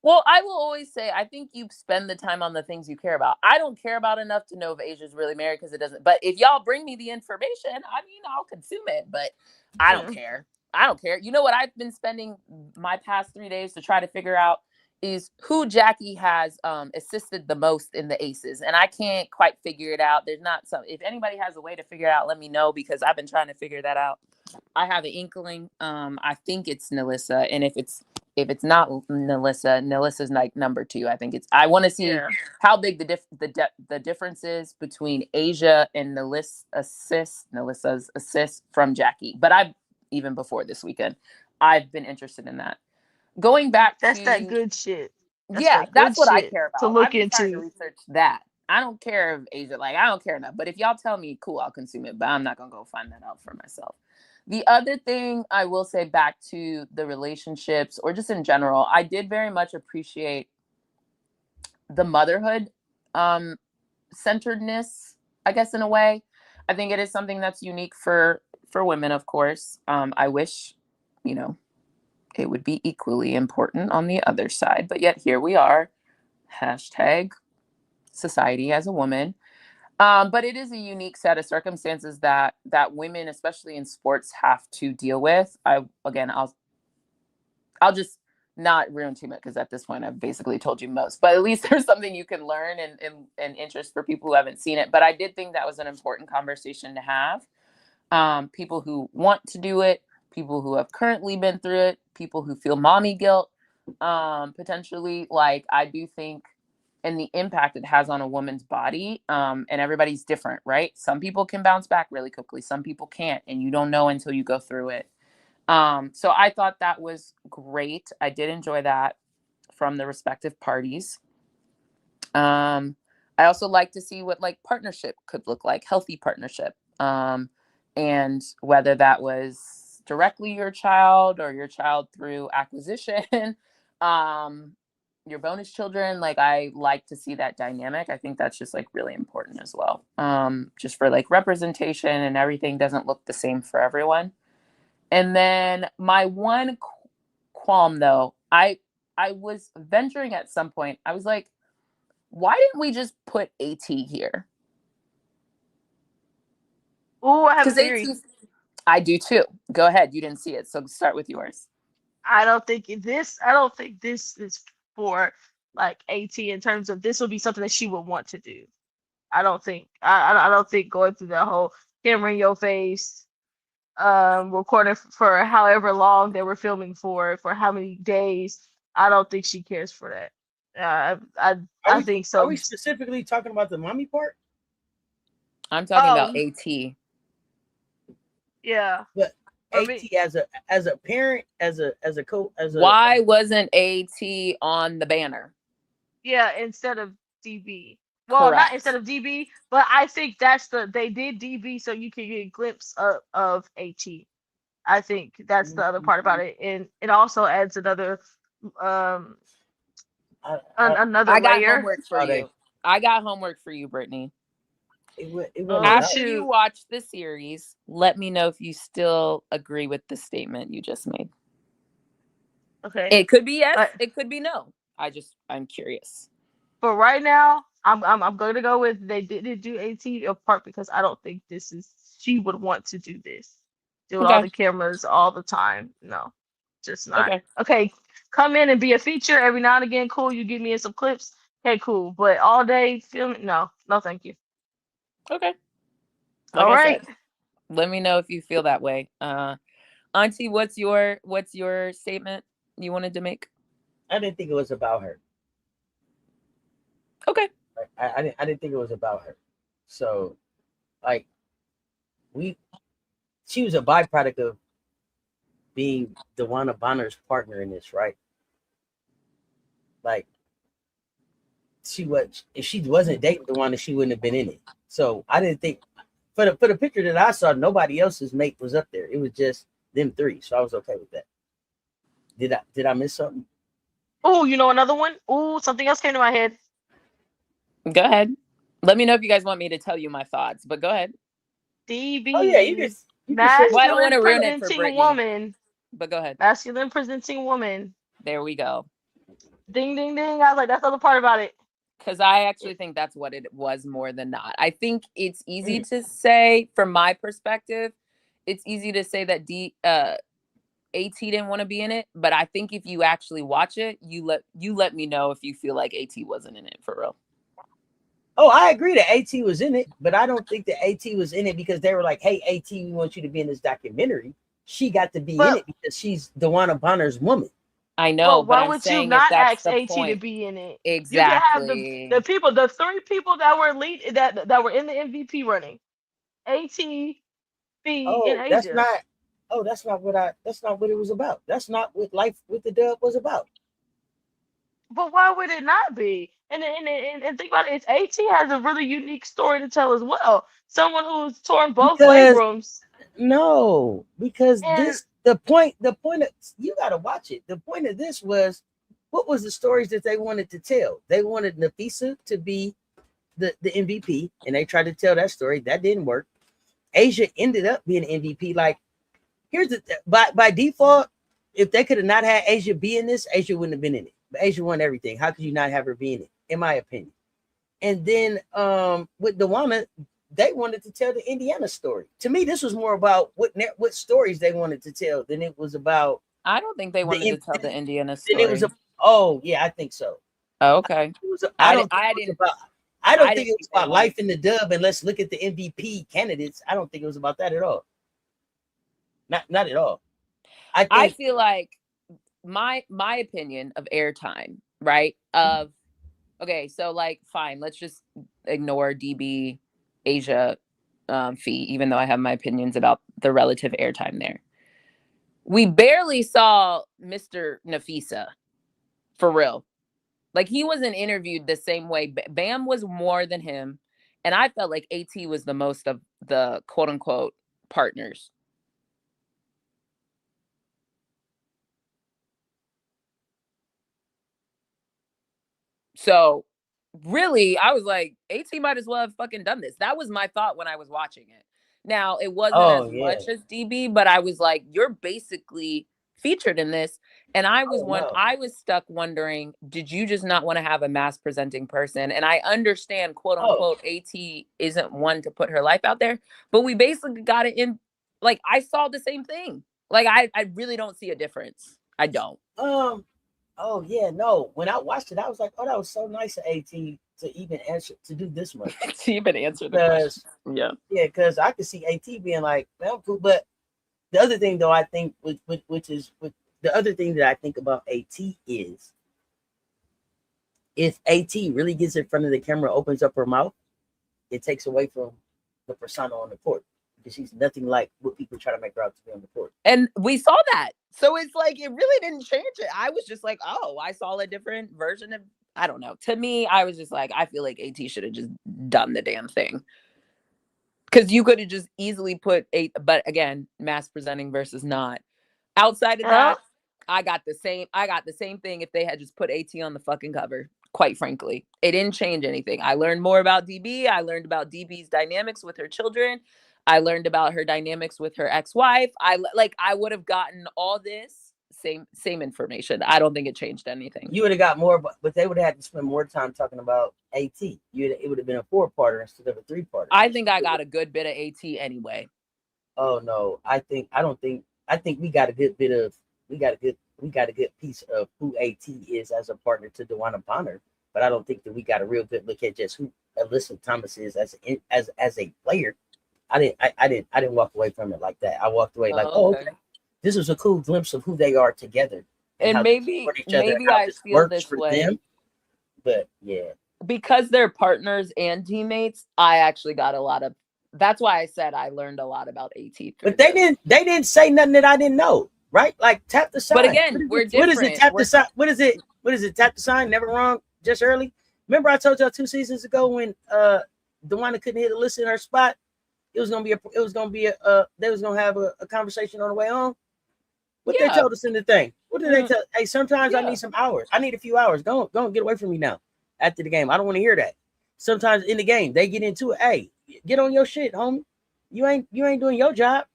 Well, I will always say, I think you spend the time on the things you care about. I don't care about enough to know if Asia's really married because it doesn't. But if y'all bring me the information, I mean, I'll consume it. But I don't care. I don't care. You know what I've been spending my past 3 days to try to figure out is who Jackie has assisted the most in the Aces. And I can't quite figure it out. There's not some, if anybody has a way to figure it out, let me know, because I've been trying to figure that out. I have an inkling. I think it's Nalissa. And if it's not Nalissa's like number 2. I think I want to see how big the difference is between Asia and Nalissa's assist from Jackie. But even before this weekend, I've been interested in that. Going back That's to that good shit. That's what I care about. To look I've been trying to into. research that. I don't care if Asia, like, I don't care enough. But if y'all tell me, cool, I'll consume it. But I'm not gonna go find that out for myself. The other thing I will say, back to the relationships, or just in general, I did very much appreciate the motherhood centeredness, I guess, in a way. I think it is something that's unique for women, of course. I wish, it would be equally important on the other side, but yet here we are, #society as a woman. But it is a unique set of circumstances that women, especially in sports, have to deal with. I'll just not ruin too much, because at this point I've basically told you most, but at least there's something you can learn and interest for people who haven't seen it. But I did think that was an important conversation to have. People who want to do it, people who have currently been through it, people who feel mommy guilt, potentially. Like, I do think, and the impact it has on a woman's body, and everybody's different, right? Some people can bounce back really quickly, some people can't, and you don't know until you go through it. So I thought that was great. I did enjoy that from the respective parties. I also like to see what like partnership could look like, healthy partnership, and whether that was directly your child or your child through acquisition, your bonus children. Like, I like to see that dynamic. I think that's just like really important as well. Just for like representation, and everything doesn't look the same for everyone. And then my one qualm, though, I was venturing at some point, I was like, why didn't we just put AT here? Oh, I have a theory. I do too. Go ahead. You didn't see it, so start with yours. I don't think this is for like AT, in terms of this will be something that she would want to do. I don't think going through that whole camera in your face, recording for however long they were filming for how many days. I don't think she cares for that. I think so. Are we specifically talking about the mommy part? I'm talking about AT. Yeah. But AT as a parent, as a why wasn't AT on the banner? Yeah, instead of DB. Well, correct. Not instead of DB, but I think they did DB so you can get a glimpse of AT. I think that's the other part about it, and it also adds another another I got layer. Homework for you. I got homework for you, Brittany. After you watch the series, let me know if you still agree with the statement you just made. Okay. It could be yes, it could be no. I'm curious. For right now, I'm going to go with they didn't do AT apart, because I don't think she would want to do this. Do all the cameras all the time. No, just not. Okay, come in and be a feature every now and again. Cool. You give me some clips. Okay, cool. But all day filming, no, thank you. Okay. All right. Let me know if you feel that way. Auntie, what's your statement you wanted to make? I didn't think it was about her. Okay. I didn't think it was about her. So, like, she was a byproduct of being DeWanna Bonner's partner in this, right? Like, if she wasn't dating DeWanna, she wouldn't have been in it. So I didn't think, for the picture that I saw, nobody else's mate was up there. It was just them three. So I was okay with that. Did I miss something? Oh, another one? Oh, something else came to my head. Go ahead. Let me know if you guys want me to tell you my thoughts, but go ahead. DB. Oh yeah, you can masculine I don't want to ruin it for presenting Brittany, woman. But go ahead. Masculine presenting woman. There we go. Ding, ding, ding. I was like, that's the other part about it. Because I actually think that's what it was more than not. I think it's easy to say, from my perspective, it's easy to say that AT didn't want to be in it, but I think if you actually watch it, you let me know if you feel like AT wasn't in it for real. Oh, I agree that AT was in it, but I don't think that AT was in it because they were like, "Hey, AT, we want you to be in this documentary." She got to be in it because she's DeWanna Bonner's woman. I know, but why I'm would you saying not that's ask the AT point. to be in it? Exactly. You can have the people, the 3 people that were that were in the MVP running. AT, B, and Asia. That's not. Oh, that's not what it was about. That's not what Life with the Dub was about. But why would it not be? And think about it. AT has a really unique story to tell as well. Someone who's torn both labrums. No, because And the point of, you gotta watch it. The point of this was, what was the stories that they wanted to tell? They wanted Nafisa to be the MVP, and they tried to tell that story. That didn't work. Asia ended up being MVP. Like, here's the by default, if they could have not had Asia be in this, Asia wouldn't have been in it. But Asia won everything. How could you not have her be in it? In my opinion. And then with DeWanna, they wanted to tell the Indiana story. To me, this was more about what stories they wanted to tell than it was about. I don't think they wanted to tell the Indiana story. It was oh yeah, I think so. Oh, okay. I don't think it was about Life in the Dub. And let's look at the MVP candidates. I don't think it was about that at all. Not at all. I feel like my opinion of airtime, right? Of okay, so like fine, let's just ignore DB, Asia, Fee, even though I have my opinions about the relative airtime there. We barely saw Mr. Nafisa for real. Like, he wasn't interviewed the same way. Bam was more than him, and I felt like AT was the most of the quote unquote partners. So really, I was like, AT might as well have fucking done this. That was my thought when I was watching it. Now, it wasn't as much as DB, but I was like, you're basically featured in this. And I was stuck wondering, did you just not want to have a mass presenting person? And I understand, quote unquote, AT isn't one to put her life out there, but we basically got it in. Like, I saw the same thing. Like, I really don't see a difference. I don't. Oh yeah, no. When I watched it, I was like, oh, that was so nice of AT to even answer, to do this much. To even answer the question. Yeah, because I could see AT being like, well, cool. But the other thing, though, I think, the other thing that I think about AT is, if AT really gets in front of the camera, opens up her mouth, it takes away from the persona on the court. Because she's nothing like what people try to make her out to be on the court. And we saw that. So it's like, it really didn't change it. I was just like, oh, I saw a different version of, I don't know. To me, I was just like, I feel like AT should have just done the damn thing. Because you could have just easily put but again, mass presenting versus not. Outside of that, I got the same thing if they had just put AT on the fucking cover. Quite frankly, it didn't change anything. I learned more about DB. I learned about DB's dynamics with her children. I learned about her dynamics with her ex-wife. I would have gotten all this same information. I don't think it changed anything. You would have got more, but they would have had to spend more time talking about AT. It would have been a 4-parter instead of a 3-parter. I think I got a good bit of AT anyway. Oh no, I think we got a good bit of we got a good piece of who AT is as a partner to DeWanna Bonner, but I don't think that we got a real good look at just who Alyssa Thomas is as a player. I didn't walk away from it like that. I walked away like, okay. This was a cool glimpse of who they are together. And maybe I feel this way. Them. But yeah. Because they're partners and teammates, I actually got a lot of, that's why I said I learned a lot about AT. But they didn't say nothing that I didn't know, right? Like, tap the sign. But again, we're different. What is it? Tap the sign. What is it? Tap the sign, never wrong, just early. Remember I told y'all 2 seasons ago when DeWanna couldn't hit Alyssa in her spot? They was gonna have a conversation on the way home. What they told us in the thing? What did they tell? Hey, sometimes I need some hours. I need a few hours. Go get away from me now. After the game, I don't want to hear that. Sometimes in the game, they get into it. Hey, get on your shit, homie. You ain't doing your job.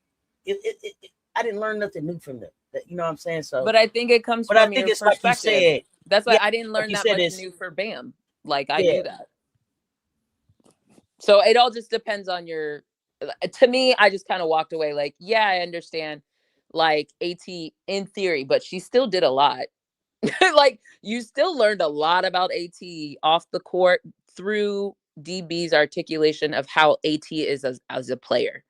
I didn't learn nothing new from them. You know what I'm saying? So, but I think it comes from your perspective. Like you said, that's why I didn't learn that much new for Bam. Like I knew that. So it all just depends on your. To me, I just kind of walked away like, yeah, I understand. like AT in theory, but she still did a lot. Like, you still learned a lot about AT off the court through DB's articulation of how AT is as a player.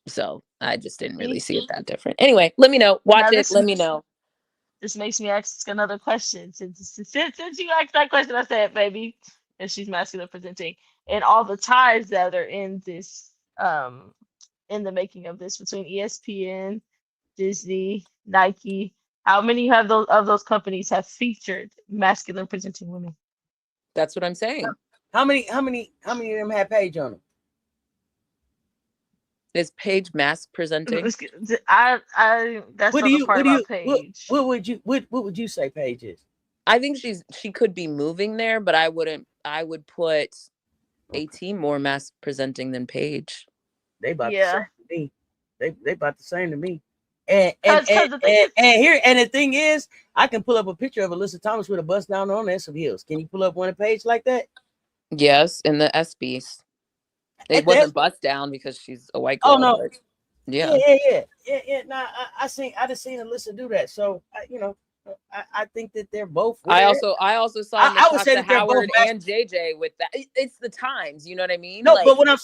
So I just didn't really see it that different. Anyway, let me know. Watch it. Let me know. This makes me ask another question. Since you asked that question, I said, baby, and she's masculine presenting, and all the ties that are in this, in the making of this between ESPN, Disney, Nike. How many have those companies have featured masculine presenting women? That's what I'm saying. How many of them have Paige on them? Is Paige mask presenting? That's the part about Paige. What would you say Paige is? I think she could be moving there, but I would put AT more mask presenting than Paige. They about the same to me. They about the same to me. And the thing is, I can pull up a picture of Alyssa Thomas with a bust down on and some heels. Can you pull up one of Paige like that? Yes, in the SBs. It wasn't bust down because she's a white girl. Oh no. Yeah. Nah, I just seen Alyssa do that. So I think that they're both. I also saw I would say that Howard and JJ with that. It's the times, you know what I mean? No, like, but what I'm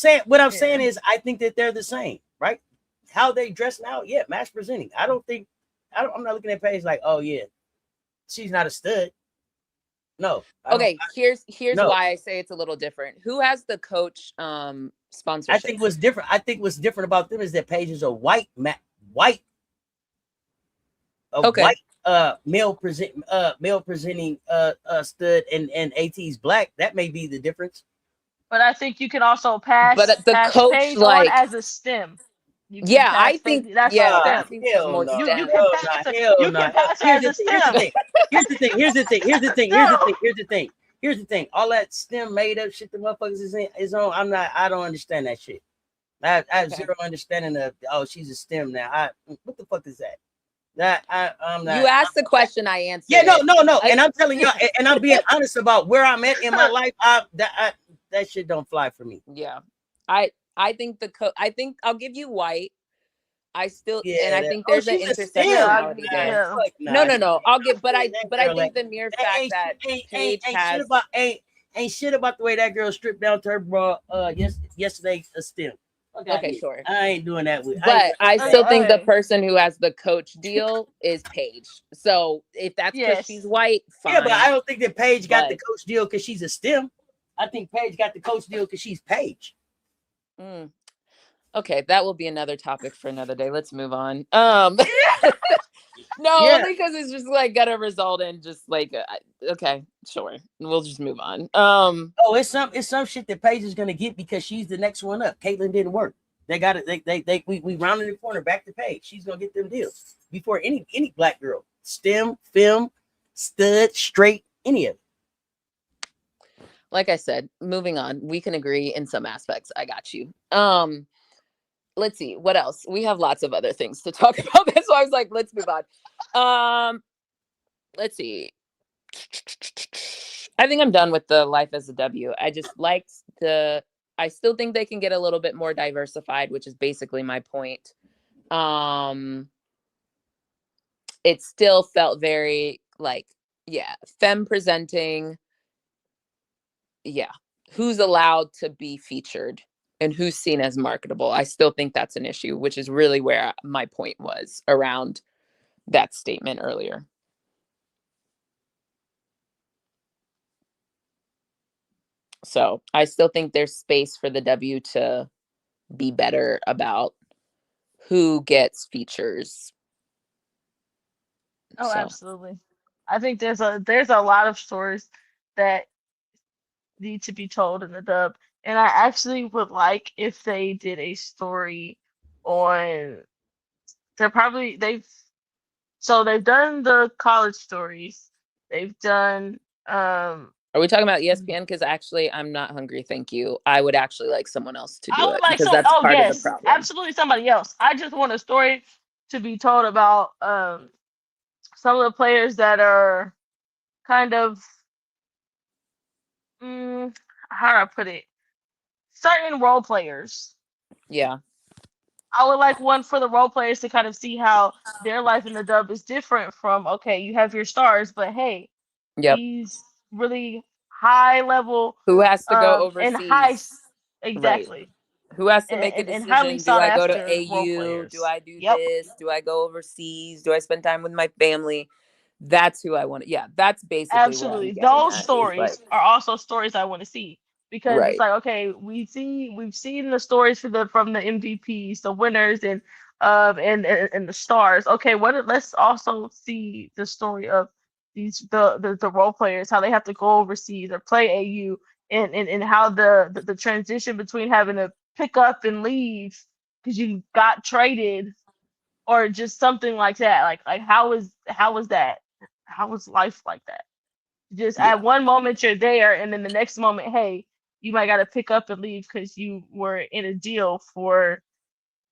saying is I think that they're the same, right? How they dress now, mass presenting. I'm not looking at Paige like, oh yeah, she's not a stud. No. Okay, here's why I say it's a little different. Who has the Coach sponsorship? I think what's different about them is that Paige is a white white male presenting stud and AT's black. That may be the difference. But I think you can also pass Coach Paige on as a STEM. I think that's hell no. You can pass as a STEM. Here's the thing. All that STEM made up shit the motherfuckers is on. I don't understand that shit. I have zero understanding of she's a STEM now. What the fuck is that? I'm not. You asked the question, I answered. Yeah, no. And I'm telling y'all, and I'm being honest about where I'm at in my life. That shit don't fly for me. Yeah. I think I think I'll give you white. I still and I think there's an intersectionality there. No. I'll give, but I think the mere fact that Paige ain't shit about the way that girl stripped down to her bra yesterday a STEM. Okay, sure. I ain't doing that with. But I still think the person who has the Coach deal is Paige. So if that's because she's white, fine. Yeah, but I don't think that Paige got the Coach deal because she's a STEM. I think Paige got the Coach deal because she's Paige. Okay, that will be another topic for another day. Let's move on. Only because it's just like gonna result in just like okay, sure, we'll just move on. It's some shit that Paige is gonna get because she's the next one up. Caitlyn didn't work. They got it. We rounded the corner back to Paige. She's gonna get them deals before any black girl. STEM, film, stud, straight, any of it. Like I said, moving on. We can agree in some aspects. I got you. Let's see what else. We have lots of other things to talk about. That's why I was like, let's move on. Let's see. I think I'm done with the life as a W. I just liked I still think they can get a little bit more diversified, which is basically my point. It still felt very femme presenting. Yeah. Who's allowed to be featured and who's seen as marketable? I still think that's an issue, which is really where my point was around that statement earlier. So I still think there's space for the W to be better about who gets features. Oh, absolutely. I think there's a lot of stories that need to be told in the dub. And I actually would like if they did a story on they've done the college stories. They've done Are we talking about ESPN? Because actually I'm not hungry, thank you. I would actually like someone else to do it because that's part of the problem. Absolutely somebody else. I just want a story to be told about some of the players that are kind of how do I put it? Certain role players. Yeah. I would like one for the role players to kind of see how their life in the dub is different from, okay, you have your stars, but hey, Yep. these really high level Who has to go and high overseas? Right. exactly Who has to make a and highly decision? Do sought I go to after role AU? Do players. I do Yep. this? Do I go overseas? Do I spend time with my family? That's who I want to. Yeah, that's basically what I'm Absolutely. getting Those at. Is like, stories are also stories I want to see because it's right. like, okay, we've seen the stories from the MVPs, the winners and the stars. Okay, let's also see the story of the role players, how they have to go overseas or play AU and how the transition between having to pick up and leave because you got traded or just something like that. Like how is that? How was life like that? Just Yeah. at one moment you're there, and then the next moment, hey, you might got to pick up and leave because you were in a deal for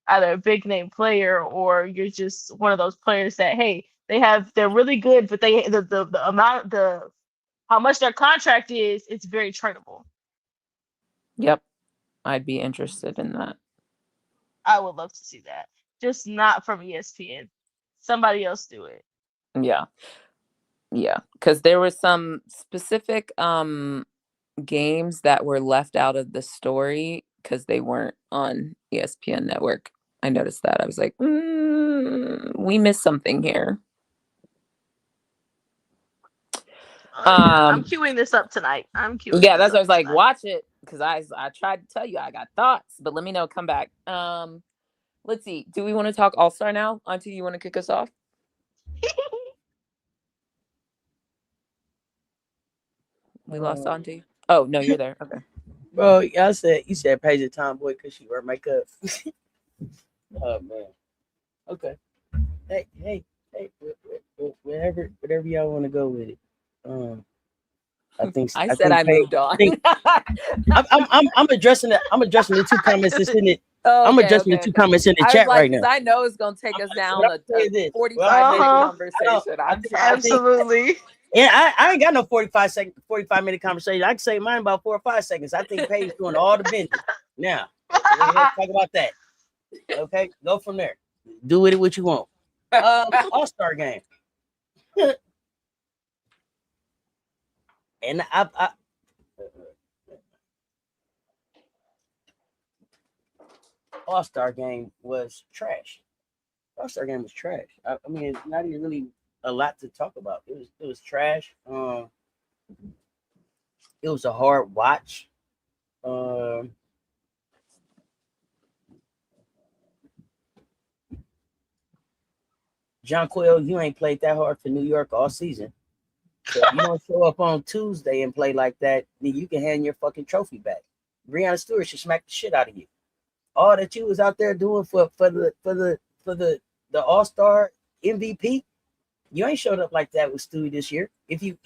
either a big name player or you're just one of those players that, hey, they're really good, but the amount the how much their contract is, it's very tradable. Yep. I'd be interested in that. I would love to see that. Just not from ESPN. Somebody else do it. Yeah. Yeah. Because there were some specific games that were left out of the story because they weren't on ESPN network. I noticed that. I was like, we missed something here. I'm queuing this up tonight. Yeah, that's what I was like. Watch it because I tried to tell you I got thoughts, but let me know. Come back. Let's see. Do we want to talk All-Star now? Auntie, you want to kick us off? We lost Auntie. Oh no, you're there. Okay. Bro, you said Paige a tomboy because she wear makeup. Oh man. Okay. Hey, whatever y'all want to go with it. I think I moved on. I'm addressing it. I'm addressing the two comments that's in it. Oh, I'm addressing the two comments in the chat right now. I know it's gonna take us down a 45-minute conversation. Absolutely. Yeah, I ain't got no 45-minute conversation. I can say mine about 4 or 5 seconds. I think Paige's doing all the bending. Now, let's talk about that. Okay, go from there. Do with it what you want. All-Star game. And I All-Star game was trash. All-Star game was trash. I mean, it's not even really a lot to talk about. It was trash. It was a hard watch. John Quill, you ain't played that hard for New York all season. So if you don't show up on Tuesday and play like that, then you can hand your fucking trophy back. Breanna Stewart should smack the shit out of you. All that you was out there doing for the All-Star MVP, you ain't showed up like that with Stewie this year. If you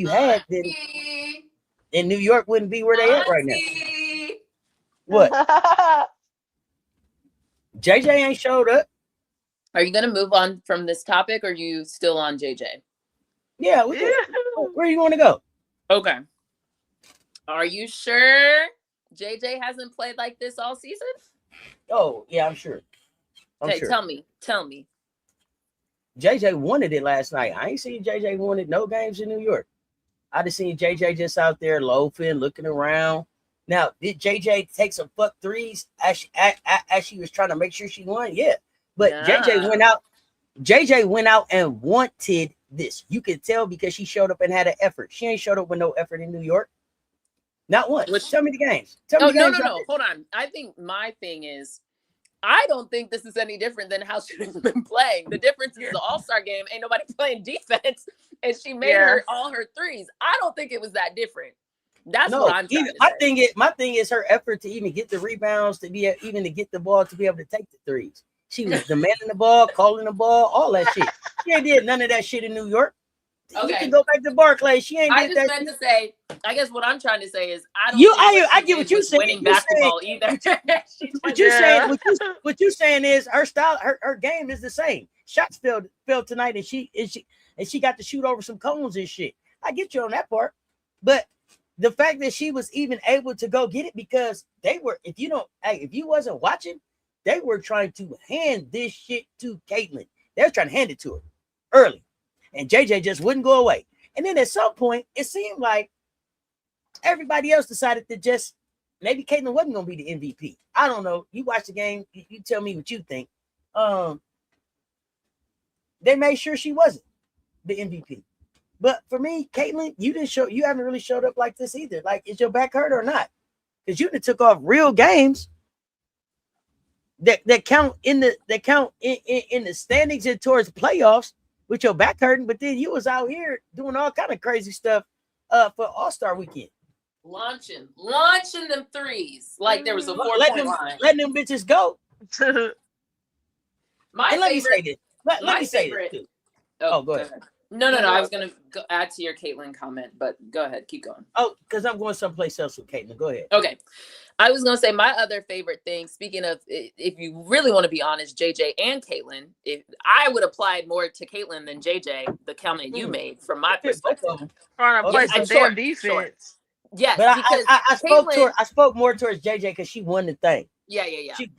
had, then New York wouldn't be where they at right now. What? JJ ain't showed up. Are you gonna move on from this topic, or are you still on JJ? Yeah, where you want to go? Okay. Are you sure JJ hasn't played like this all season? Oh, yeah, I'm sure. Okay, sure. Tell me. JJ wanted it last night. I ain't seen JJ wanted no games in New York. I just seen JJ just out there loafing, looking around. Now, did JJ take some fuck threes as she was trying to make sure she won? Yeah. But JJ went out and wanted this. You could tell because she showed up and had an effort. She ain't showed up with no effort in New York. Not once. Tell me the games. No. Hold on. I think my thing is, I don't think this is any different than how she's been playing. The difference is the All-Star game, ain't nobody playing defense, and she made all her threes. I don't think it was that different. That's what I'm trying to say. My thing is her effort to even get the rebounds, to get the ball, to be able to take the threes. She was demanding the ball, calling the ball, all that shit. She ain't did none of that shit in New York. Okay. You can go back to Barclays. She ain't did that. To say, I guess what I'm trying to say is, I get what you saying. Winning basketball either. What you saying is her style, her game is the same. Shots fell tonight, and she got to shoot over some cones and shit. I get you on that part, but the fact that she was even able to go get it because they were, if you wasn't watching, They were trying to hand this shit to Caitlyn. They were trying to hand it to her early. And JJ just wouldn't go away. And then at some point, it seemed like everybody else decided to just, maybe Caitlyn wasn't going to be the MVP. I don't know. You watch the game. You tell me what you think. They made sure she wasn't the MVP. But for me, Caitlyn, you haven't really showed up like this either. Like, is your back hurt or not? Because you took off real games that count in the standings and towards the playoffs with your back hurting, but then you was out here doing all kind of crazy stuff for All-Star Weekend. Launching them threes like there was a 4-point line. Letting them bitches go. Let me say this. Let me say this too. Oh, go ahead. No. I was gonna add to your Caitlyn comment, but go ahead, keep going. Oh, because I'm going someplace else with Caitlyn. Go ahead. Okay. I was gonna say my other favorite thing. Speaking of, if you really want to be honest, JJ and Caitlyn, I would apply more to Caitlyn than JJ. The comment you made, from my perspective, trying to play some damn defense. Sure. Yes, but because I spoke more towards JJ because she won the thing. Yeah.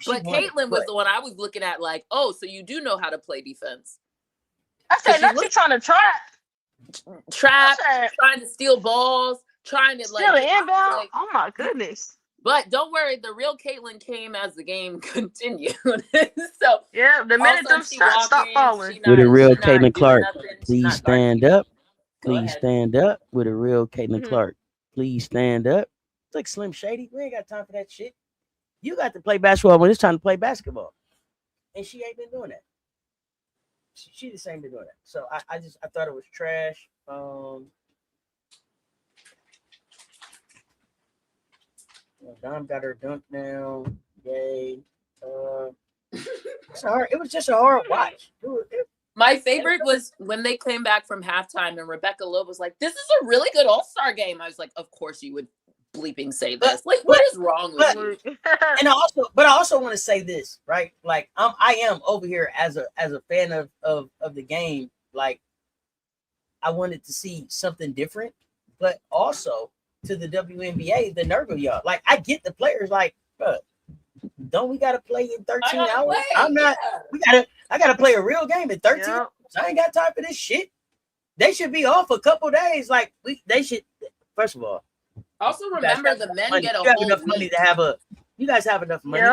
But Caitlyn was the one I was looking at, like, oh, so you do know how to play defense. I said, not you trying to trap, trying to steal balls, trying to steal an inbound. Like, oh my goodness! But don't worry, the real Caitlyn came as the game continued. So yeah, the minute them shots stop falling. With a real Caitlin Clark, please stand up. Please stand up. With a real Caitlin Clark, please stand up. It's like Slim Shady. We ain't got time for that shit. You got to play basketball when it's time to play basketball, and she ain't been doing that. She just ain't been doing that. So I thought it was trash. Dom got her dunk now. Yay. It was just a hard watch. My favorite was when they came back from halftime and Rebecca Loeb was like, "This is a really good All-Star game." I was like, "Of course you would bleeping say this. What is wrong with you?" And I also want to say this, right? Like, I am over here as a fan of the game. Like, I wanted to see something different, but also to the WNBA, the nerve of y'all. Like, I get the players, like, bro, don't we gotta play in 13 hours? I gotta play a real game in 13 hours. I ain't got time for this shit. They should be off a couple days. Like, they should, first of all. Also remember, the men get a whole enough money to have you guys have enough money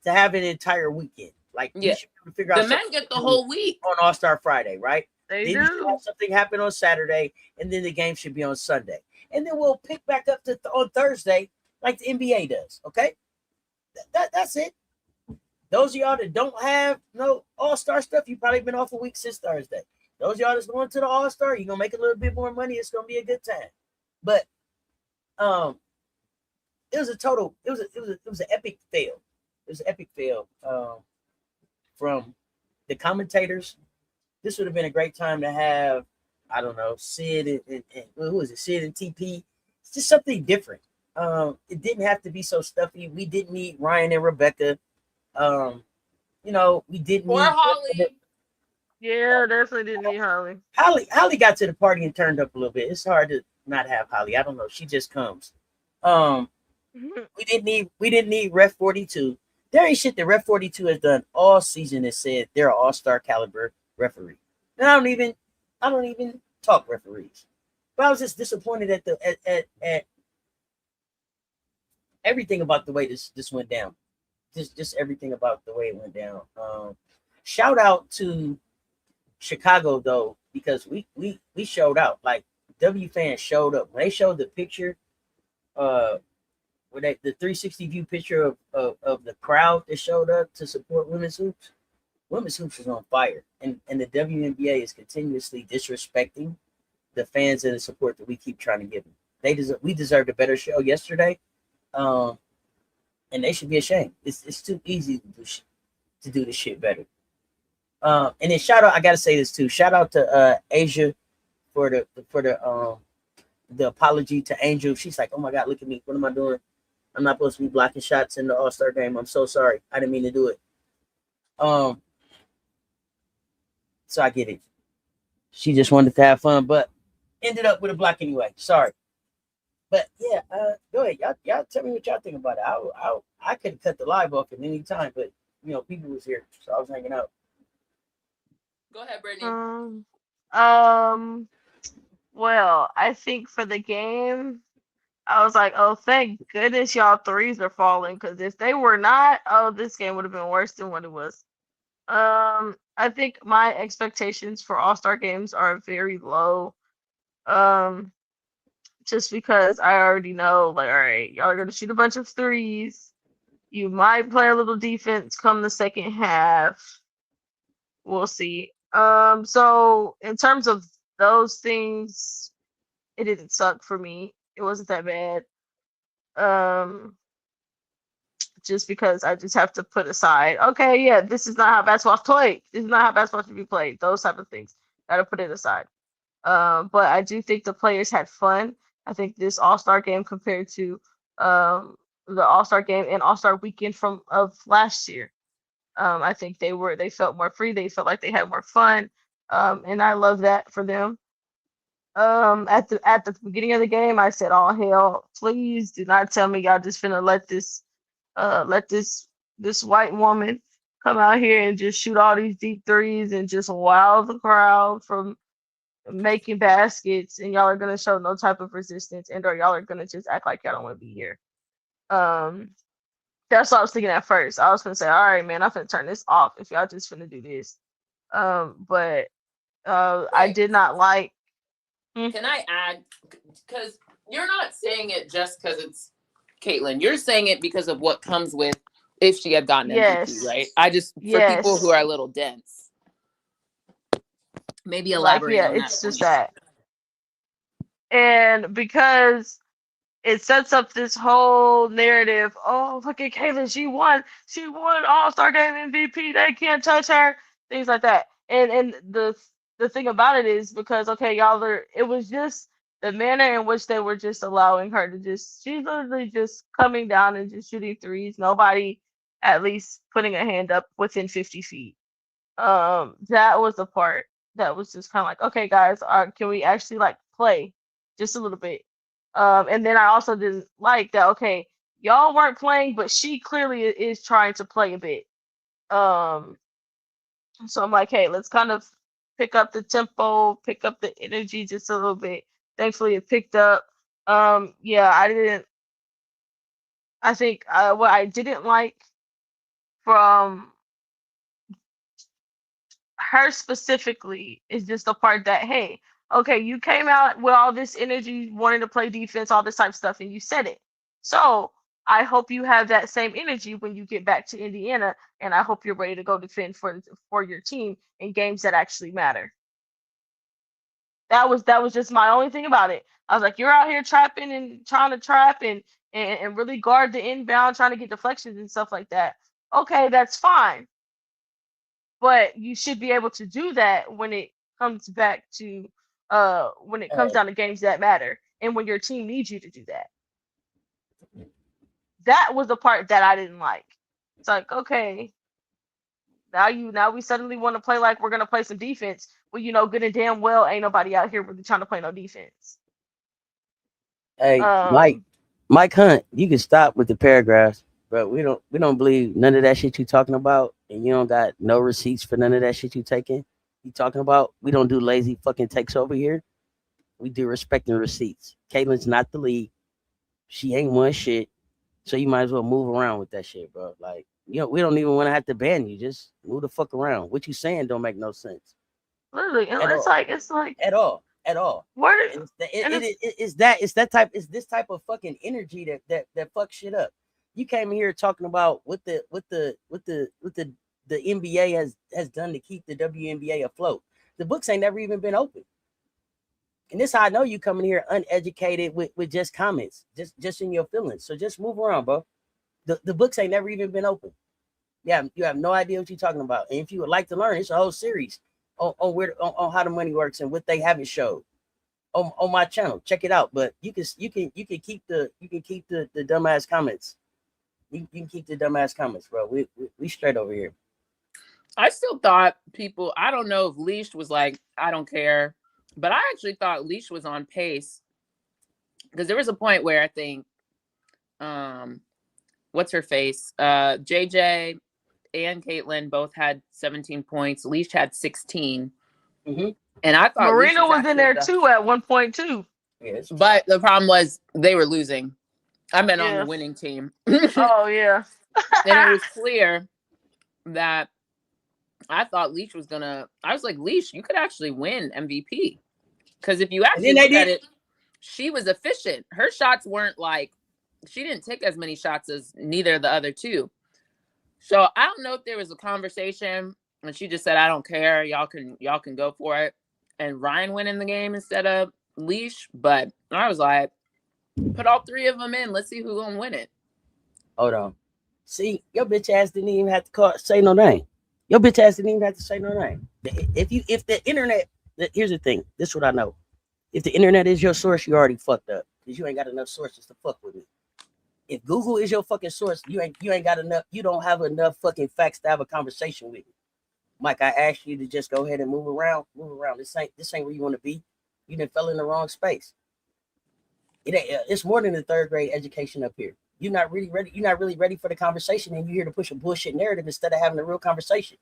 to have an entire weekend. Like, you should figure out the men get the whole week on All-Star Friday, right? They do. Have something happen on Saturday, and then the game should be on Sunday, and then we'll pick back up on Thursday like the NBA does. Okay, that's it. Those of y'all that don't have no All-Star stuff, you've probably been off a week since Thursday. Those of y'all that's going to the All-Star, you're gonna make a little bit more money. It's gonna be a good time. But it was an epic fail. It was an epic fail from the commentators. This would have been a great time to have, I don't know, Sid and who was it? Sid and TP. It's just something different. It didn't have to be so stuffy. We didn't need Ryan and Rebecca. We didn't need Holly. Yeah, definitely didn't need Holly. Holly got to the party and turned up a little bit. It's hard to not have Holly. I don't know. She just comes. We didn't need Ref 42. There ain't shit that Ref 42 has done all season that said they're an all-star caliber referee. And I don't even talk referees. But I was just disappointed at everything about the way this went down. Just everything about the way it went down. Shout out to Chicago though, because we showed out. Like, W fans showed up. When they showed the picture, the 360 view picture of the crowd that showed up to support women's hoops. Women's hoops is on fire, and the WNBA is continuously disrespecting the fans and the support that we keep trying to give them. We deserved a better show yesterday, and they should be ashamed. It's too easy to do this shit better. And then shout out, I gotta say this too. Shout out to Asia for the apology to Angel. She's like, "Oh my God, look at me. What am I doing? I'm not supposed to be blocking shots in the All-Star game. I'm so sorry. I didn't mean to do it." So I get it. She just wanted to have fun, but ended up with a block anyway. Sorry. But yeah, go ahead. Y'all tell me what y'all think about it. I could have cut the live off at any time, but people was here, so I was hanging out. Go ahead, Brittany. Well, I think for the game, I was like, oh, thank goodness y'all threes are falling, because if they were not, oh, this game would have been worse than what it was. I think my expectations for All-Star games are very low. Just because I already know, like, all right, y'all are gonna shoot a bunch of threes. You might play a little defense come the second half. We'll see. So in terms of those things, it didn't suck for me. It wasn't that bad. Just because I just have to put aside, okay, yeah, this is not how basketball's played. This is not how basketball should be played. Those type of things. Gotta put it aside. But I do think the players had fun. I think this All-Star game compared to the All-Star game and All-Star Weekend of last year. I think they felt more free. They felt like they had more fun. And I love that for them. At the beginning of the game, I said, "Oh hell, please do not tell me y'all just finna let this white woman come out here and just shoot all these deep threes and just wow the crowd from making baskets, and y'all are gonna show no type of resistance, and or y'all are gonna just act like y'all don't want to be here." That's what I was thinking at first. I was gonna say, all right, man, I'm finna turn this off if y'all just finna do this. But I did not like. Can I add? Because you're not saying it just because it's Caitlin. You're saying it because of what comes with if she had gotten MVP, right? For people who are a little dense, maybe elaborate on that. It's just that. And because it sets up this whole narrative. Oh, look at Caitlin. She won All-Star Game MVP. They can't touch her. Things like that. And the thing about it is because, okay, it was just the manner in which they were just allowing her to she's literally just coming down and just shooting threes. Nobody at least putting a hand up within 50 feet. That was the part that was just kind of like, okay, guys, can we actually like play just a little bit? And then I also didn't like that, okay, y'all weren't playing, but she clearly is trying to play a bit. So I'm like, hey, let's kind of pick up the tempo, pick up the energy just a little bit. Thankfully, it picked up. Yeah, I think what I didn't like from her specifically is just the part that, hey, okay, you came out with all this energy, wanting to play defense, all this type of stuff, and you said it. So I hope you have that same energy when you get back to Indiana, and I hope you're ready to go defend for your team in games that actually matter. That was just my only thing about it. I was like, you're out here trapping and trying to trap and really guard the inbound, trying to get deflections and stuff like that. Okay, that's fine. But you should be able to do that when it comes back to when it comes down to games that matter and when your team needs you to do that. That was the part that I didn't like. It's like, okay, now we suddenly want to play like we're gonna play some defense. Well, you know, good and damn well ain't nobody out here really trying to play no defense. Hey, Mike Hunt, you can stop with the paragraphs, but we don't believe none of that shit you talking about, and you don't got no receipts for none of that shit you talking about. We don't do lazy fucking takes over here. We do respecting receipts. Caitlin's not the lead. She ain't won shit. So you might as well move around with that shit, bro. Like, we don't even want to have to ban you. Just move the fuck around. What you saying don't make no sense. Literally, it's like at all. It's this type of fucking energy that fucks shit up. You came here talking about what the NBA has done to keep the WNBA afloat. The books ain't never even been open. And this how I know you coming here uneducated with just comments, just in your feelings. So just move around, bro. The books ain't never even been open. Yeah, you have no idea what you're talking about. And if you would like to learn, it's a whole series on how the money works and what they haven't showed on my channel. Check it out. But you can keep the dumbass comments. You can keep the dumbass comments, bro. We straight over here. I still thought people. I don't know if Leash was like, I don't care. But I actually thought Leash was on pace because there was a point where I think, what's her face? JJ and Caitlin both had 17 points. Leash had 16. Mm-hmm. And I thought Marina was in there too at 1.2. Yes. But the problem was they were losing. I've been on the Yes. winning team. Oh yeah. And it was clear that I thought Leash was gonna. I was like, Leash, you could actually win MVP. Because if you actually look at it, she was efficient. Her shots weren't like, she didn't take as many shots as neither of the other two. So I don't know if there was a conversation and she just said, I don't care. Y'all can go for it. And Ryan went in the game instead of Leash. But I was like, put all three of them in. Let's see who's gonna win it. Hold on. See, your bitch ass didn't even have to say no name. Your bitch ass didn't even have to say no name. If the internet, here's the thing. This is what I know. If the internet is your source, you already fucked up because you ain't got enough sources to fuck with me. If Google is your fucking source, you ain't got enough. You don't have enough fucking facts to have a conversation with me. Mike, I asked you to just go ahead and move around. This ain't where you want to be. You done fell in the wrong space. It's more than the third grade education up here. You're not really ready. You're not really ready for the conversation, and you're here to push a bullshit narrative instead of having a real conversation.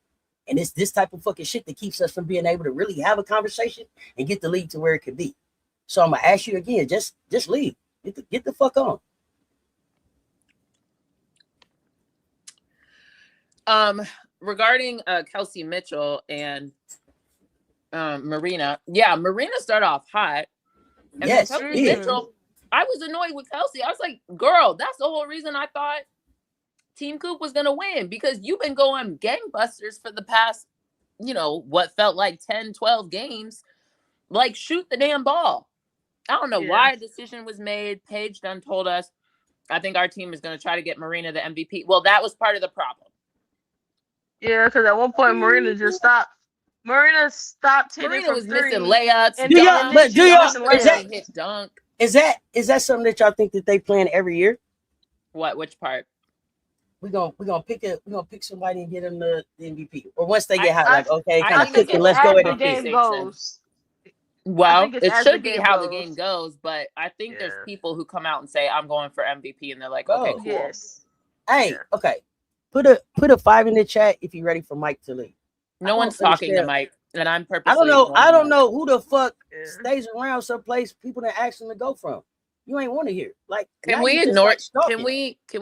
And it's this type of fucking shit that keeps us from being able to really have a conversation and get the league to where it could be. So I'm gonna ask you again, just leave. Get the fuck on. Regarding Kelsey Mitchell and Marina, Marina started off hot. And yes, Kelsey Mitchell, I was annoyed with Kelsey. I was like, girl, that's the whole reason I thought Team Coop was gonna win, because you've been going gangbusters for the past, what felt like 10, 12 games. Like, shoot the damn ball. I don't know why a decision was made. Paige done told us, I think our team is going to try to get Marina the MVP. Well, that was part of the problem. Yeah, because at one point Marina just stopped. Marina stopped hitting. Marina was missing layups. And do y'all hit dunk? Is that something that y'all think that they plan every year? What? Which part? We're gonna pick somebody and get them the MVP. Or once they get hot, like, okay, kind of cooking, let's go ahead and game goes. Well, it should be how the game goes, but I think there's people who come out and say, I'm going for MVP, and they're like, okay, cool. Yes. Hey, okay. Put a 5 in the chat if you're ready for Mike to leave. No one's talking to Mike, and I'm purposely. I don't know who the fuck stays around someplace people that ask them to go from. You ain't want to hear. Like, can we ignore it? Can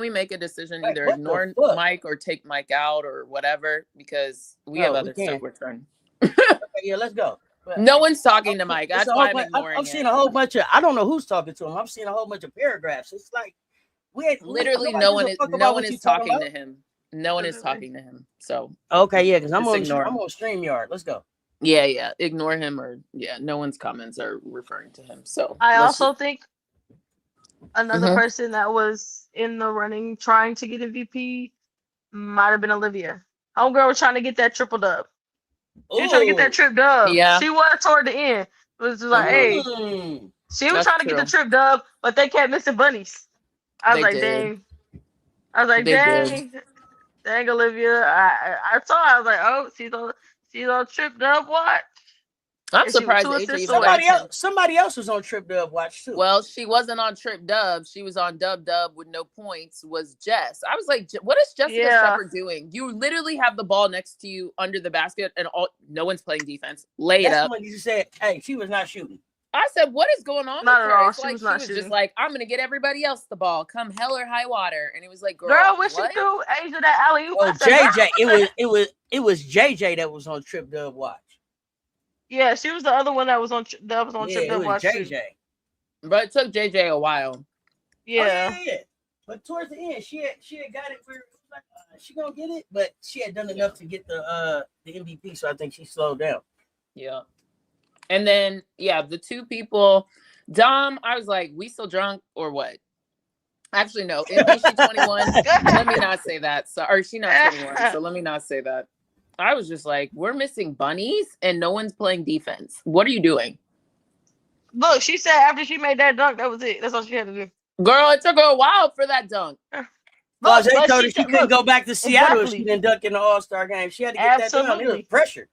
we make a decision, either ignore Mike or take Mike out or whatever, because we have other stuff we're trying. Okay, yeah, let's go. But no one's talking to Mike. That's why I'm ignoring I'm seeing a whole bunch of, I don't know who's talking to him. I'm seeing a whole bunch of paragraphs. It's like literally no one is talking to him. No one is talking to him. So okay, yeah, because I'm on StreamYard. Let's go. Yeah. Ignore him, or no one's comments are referring to him. So I also think another person that was in the running trying to get MVP might have been Olivia. Homegirl was trying to get that triple dub. She was trying to get that trip dub. Yeah. She was toward the end. It was just like, hey. She was trying to get the trip dub, but they kept missing bunnies. I was like, dang. Dang, Olivia. I saw her. I was like, oh, she's on trip dub watch. I'm surprised somebody else was on trip dub watch too. Well, she wasn't on trip dub. She was on dub with no points. Was Jess. I was like, what is Jessica Shepard doing? You literally have the ball next to you under the basket, and no one's playing defense. Lay it up. When you said, hey, she was not shooting. I said, what is going on? Not with at her? all. It's she like was not shooting. Just like, I'm gonna get everybody else the ball, come hell or high water. And it was like, girl, when she threw Asia that alley oop. Oh, JJ. It was JJ that was on trip dub watch. Yeah, she was the other one that was on trip dub watch. JJ. But it took JJ a while. Yeah. Yeah. But towards the end, she had got it where she gonna get it, but she had done enough to get the MVP, so I think she slowed down. Yeah. And then, the two people, Dom, I was like, we still drunk or what? Actually, no. Is she 21? Let me not say that. So, or she not 21, so let me not say that. I was just like, we're missing bunnies and no one's playing defense. What are you doing? Look, she said after she made that dunk, that was it. That's all she had to do. Girl, it took her a while for that dunk. Well, they told her she couldn't go back to Seattle if she didn't dunk in the All-Star game. She had to get that done. It was pressure.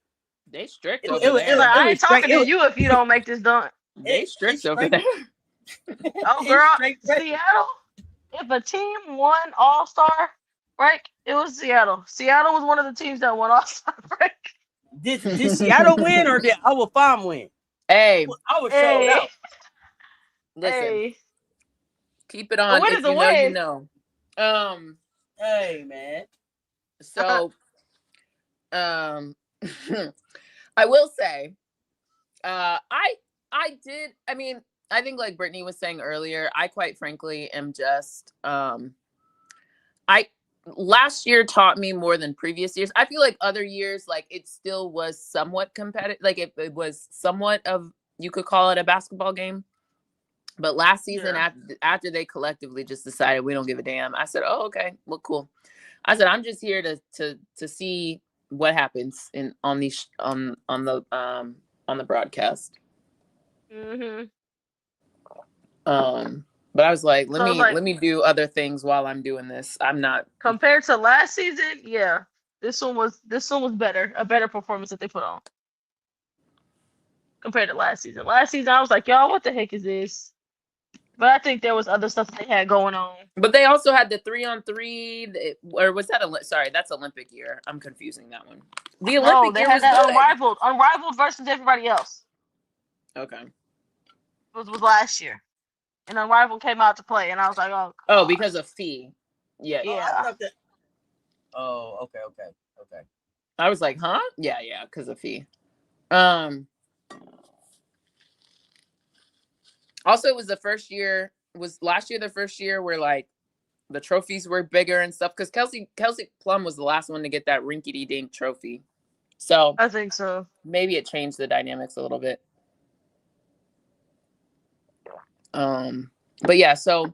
They strict over there. I ain't talking to you if you don't make this dunk. They strict over there. Oh, girl, Seattle, if a team won All-Star break? It was Seattle. Seattle was one of the teams that won All-Star break. Did Seattle win or did our farm win? Hey, I was showed out. Listen, keep it on. Win If is a you know, you win. know. Hey man. So, I will say, I did. I mean, I think like Brittany was saying earlier, I quite frankly am just last year taught me more than previous years. I feel like other years, like it still was somewhat competitive. Like it was somewhat of, you could call it a basketball game. But last season, after they collectively just decided we don't give a damn, I said, "Oh, okay, well, cool." I said, "I'm just here to see what happens on the broadcast." Mm-hmm. But I was like, let me do other things while I'm doing this. I'm not compared to last season. Yeah, this one was better, a better performance that they put on compared to last season. Last season, I was like, y'all, what the heck is this? But I think there was other stuff that they had going on. But they also had the 3-on-3, or was that sorry? That's Olympic year. I'm confusing that one. The Olympic they year had was that good. unrivaled versus everybody else. Okay. Was last year, and Unrivaled came out to play, and I was like, oh. Oh, because of fee. Yeah. Oh, okay. I was like, huh? Yeah, because of fee. Also, it was last year the first year where like the trophies were bigger and stuff, because Kelsey Plum was the last one to get that rinkety dink trophy. So I think so. Maybe it changed the dynamics a little bit. But yeah, so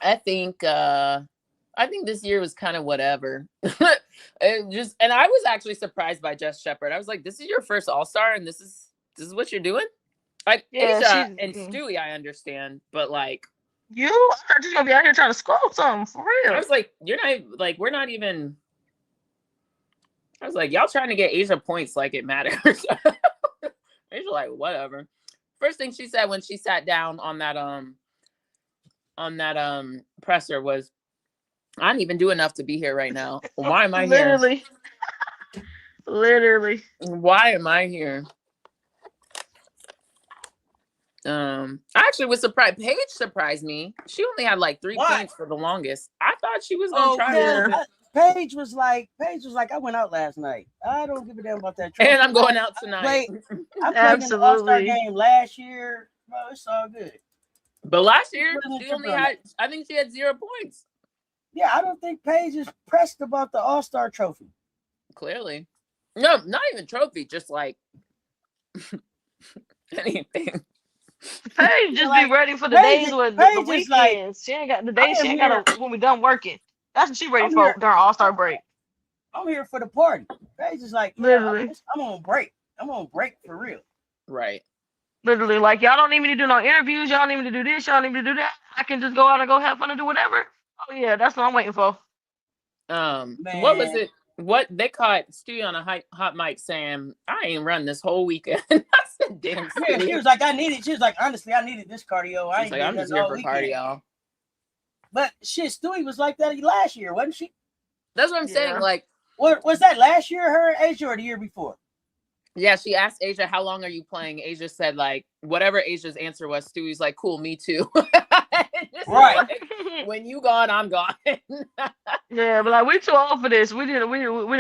I think this year was kind of whatever. And I was actually surprised by Jess Shepard. I was like, this is your first All-Star and this is what you're doing? Like, Yeah, Asia and Stewie, I understand, but like, I thought you were gonna be out here trying to score something for real. I was like, you're not, like, we're not even. I was like, y'all trying to get Asia points like it matters. Asia like, whatever. First thing she said when she sat down on that presser was, I didn't even do enough to be here right now. Why am I here? Literally. Why am I here? I actually was surprised. Paige surprised me. She only had like 3 points for the longest. I thought she was gonna try a little bit. Paige was like, I went out last night. I don't give a damn about that trophy. And I'm going out tonight. I played in the All-Star game last year. Bro, it's all good. But last year, she only had, I think she had 0 points. Yeah, I don't think Paige is pressed about the All-Star trophy. Clearly. No, not even trophy, just like anything. Paige just be ready for the days with the weekends. Like, she ain't got the days. She ain't got when we done working. That's what she ready for during All-Star break. I'm here for the party. Paige is like, literally, I'm on break. I'm on break for real. Right. Literally, like, y'all don't need me to do no interviews. Y'all don't need me to do this. Y'all don't need me to do that. I can just go out and go have fun and do whatever. Oh yeah, that's what I'm waiting for. What was it? What they caught Stewie on a hot mic saying, I ain't run this whole weekend. I said, damn. Yeah, she was like, she was like, honestly, I needed this cardio. I'm just here for cardio. But shit, Stewie was like that last year, wasn't she? That's what I'm saying. Like, what was that last year, her Asia, or the year before? Yeah, she asked Asia, how long are you playing? Asia said, like, whatever Asia's answer was, Stewie's like, cool, me too. Right. Like, when you gone, I'm gone. Yeah, but like, we too old for this. We didn't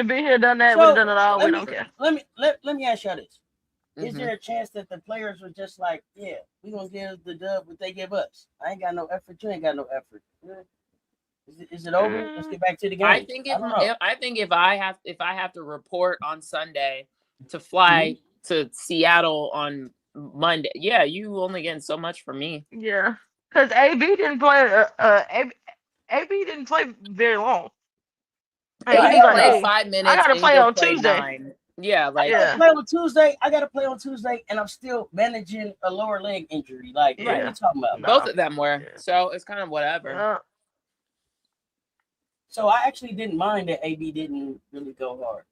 been here, done that. We've done it all. We don't care. Let me ask y'all this. Is there a chance that the players were just like, yeah, we gonna give the dub what they give us? I ain't got no effort. You ain't got no effort. Is it over? Let's get back to the game. I think if I have to report on Sunday to fly to Seattle on Monday, yeah, you only getting so much from me. Yeah, because AB didn't play. AB didn't play very long. He played 5 minutes. I gotta play on Tuesday. 9. Yeah, like I gotta play on Tuesday, and I'm still managing a lower leg injury. Like, what are you talking about? Both of them were, so it's kind of whatever. So I actually didn't mind that AB didn't really go hard.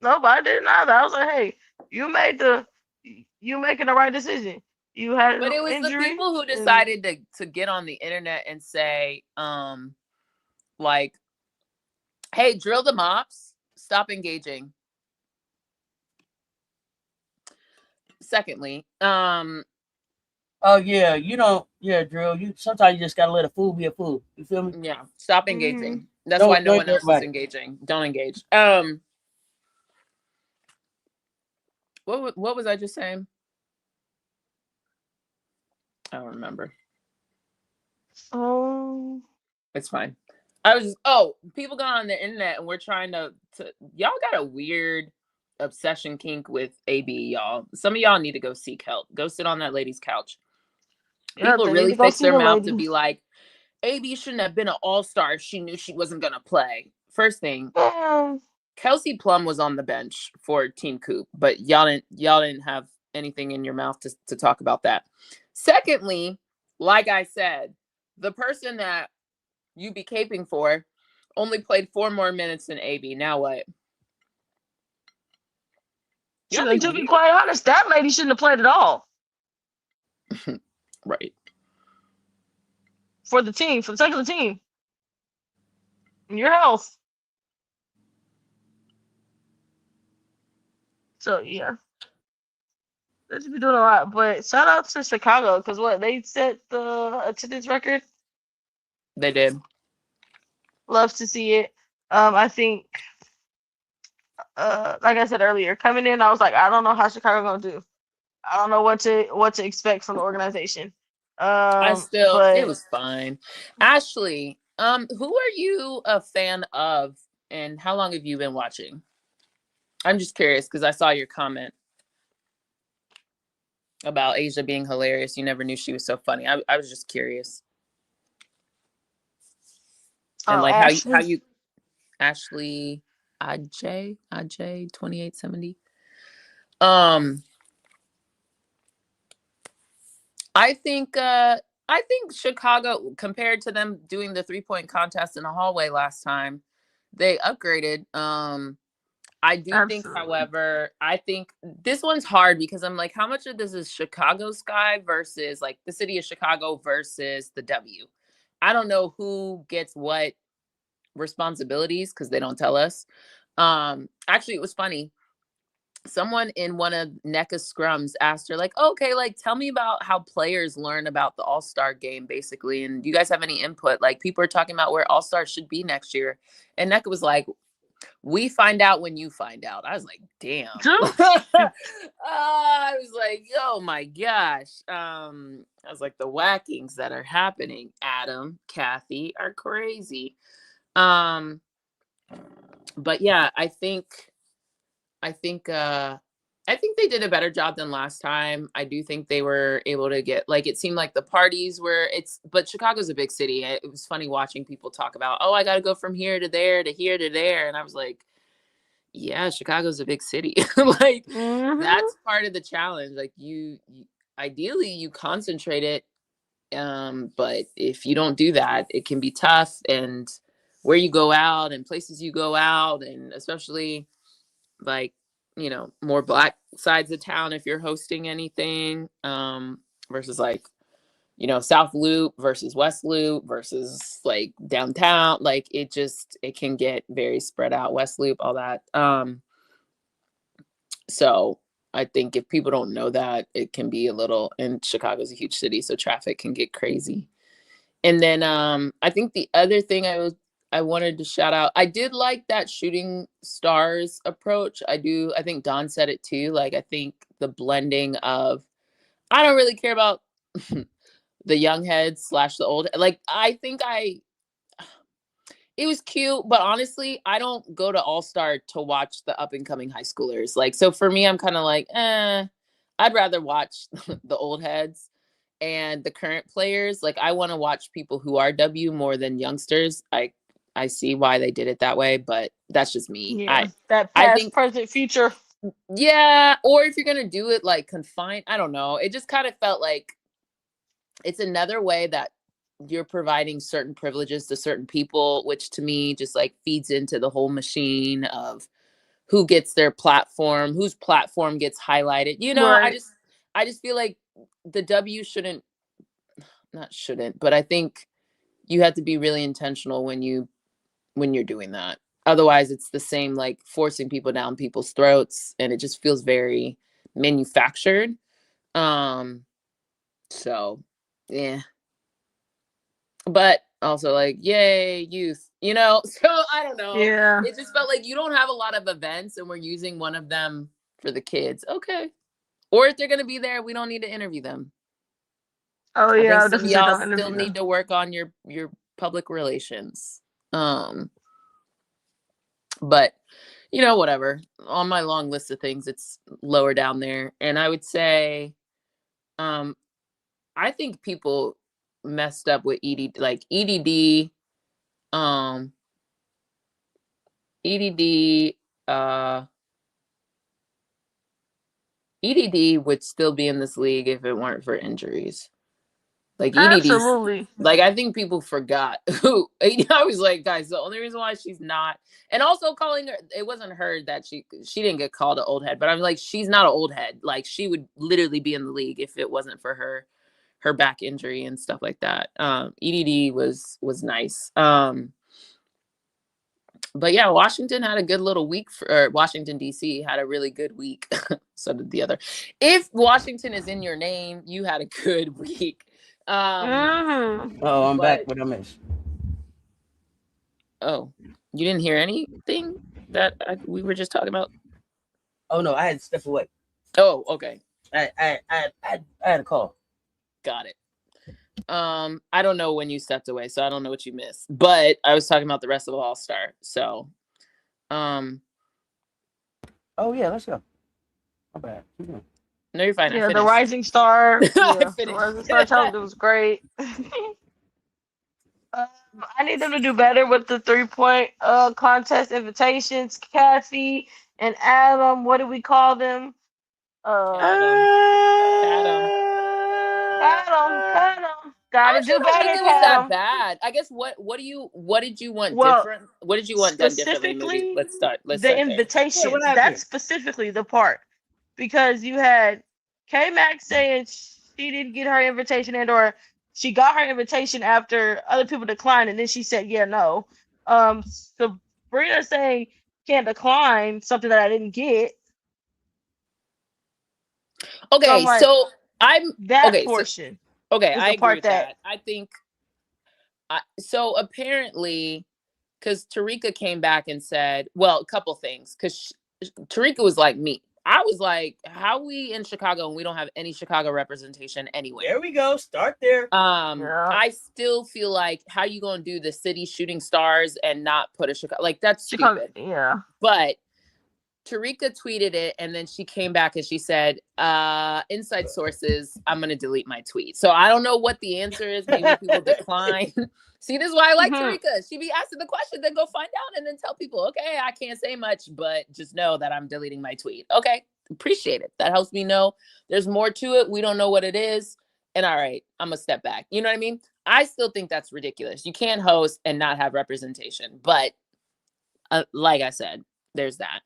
No, but I didn't either. I was like, hey, you making the right decision. You had, but it was the people who decided to get on the internet and say, like, Hey, drill the mops. Stop engaging. Secondly, Oh yeah, Drill. You sometimes you just gotta let a fool be a fool. You feel me? yeah, stop engaging. That's Don't why no one else is everybody. engaging. Don't engage. What was I just saying? I don't remember. Oh, It's fine. I was just, people got on the internet and we're trying to y'all got a weird obsession kink with AB, y'all. Some of y'all need to go seek help. Go sit on that lady's couch. yeah, People they need really to go fix see their the mouth to lady. be like, AB shouldn't have been an all-star if she knew she wasn't gonna play. First thing, Kelsey Plum was on the bench for Team Coop, but y'all didn't have anything in your mouth to talk about that. Secondly, like I said, the person that you be caping for only played 4 more minutes than AB. Now what? To be quite honest, that lady shouldn't have played at all. Right. For the team, for the sake of the team. Your health. So yeah. They should be doing a lot. But shout out to Chicago, because what, they set the attendance record? They did. Love to see it. I think like I said earlier, coming in, I was like, I don't know how Chicago gonna do. I don't know what to expect from the organization. It But was fine. Ashley, who are you a fan of and how long have you been watching? I'm just curious because I saw your comment about Asia being hilarious. You never knew she was so funny. I was just curious. And like how you Ashley Aj 2870. I think Chicago, compared to them doing the 3-point contest in the hallway last time, they upgraded. I do think, however, I think this one's hard because I'm like, how much of this is Chicago Sky versus like the city of Chicago versus the W? I don't know who gets what responsibilities because they don't tell us. Actually, it was funny. Someone in one of NECA's scrums asked her, like, okay, like, tell me about how players learn about the All-Star game, basically. And do you guys have any input? Like, people are talking about where All-Stars should be next year. And NECA was like, we find out when you find out. I was like, damn. I was like, oh my gosh. I was like, the whackings that are happening, Adam, Cathy, are crazy. But yeah, I think they did a better job than last time. I do think they were able to get, like, it seemed like the parties were, but Chicago's a big city. It was funny watching people talk about, oh, I got to go from here to there to here to there. And I was like, yeah, Chicago's a big city. Like, that's part of the challenge. Like, you ideally you concentrate it. But if you don't do that, it can be tough. And where you go out and places you go out, and especially like, you know, more Black sides of town if you're hosting anything, versus like, you know, South Loop versus West Loop versus like downtown. Like, it can get very spread out, West Loop, all that. So I think if people don't know that, it can be a little, and Chicago's a huge city, so traffic can get crazy. And then I think the other thing I wanted to shout out, I did like that shooting stars approach. I think Don said it too. Like, I think the blending of, I don't really care about the young heads / the old, like, it was cute, but honestly, I don't go to All-Star to watch the up and coming high schoolers. Like, so for me, I'm kind of like, I'd rather watch the old heads and the current players. Like, I want to watch people who are W more than youngsters. I see why they did it that way, but that's just me. Yeah, that past, present, future. Yeah, or if you're gonna do it like confined, I don't know. It just kind of felt like it's another way that you're providing certain privileges to certain people, which to me just like feeds into the whole machine of who gets their platform, whose platform gets highlighted. You know, right. I just feel like the W but I think you have to be really intentional when you're doing that. Otherwise, it's the same, like forcing people down people's throats, and it just feels very manufactured. So, yeah. But also, like, yay, youth, you know? So, I don't know. Yeah. It just felt like you don't have a lot of events, and we're using one of them for the kids. Okay. Or if they're going to be there, we don't need to interview them. Oh I yeah, think some of definitely y'all don't still interview need them. to work on your public relations. But you know, whatever. On my long list of things, it's lower down there. And I would say, I think people messed up with EDD, like EDD, EDD, EDD would still be in this league if it weren't for injuries. Like EDD, Absolutely. like I think people forgot who. I was like, guys, the only reason why she's not, and also calling her, it wasn't her that she didn't get called an old head, but I'm like, she's not an old head. Like she would literally be in the league if it wasn't for her back injury and stuff like that. EDD was nice. But yeah, Washington had a good little week or Washington DC had a really good week. So did the other. If Washington is in your name, you had a good week. I'm back. What I missed? Oh, you didn't hear anything that we were just talking about? Oh no, I had to step away. Oh, okay. I had a call. Got it. I don't know when you stepped away, so I don't know what you missed. But I was talking about the rest of the All-Star. So, oh yeah, let's go. My bad. No, you're fine. Yeah, the Rising Star. Yeah, I the Rising Star challenge was great. I need them to do better with the 3-point contest invitations. Cathy and Adam, what do we call them? Adam. Gotta do I better. think it was that bad. I guess what did you want different? What did you want done differently? Maybe let's start. The invitation. Yeah, that's specifically the part, because you had K-Max saying she didn't get her invitation, and or she got her invitation after other people declined, and then she said, "Yeah, no." Sabrina saying can't decline something that I didn't get. Okay, so I'm that portion. Okay, I agree with that. I think so. Apparently, because Tarika came back and said, well, a couple things. Because Tarika was like me. I was like, how we in Chicago and we don't have any Chicago representation anywhere? There we go. Start there. I still feel like how you gonna do the city shooting stars and not put a Chicago, like that's stupid. Yeah. But Tarika tweeted it, and then she came back and she said, inside sources, I'm going to delete my tweet. So I don't know what the answer is. Maybe people decline. See, this is why I like Tarika. She be asking the question, then go find out and then tell people, okay, I can't say much, but just know that I'm deleting my tweet. Okay, appreciate it. That helps me know there's more to it. We don't know what it is. And all right, I'm going to step back. You know what I mean? I still think that's ridiculous. You can't host and not have representation. But like I said, there's that.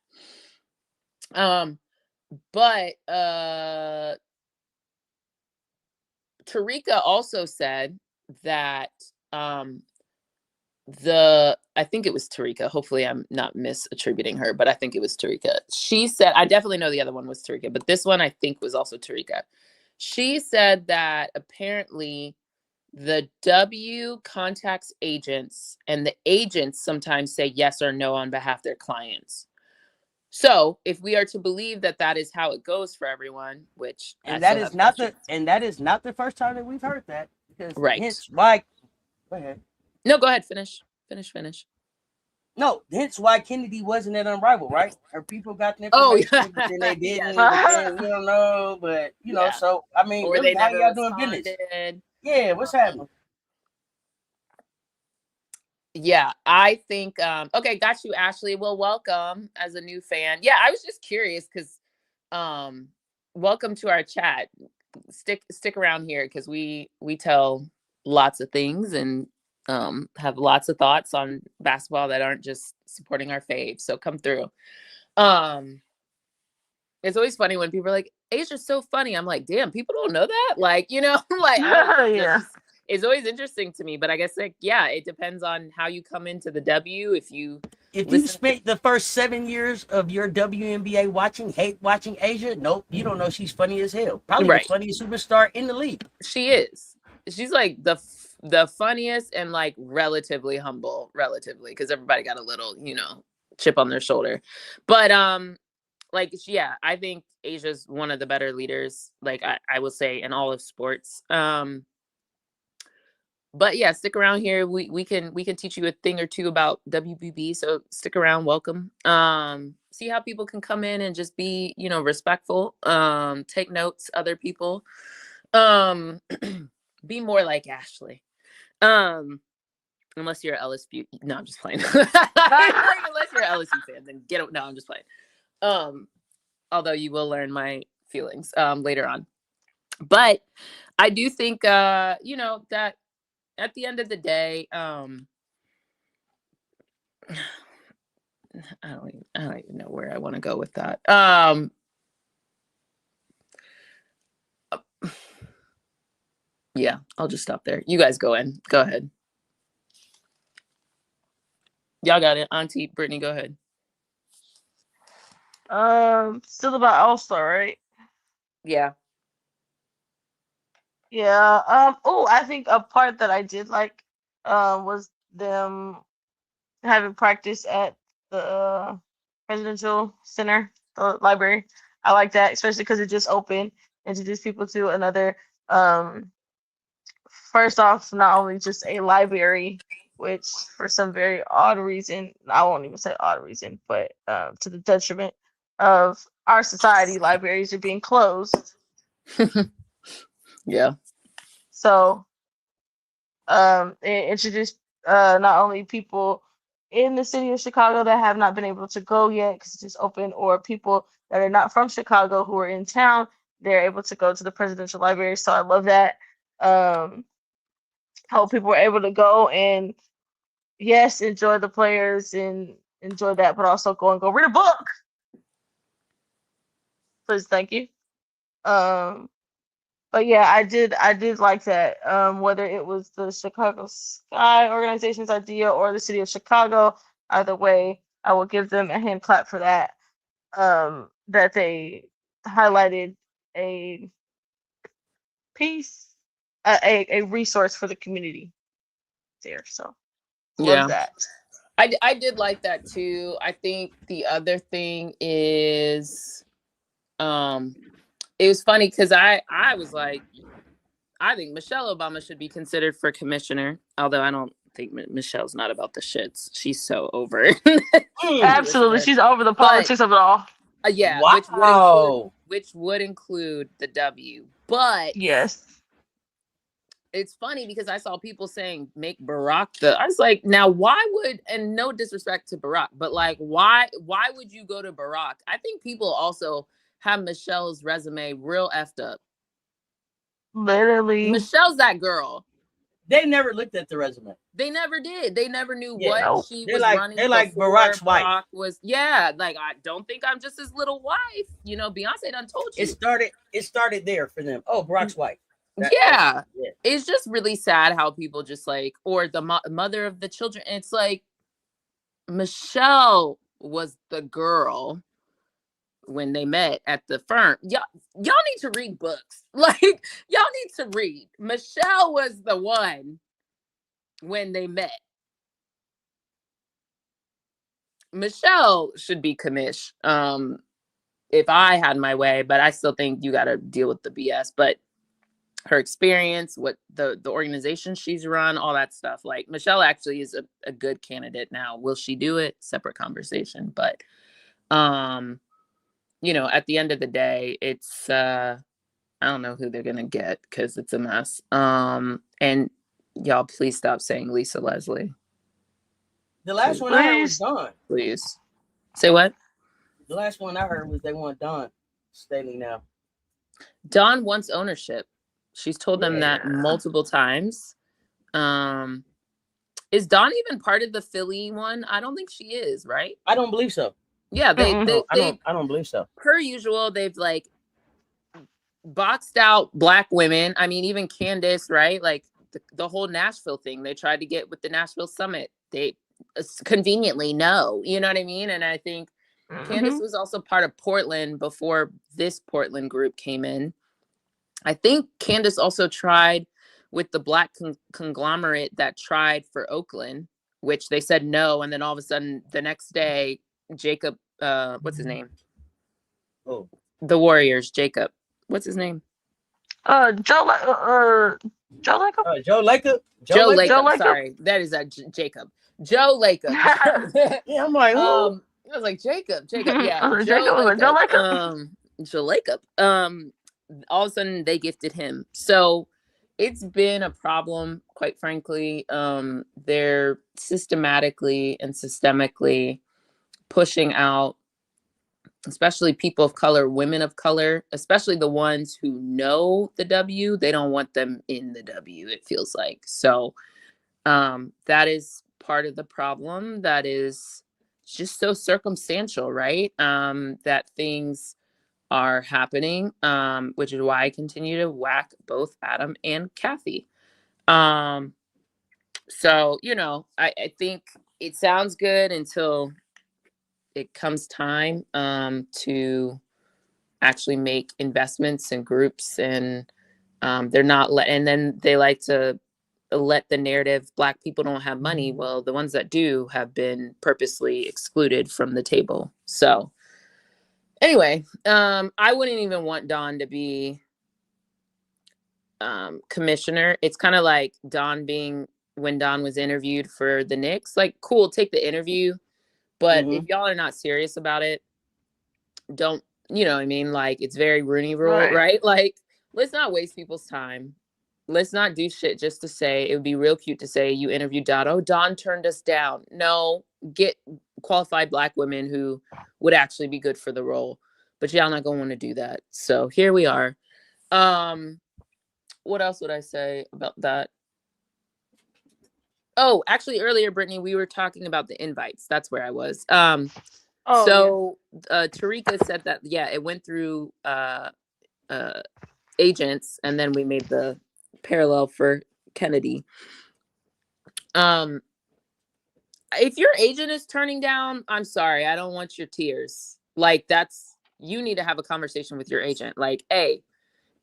But Tarika also said that I think it was Tarika. Hopefully I'm not misattributing her, but I think it was Tarika. She said, I definitely know the other one was Tarika, but this one I think was also Tarika. She said that apparently the W contacts agents, and the agents sometimes say yes or no on behalf of their clients. So if we are to believe that that is how it goes for everyone, which that is not the first time that we've heard that. Because hence why. Go ahead. No, go ahead. Finish. No, hence why Kennedy wasn't at Unrivaled, right? Her people got the information, but then they didn't. Then we don't know, but you know. So I mean, or they how never y'all doing business? Yeah, what's happening? Yeah, I think okay, got you, Ashley. Well, welcome as a new fan. Yeah, I was just curious because welcome to our chat. Stick around here because we tell lots of things and have lots of thoughts on basketball that aren't just supporting our faves. So come through. It's always funny when people are like, Asia's so funny. I'm like, damn, people don't know that. Like, you know, like yeah. It's always interesting to me, but I guess like, yeah, it depends on how you come into the W. If you If you spent the first 7 years of your WNBA watching Asia, nope, you don't know she's funny as hell. Probably Right. the funniest superstar in the league. She is. She's like the funniest and like relatively humble, because everybody got a little, chip on their shoulder. But like, yeah, I think Asia's one of the better leaders, like I will say, in all of sports. But yeah, stick around here. We can teach you a thing or two about WBB. So stick around. Welcome. See how people can come in and just be, respectful. Take notes. Other people. Be more like Ashley. Unless you're a LSU. No, I'm just playing. Unless you're an LSU fan, then get it. No, I'm just playing. Although you will learn my feelings later on. But I do think that at the end of the day, I don't even know where I want to go with that. Yeah, I'll just stop there. You guys go ahead. Y'all got it. Auntie Brittany, go ahead. Still about All-Star, right? Yeah. Yeah. I think a part that I did like was them having practice at the Presidential Center, the library. I like that, especially because it just opened, introduced people to another first off, not only just a library, which for some very odd reason, I won't even say odd reason, but to the detriment of our society, libraries are being closed. Yeah. So it introduced not only people in the city of Chicago that have not been able to go yet because it's just open, or people that are not from Chicago who are in town, they're able to go to the Presidential Library. So I love that. How people were able to go and, yes, enjoy the players and enjoy that, but also go read a book. Please, thank you. But yeah, I did like that. Whether it was the Chicago Sky organization's idea or the city of Chicago, either way, I will give them a hand clap for that. That they highlighted a piece, a resource for the community there. So love that. I did like that too. I think the other thing is, it was funny because I was like, I think Michelle Obama should be considered for commissioner, although I don't think Michelle's not about the shits. She's so over it. Absolutely, she's over the politics of it all. Yeah, wow. which would include the W. But yes, it's funny because I saw people saying make Barack I was like, now why would, and no disrespect to Barack, but like why would you go to Barack? I think people also have Michelle's resume real effed up. Literally, Michelle's that girl. They never looked at the resume. They never did. They never knew what she was running. They're like Barack's wife. Like, I don't think I'm just his little wife. Beyonce done told you. It started there for them. Oh, Barack's wife. Yeah. It's just really sad how people just like, or the mother of the children. It's like, Michelle was the girl when they met at the firm. Y'all need to read books. Like, y'all need to read. Michelle was the one when they met. Michelle should be commish, if I had my way, but I still think you got to deal with the BS. But her experience, what the organization she's run, all that stuff. Like, Michelle actually is a good candidate now. Will she do it? Separate conversation. But, at the end of the day, it's, I don't know who they're going to get because it's a mess. And y'all, please stop saying Lisa Leslie. The last one I heard was Dawn. Please. Say what? The last one I heard was they want Dawn Staley now. Dawn wants ownership. She's told them that multiple times. Is Dawn even part of the Philly one? I don't think she is, right? I don't believe so. Yeah, I don't believe so. Per usual, they've like boxed out Black women. I mean, even Candace, right? Like the whole Nashville thing they tried to get with the Nashville Summit. conveniently no. You know what I mean? And I think Candace Mhm. was also part of Portland before this Portland group came in. I think Candace also tried with the black conglomerate that tried for Oakland, which they said no. And then all of a sudden the next day, Jacob, what's his name? Oh, The Warriors, Jacob. What's his name? Joe Lacob? Joe Laker. Joe Joe Lacob. Lacob? Sorry, that is Jacob. Joe Lacob. Yeah, I'm like, who? I was like Jacob. Yeah, I was like, Joe Jacob. I was like, Joe Lacob. Lacob. Joe Lacob. All of a sudden they gifted him. So it's been a problem, quite frankly. They're systematically and systemically pushing out, especially people of color, women of color, especially the ones who know the W. They don't want them in the W, it feels like. So that is part of the problem. That is just so circumstantial, right? That things are happening, which is why I continue to whack both Adam and Cathy. So, you know, I think it sounds good until it comes time to actually make investments in groups, and they're not and then they like to let the narrative Black people don't have money. Well, the ones that do have been purposely excluded from the table. So anyway, I wouldn't even want Dawn to be commissioner. It's kind of like when Dawn was interviewed for the Knicks. Like, cool, take the interview, but if y'all are not serious about it, don't, you know what I mean? Like, it's very Rooney Rule, right? Like, let's not waste people's time. Let's not do shit just to say. It would be real cute to say you interviewed Dawn. Oh, Dawn turned us down. No, get qualified Black women who would actually be good for the role. But y'all not gonna want to do that. So here we are. What else would I say about that? Oh, actually, earlier, Brittany, we were talking about the invites. That's where I was. Tarika said that, yeah, it went through agents, and then we made the parallel for Kennedy. If your agent is turning down, I'm sorry, I don't want your tears. Like, you need to have a conversation with your agent. Like, hey,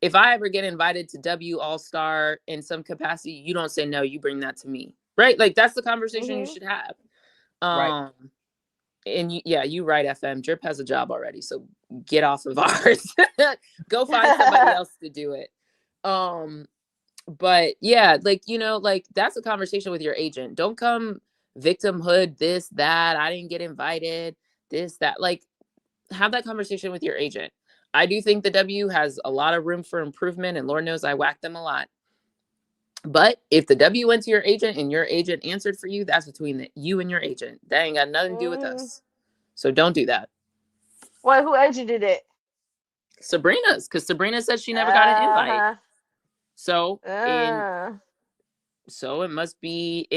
if I ever get invited to W All-Star in some capacity, you don't say no, you bring that to me. Right? Like, that's the conversation you should have. Right. And you right, FM. Drip has a job already, so get off of ours. Go find somebody else to do it. But yeah, like, you know, like, that's a conversation with your agent. Don't come victimhood, this, that, I didn't get invited, this, that. Like, have that conversation with your agent. I do think the W has a lot of room for improvement, and Lord knows I whack them a lot. But if the W went to your agent and your agent answered for you, that's between you and your agent. That ain't got nothing to do with us. So don't do that. Wait, who agent did it? Sabrina's, because Sabrina said she never got an invite. So it must be,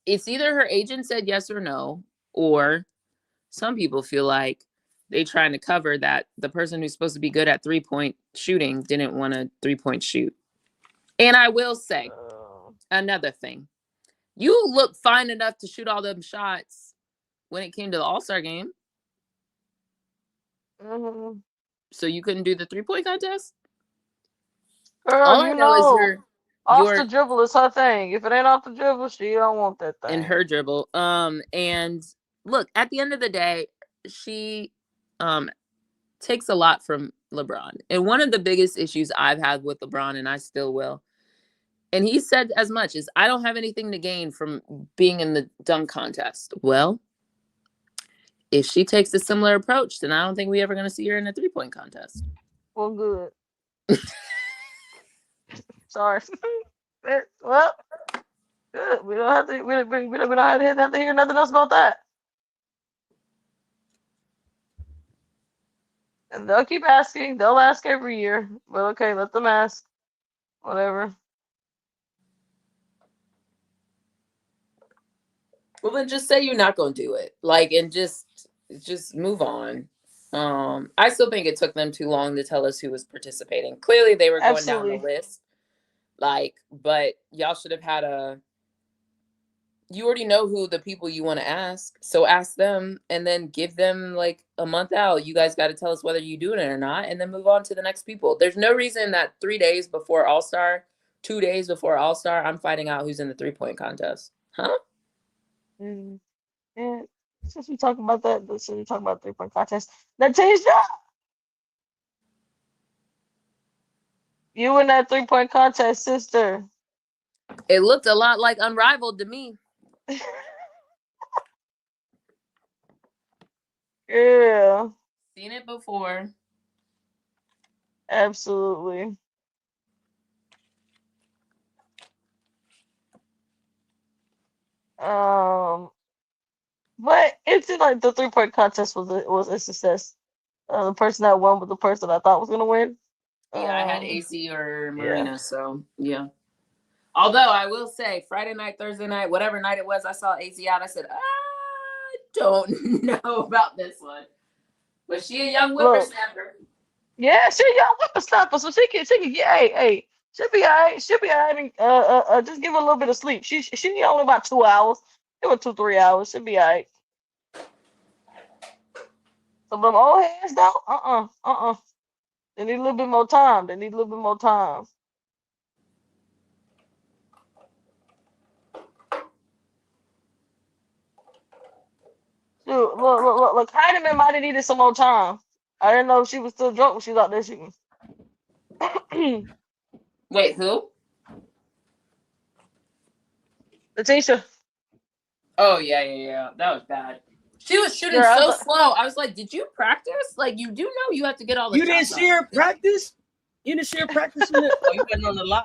it's either her agent said yes or no, or some people feel like they trying to cover that the person who's supposed to be good at 3-point shooting didn't want a 3-point shoot. And I will say another thing. You look fine enough to shoot all them shots when it came to the All-Star game. So you couldn't do the 3-point contest? Girl, all I know is off the dribble is her thing. If it ain't off the dribble, she don't want that thing. And her dribble. And look, at the end of the day, she takes a lot from LeBron. And one of the biggest issues I've had with LeBron, and I still will, and he said as much as, I don't have anything to gain from being in the dunk contest. Well, if she takes a similar approach, then I don't think we're ever going to see her in a 3-point contest. Well, good. Sorry. Well, good. We don't have to. We don't have to hear nothing else about that. And they'll keep asking. They'll ask every year. But okay, let them ask. Whatever. Well, then just say you're not going to do it. Like, and just move on. I still think it took them too long to tell us who was participating. Clearly, they were going down the list. Like, but y'all should have had you already know who the people you want to ask. So ask them and then give them like a month out. You guys got to tell us whether you doing it or not, and then move on to the next people. There's no reason that 3 days before All-Star, 2 days before All-Star, I'm finding out who's in the 3-point contest. Huh? Mm. And since we talking about that, since we talking about 3-point contest, Natasha, you in that 3-point contest, sister. It looked a lot like Unrivaled to me. Yeah. Seen it before. Absolutely. But it seemed like the 3-point contest was a success. The person that won was the person I thought was gonna win. Yeah, I had AC or Marina, yeah. so yeah. Although I will say, Friday night, Thursday night, whatever night it was, I saw AC out. I said, I don't know about this one. But she a young whippersnapper. Yeah, she a young whippersnapper, so she can yeah, hey, she'll be alright. She'll be alright. Just give her a little bit of sleep. She only about 2 hours. Give her 2-3 hours. She'll be alright. Some of them old heads though, They need a little bit more time. Dude, look. Heineman might have needed some more time. I didn't know if she was still drunk when she was out there shooting. Wait, who? Letitia. Oh, yeah. That was bad. She was shooting slow. I was like, did you practice? Like, you do know you have to get all the You didn't see her practice? You didn't see her practice? Oh, you wasn't on the live.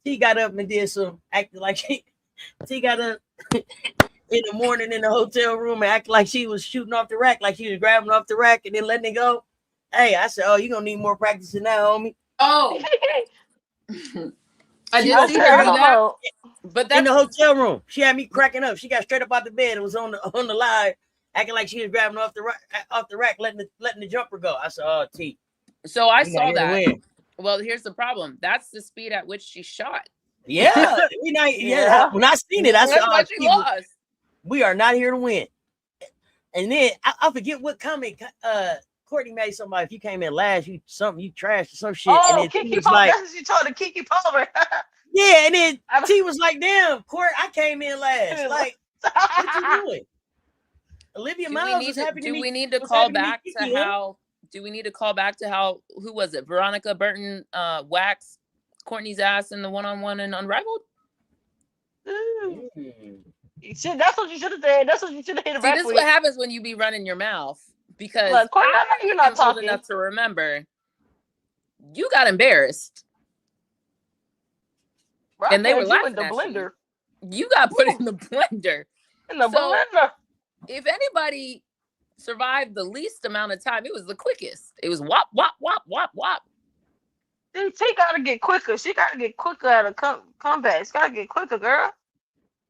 She got up and did some acting like she got up in the morning in the hotel room and acted like she was shooting off the rack, like she was grabbing off the rack and then letting it go. Hey, I said, oh, you're going to need more practice than that, homie. Oh. I did see her do that. But that's in the hotel room. She had me cracking up. She got straight up out the bed and was on the live, acting like she was grabbing off the rack, letting the jumper go. I said, oh, T. So I saw that. Well, here's the problem. That's the speed at which she shot. Yeah. When I seen it, I said, oh, she lost. We are not here to win. And then I forget what comment Courtney made somebody. If you came in last, you trashed or some shit. Oh, and then Kiki Palmer. That's what she told her, Kiki Palmer. Yeah, and then T was like, damn, Court, I came in last. Like, what you doing? Olivia Miles is happy to meet. Do we need to call back to how? Do we need to call back to how? Who was it? Veronica Burton waxed Courtney's ass in the one-on-one and Unrivaled. That's what you should have said. That's what you should have hit. This is what happens when you be running your mouth, because you're not talking enough to remember. You got embarrassed, and they were laughing in the blender. You got put in the blender. In the blender. If anybody survived the least amount of time, it was the quickest. It was whop, whop, whop, whop, whop. She got to get quicker. She got to get quicker at a comeback. She got to get quicker, girl.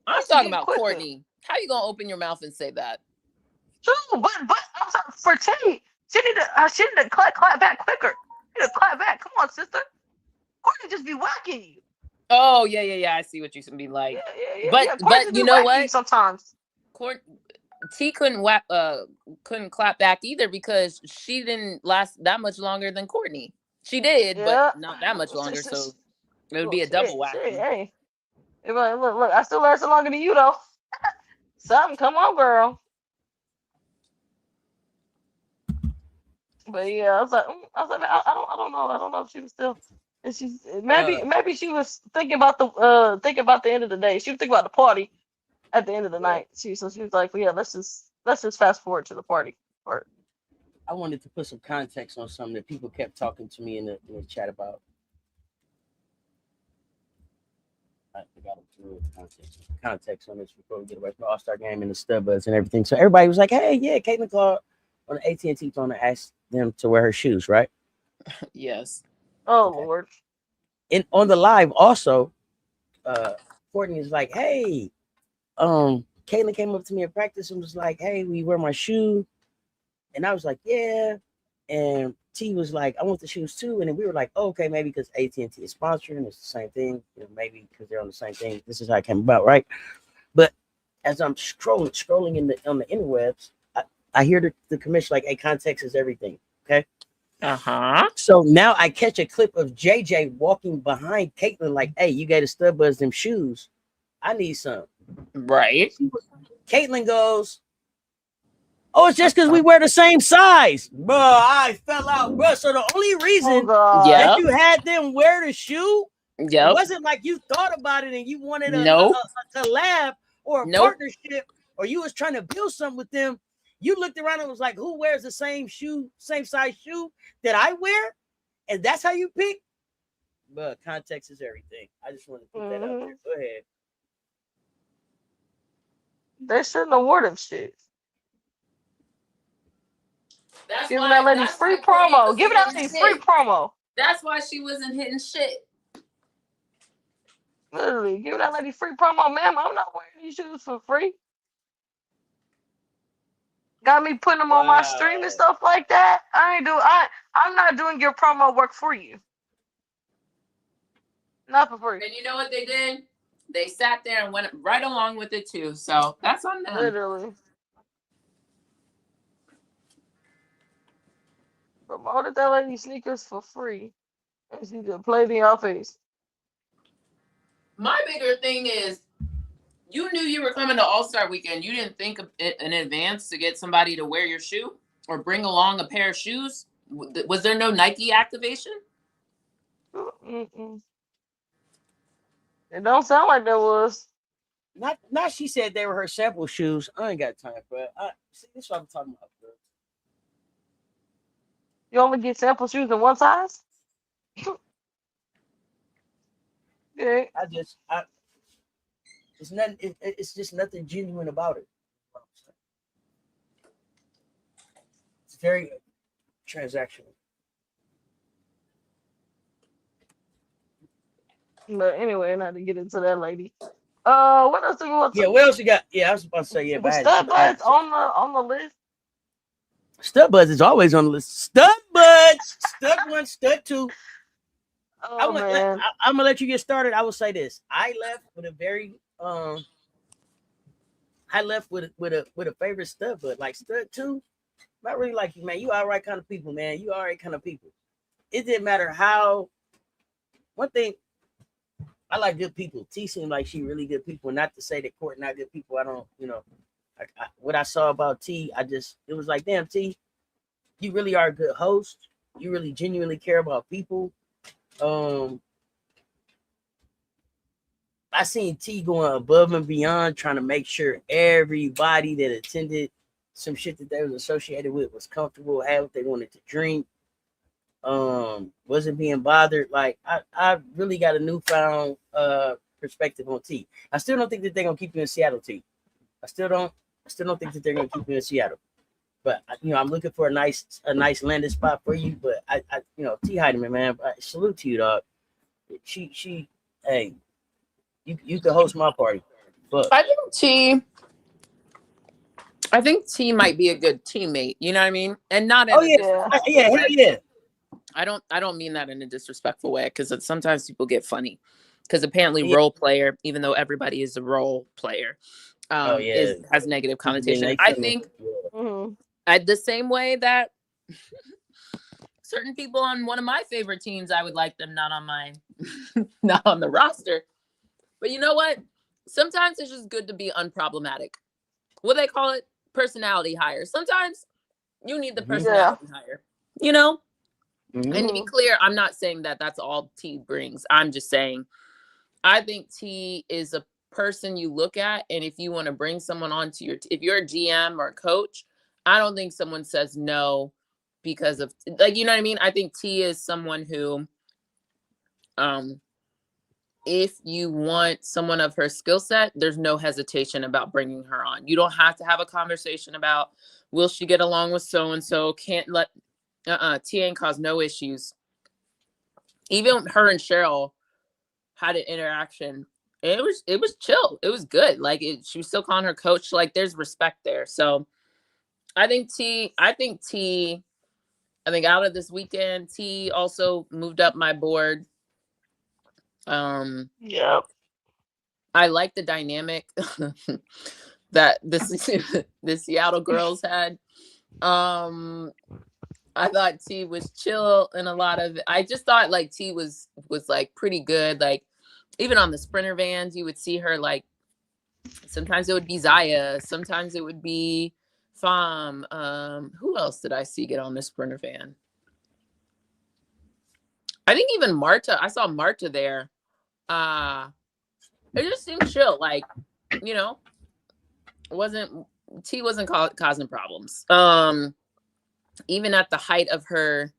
I'm talking about quicker. Courtney. How you gonna open your mouth and say that? True, but I'm sorry, for T, she need to clap back quicker. She need to clap back. Come on, sister. Courtney just be whacking you. Oh yeah. I see what you be like. Yeah. But you know what? Sometimes T couldn't clap back either, because she didn't last that much longer than Courtney. She did, but not that much longer. So it would be a double whack. Hey, look, I still lasted longer than you though. Something, come on, girl. But yeah, I was like, I don't know if she was still. And maybe she was thinking about the end of the day. She was thinking about the party at the end of the night. She was like, well, yeah, let's just fast forward to the party part. I wanted to put some context on something that people kept talking to me in the chat about. I forgot to put context on this before we get away from the All-Star game and the Stud Budz and everything. So everybody was like, hey, yeah, Caitlin called on the AT&T phone and asked them to wear her shoes, right? Yes. Oh, okay. Lord. And on the live also, Courtney is like, hey, Caitlin came up to me in practice and was like, hey, will you wear my shoe? And I was like, yeah. And T was like, I want the shoes too. And then we were like, oh, okay, maybe because AT&T is sponsoring, it's the same thing. Maybe because they're on the same thing. This is how it came about, right? But as I'm scrolling on the interwebs, I hear the commission like, "Hey, context is everything." Okay. So now I catch a clip of JJ walking behind Caitlyn like, "Hey, you got to Stud Budz them shoes. I need some." Right. Caitlyn goes, "Oh, it's just because we wear the same size." Bro, I fell out, bro. So the only reason that you had them wear the shoe, it wasn't like you thought about it and you wanted a collab or a partnership, or you was trying to build something with them. You looked around and was like, who wears the same size shoe that I wear? And that's how you pick? But context is everything. I just want to put that out there. Go ahead. They shouldn't have wore them shit. Giving that lady free promo. Giving that lady free promo. That's why she wasn't hitting shit. Literally, giving that lady free promo, ma'am. I'm not wearing these shoes for free. Got me putting them on my stream and stuff like that. I'm not doing your promo work for you. Not for free. And you know what they did? They sat there and went right along with it too. So that's on them. Literally. Promoted that lady sneakers for free. And she just played in your face. My bigger thing is, you knew you were coming to All-Star Weekend. You didn't think of it in advance to get somebody to wear your shoe or bring along a pair of shoes? Was there no Nike activation? Mm-mm. It don't sound like there was. Not she said they were her sample shoes. I ain't got time for it. See, this is what I'm talking about, bro. You only get sample shoes in one size? Okay. It's nothing. It's just nothing genuine about it. It's very transactional. But anyway, not to get into that lady. What else do we want to? Yeah, what else you got? Yeah, I was about to say Was Stud Budz on the list? Stud Budz is always on the list. Stud Budz, Stud 1, Stud 2. I'm gonna let you get started. I will say this: I left with a very a favorite Stud Bud, like Stud 2. Not really like you, man. You all right kind of people, man. You all right kind of people. It didn't matter how. One thing, I like good people. T seemed like she really good people. Not to say that Court not good people. I don't, what I saw about T, it was like, damn, T, you really are a good host. You really genuinely care about people. I seen T going above and beyond, trying to make sure everybody that attended some shit that they was associated with was comfortable, had what they wanted to drink, wasn't being bothered. Like I really got a newfound perspective on T. I still don't think that they're gonna keep you in Seattle, T. I still don't think that they're gonna keep you in Seattle. But I'm looking for a nice landing spot for you. But I T Heidemann, man, salute to you, dog. She, hey, you can host my party. But I think T might be a good teammate. You know what I mean? And not. Yeah. I don't mean that in a disrespectful way, because sometimes people get funny. Because apparently role player, even though everybody is a role player, has negative connotation. I think the same way that certain people on one of my favorite teams, I would like them not on the roster. But you know what? Sometimes it's just good to be unproblematic. What they call it? Personality hire. Sometimes you need the personality hire. And to be clear, I'm not saying that that's all T brings. I'm just saying I think T is a person you look at, and if you want to bring someone onto if you're a GM or a coach, I don't think someone says no because of, like, you know what I mean? I think T is someone who, if you want someone of her skill set, there's no hesitation about bringing her on. You don't have to have a conversation about, will she get along with so-and-so? Can't let, T ain't caused no issues. Even her and Cheryl had an interaction. It was chill. It was good. Like, she was still calling her coach. Like, there's respect there. So I think out of this weekend, T also moved up my board. Yep. I like the dynamic that the Seattle girls had. I thought T was chill in a lot of. I just thought like T was like pretty good. Like even on the sprinter vans, you would see her like. Sometimes it would be Zaya. Sometimes it would be Fam. Who else did I see get on the sprinter van? I think even Marta. I saw Marta there. It just seemed chill. Like, you know, T wasn't causing problems. Even at the height of her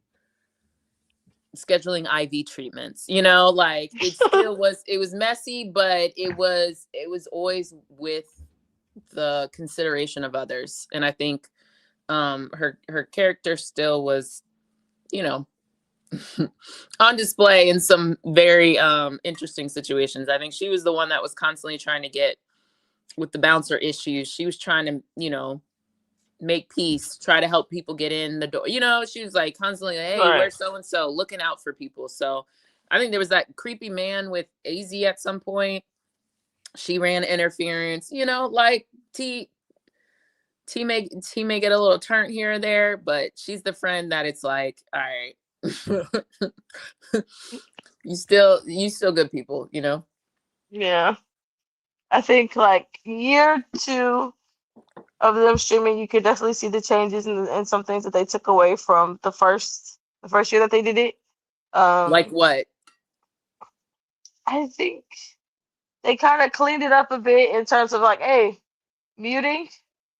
scheduling IV treatments, you know, like it still was, it was messy, but it was always with the consideration of others. And I think her character still was, you know, on display in some very interesting situations. I think she was the one that was constantly trying to get with the bouncer issues. She was trying to, you know, make peace, try to help people get in the door. You know, she was like constantly, hey, where's so-and-so, looking out for people. So I think there was that creepy man with AZ at some point. She ran interference, you know, like T may get a little turn here or there, but she's the friend that it's like, all right, you still good people, you know? Yeah. I think like year 2 of them streaming, you could definitely see the changes and some things that they took away from the first year that they did it. Like what? I think they kind of cleaned it up a bit in terms of like, hey, muting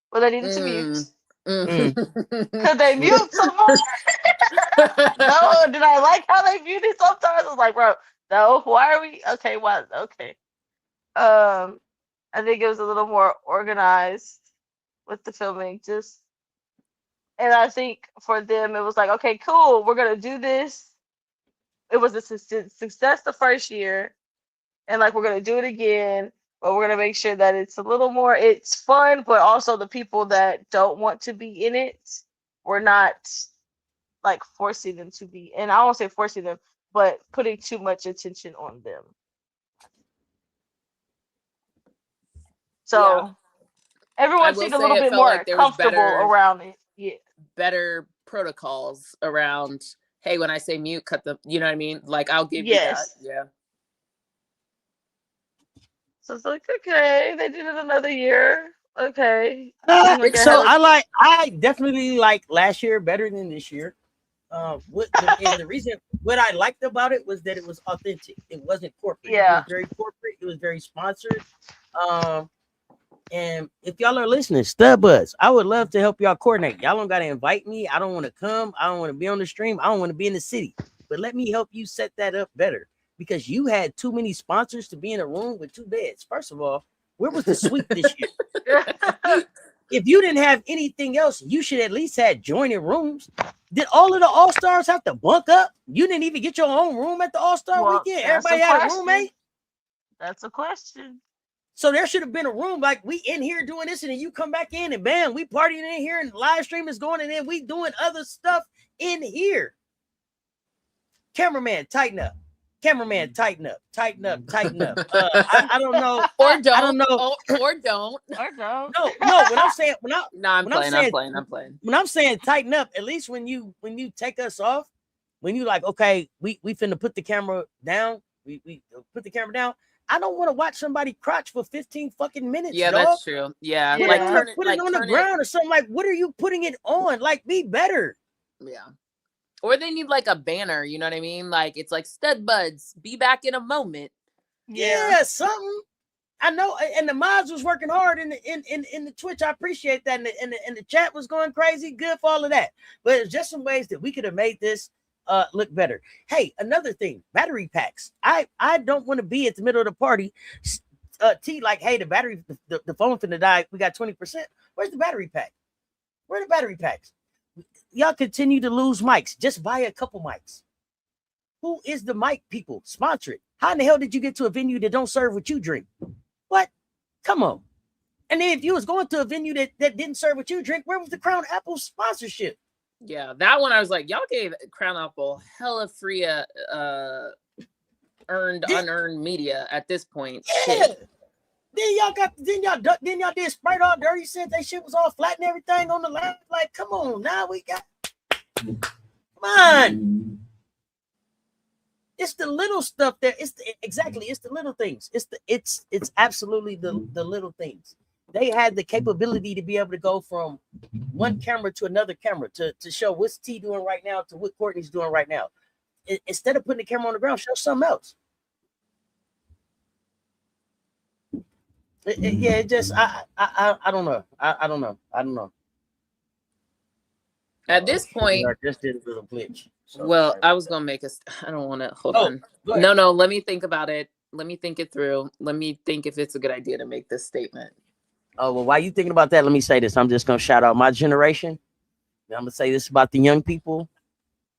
where they needed to mute. Could they mute some more? No, did I like how they muted sometimes? I was like, bro, no, why are we okay? Why? Okay. I think it was a little more organized with the filming, and I think for them it was like, okay, cool, we're gonna do this. It was a success the first year, and like we're gonna do it again, but we're gonna make sure that it's a little more, it's fun, but also the people that don't want to be in it, we're not like forcing them to be, and I won't say forcing them, but putting too much attention on them. So yeah. everyone seemed a little bit more like comfortable around it. Yeah. Better protocols around, hey, when I say mute, cut the, you know what I mean? Like, I'll give you that. Yeah. So it's like, okay, they did it another year. Okay. So I definitely like last year better than this year. And the reason what I liked about it was that it was authentic. It wasn't corporate. Yeah. It was very corporate. It was very sponsored. And if y'all are listening, Stud Budz, I would love to help y'all coordinate. Y'all don't gotta invite me. I don't want to come. I don't want to be on the stream. I don't want to be in the city. But let me help you set that up better, because you had too many sponsors to be in a room with 2 beds. First of all, where was the suite this year? If you didn't have anything else, you should at least have joining rooms. Did all of the All-Stars have to bunk up? You didn't even get your own room at the All-Star Weekend. Everybody had a roommate. That's a question. So there should have been a room like we in here doing this, and then you come back in and bam, we partying in here and live stream is going, and then we doing other stuff in here. Cameraman, tighten up. Cameraman, tighten up. Tighten up. Tighten up. I don't know. Or don't. I don't know. Or don't. No. When I'm saying, I'm playing. When I'm saying tighten up, at least when you take us off, when you like, okay, we finna put the camera down. We put the camera down. I don't want to watch somebody crotch for 15 fucking minutes. Yeah, dog. That's true. Yeah. Like put it on the ground or something. Like, what are you putting it on? Like, be better. Yeah. Or they need like a banner, you know what I mean? Like, it's like Stud Budz, be back in a moment. Yeah, something. I know, and the mods was working hard in the Twitch. I appreciate that, and the chat was going crazy. Good for all of that. But it's just some ways that we could have made this look better. Hey, another thing, battery packs. I don't want to be at the middle of the party. T like, hey, the battery, the phone finna die. We got 20%. Where's the battery pack? Where are the battery packs? Y'all continue to lose mics. Just buy a couple mics. Who is the mic people? Sponsor it. How in the hell did you get to a venue that don't serve what you drink? What? Come on. And then if you was going to a venue that didn't serve what you drink, where was the Crown Apple sponsorship? Yeah, that one I was like, y'all gave Crown Apple hella free unearned media at this point. Yeah. Then y'all did Sprite all dirty since that shit was all flat and everything on the line. Like, come on, now we got. Come on. It's the little stuff that it's the little things. It's absolutely the little things. They had the capability to be able to go from one camera to another camera to show what's T doing right now to what Courtney's doing right now. Instead of putting the camera on the ground, show something else. Yeah, it just I don't know. I don't know. At this point, I just did a little glitch. So, well, sorry. I was gonna make I don't want to hold on. No. Let me think about it. Let me think it through. Let me think if it's a good idea to make this statement. Oh well, while you thinking about that, let me say this. I'm just gonna shout out my generation. I'm gonna say this about the young people,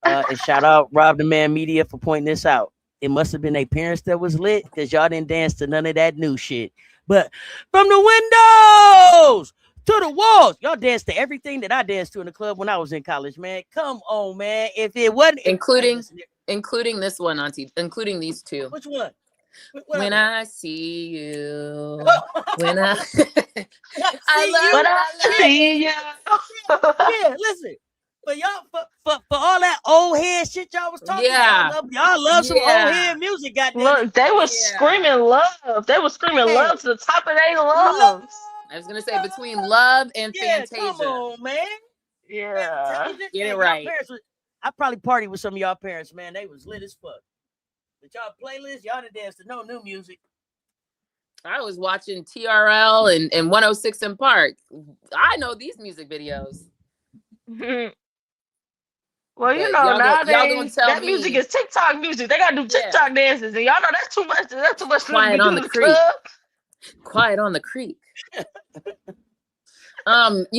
and shout out Rob the Man Media for pointing this out. It must have been their parents that was lit because y'all didn't dance to none of that new shit. But from the windows to the walls, y'all danced to everything that I danced to in the club when I was in college, man. Come on, man. If it wasn't including this one, Auntie, including these two. Which one? When I see you, when I see you. Yeah, listen. But y'all, for all that old head shit y'all was talking about, y'all love some old head music. Goddamn. Look, they were screaming love. They were screaming love to the top of their lungs. I was gonna say between love and Fantasia. Come on, man. Yeah, get it right. I probably partied with some of y'all parents, man. They was lit as fuck. But y'all playlist, y'all didn't dance to no new music. I was watching TRL and 106 in Park. I know these music videos. Well, you know, nowadays that music is TikTok music. They gotta do TikTok dances, and y'all know that's too much. That's too much for them to do in the club. Quiet on the creek. You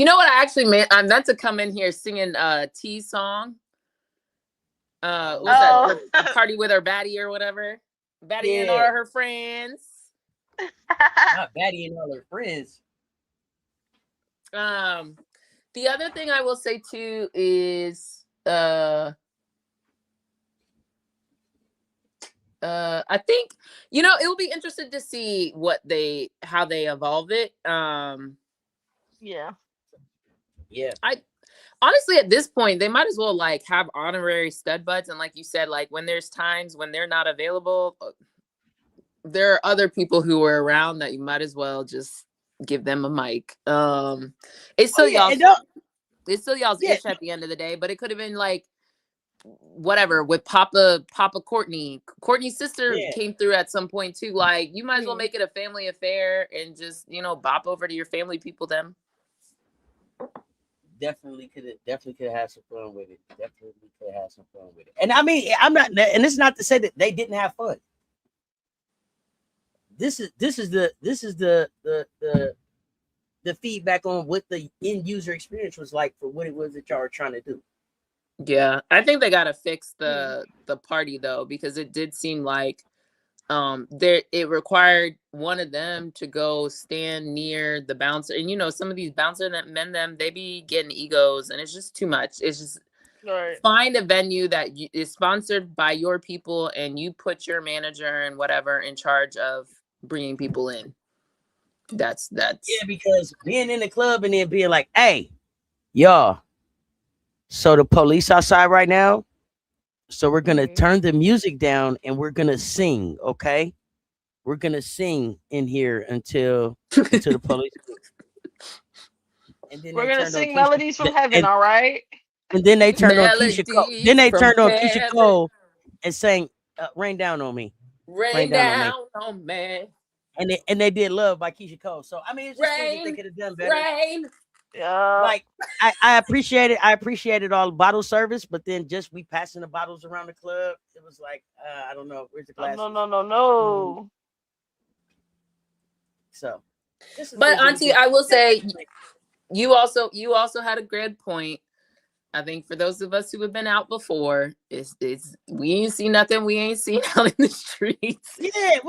know what I actually meant? I meant to come in here singing T's song. What's that? Party with her baddie or whatever. Baddie and all her friends. Not Baddie and all her friends. The other thing I will say too is I think, you know, it will be interesting to see how they evolve it. Yeah. I honestly, at this point, they might as well like have honorary stud buds, and like you said, like when there's times when they're not available, there are other people who are around that you might as well just give them a mic. It's still y'all's ish at the end of the day, but it could have been like whatever with Papa Courtney's sister came through at some point too. Like you might as well make it a family affair and just, you know, bop over to your family people then. Definitely could have had some fun with it. And I mean, I'm not, and it's not to say that they didn't have fun. This is the feedback on what the end user experience was like for what it was that y'all were trying to do. Yeah, I think they gotta fix the party though, because it did seem like it required one of them to go stand near the bouncer, and you know some of these bouncer men they be getting egos, and it's just too much. It's just find a venue that is sponsored by your people, and you put your manager and whatever in charge of bringing people in. That's because being in the club and then being like, hey, y'all, so the police outside right now, so we're gonna turn the music down and we're gonna sing, okay? We're gonna sing in here until the police. And then we're gonna sing melodies from heaven, all right? And then they turned on Keisha Cole. Then they turned on Keisha Cole and sang "Rain Down on Me." Rain down on me. And they did "Love" by Keisha Cole. So I mean, it's just things that they could have done better. Rain. Like I appreciated all the bottle service, but then just we passing the bottles around the club, it was like I don't know, where's the glass? No. So, but Auntie, I will say, you also had a good point. I think for those of us who have been out before, it's we ain't seen nothing we ain't seen out in the streets. Yeah,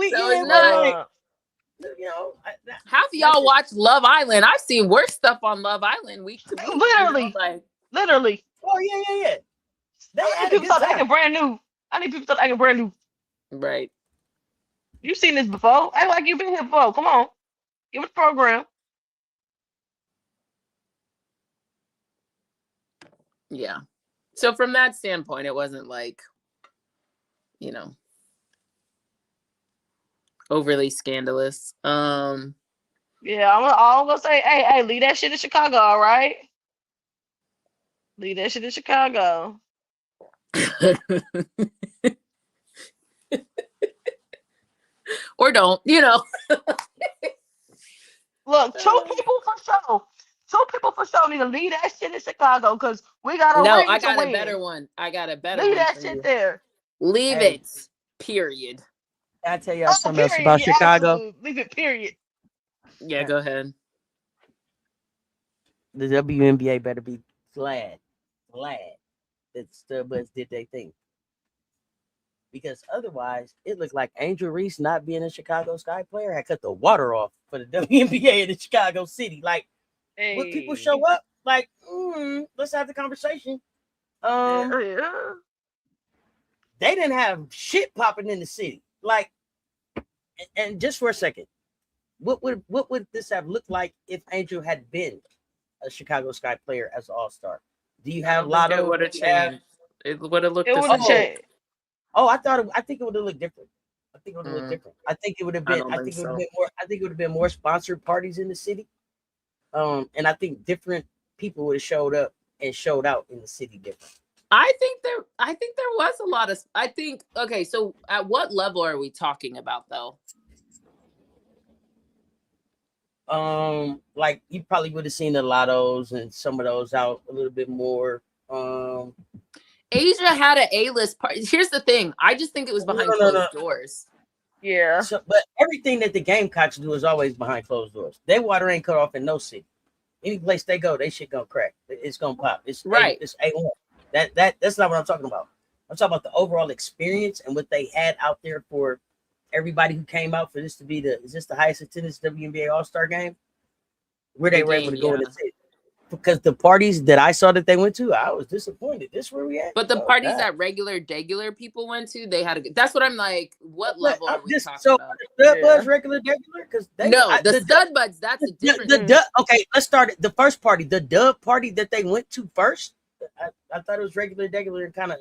you know, half of y'all watch Love Island. I've seen worse stuff on Love Island week to week. Literally. Oh yeah. People thought acting brand new. Right. You've seen this before. Act like you've been here before. Come on. Give it a program. Yeah. So from that standpoint, it wasn't like, you know, overly scandalous. Yeah, I'm gonna say, hey, leave that shit in Chicago, all right? Leave that shit in Chicago. Or don't, you know. Look, two people for sure. Two people for sure need to leave that shit in Chicago because we got a No, ring I to got win. a better one. I got a better Leave one that for shit you. there. Leave Hey. it. Period. I tell y'all something else Period. about Yeah, Chicago. absolutely. Leave it. Period. Yeah, go ahead. The WNBA better be glad that Stud Budz did their thing. Because otherwise, it looked like Angel Reese not being a Chicago Sky player had cut the water off for the WNBA in the Chicago City. Like, would people show up? Like, let's have the conversation. Yeah. They didn't have shit popping in the city. Like, and just for a second, what would this have looked like if Angel had been a Chicago Sky player as an All-Star? Do you have Lotto? It would have changed. It would have looked It the would have same. changed. Oh, I think it would have looked different. I think it would have looked different. I think it would have been. I think it would have been more. I think it would have been more sponsored parties in the city. And I think different people would have showed up and showed out in the city different. I think there was a lot of. I think okay. So at what level are we talking about though? Like you probably would have seen the Lottos and some of those out a little bit more. Asia had an A-list party. Here's the thing. I just think it was behind closed doors. Yeah. So, but everything that the Gamecocks do is always behind closed doors. Their water ain't cut off in no city. Any place they go, they shit gonna crack. It's gonna pop. It's right. It's A1. That's not what I'm talking about. I'm talking about the overall experience and what they had out there for everybody who came out for this to be is this the highest attendance WNBA All-Star game? Where they were able to go in the city. Because the parties that I saw that they went to, I was disappointed. This is where we at. But the parties that regular people went to, they had that's what I'm like. What level are we talking about? Stud Budz regular, because the Stud Budz, that's a different. Okay, let's start the first party, the dub party that they went to first. I thought it was regular, and kind of.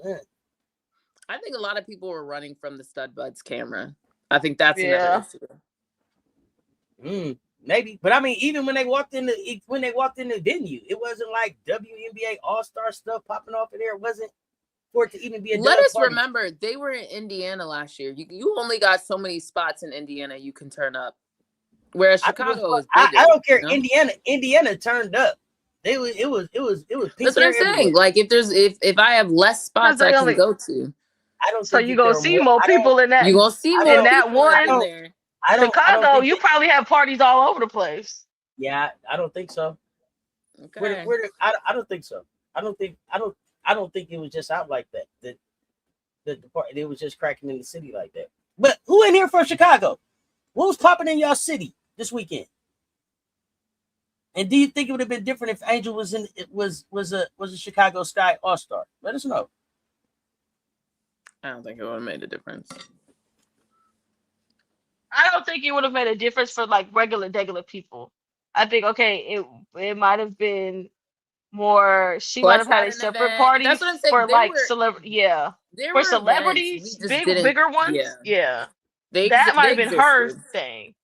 I think a lot of people were running from the Stud Budz camera. I think that's another issue. Maybe, but I mean, even when they walked in the venue, it wasn't like WNBA All-Star stuff popping off in there. It wasn't for it to even be a. Let us remember, they were in Indiana last year. You only got so many spots in Indiana you can turn up, whereas Chicago is bigger. I don't care. You know? Indiana turned up. It was. That's what I'm saying. Like if I have less spots I can go to. I don't. So you gonna see more people in that. You gonna see more in that one in there. Chicago, you probably have parties all over the place. Yeah, I don't think so. Okay. I don't think so. I don't think it was just out like that. The party, it was just cracking in the city like that. But who in here from Chicago? What was popping in y'all city this weekend? And do you think it would have been different if Angel was a Chicago Sky All-Star? Let us know. I don't think it would have made a difference. I don't think it would have made a difference for like regular people. I think it might have been more. She might have had a separate party for like celebrity. Yeah, for celebrities, bigger ones. Yeah, that might have been her thing.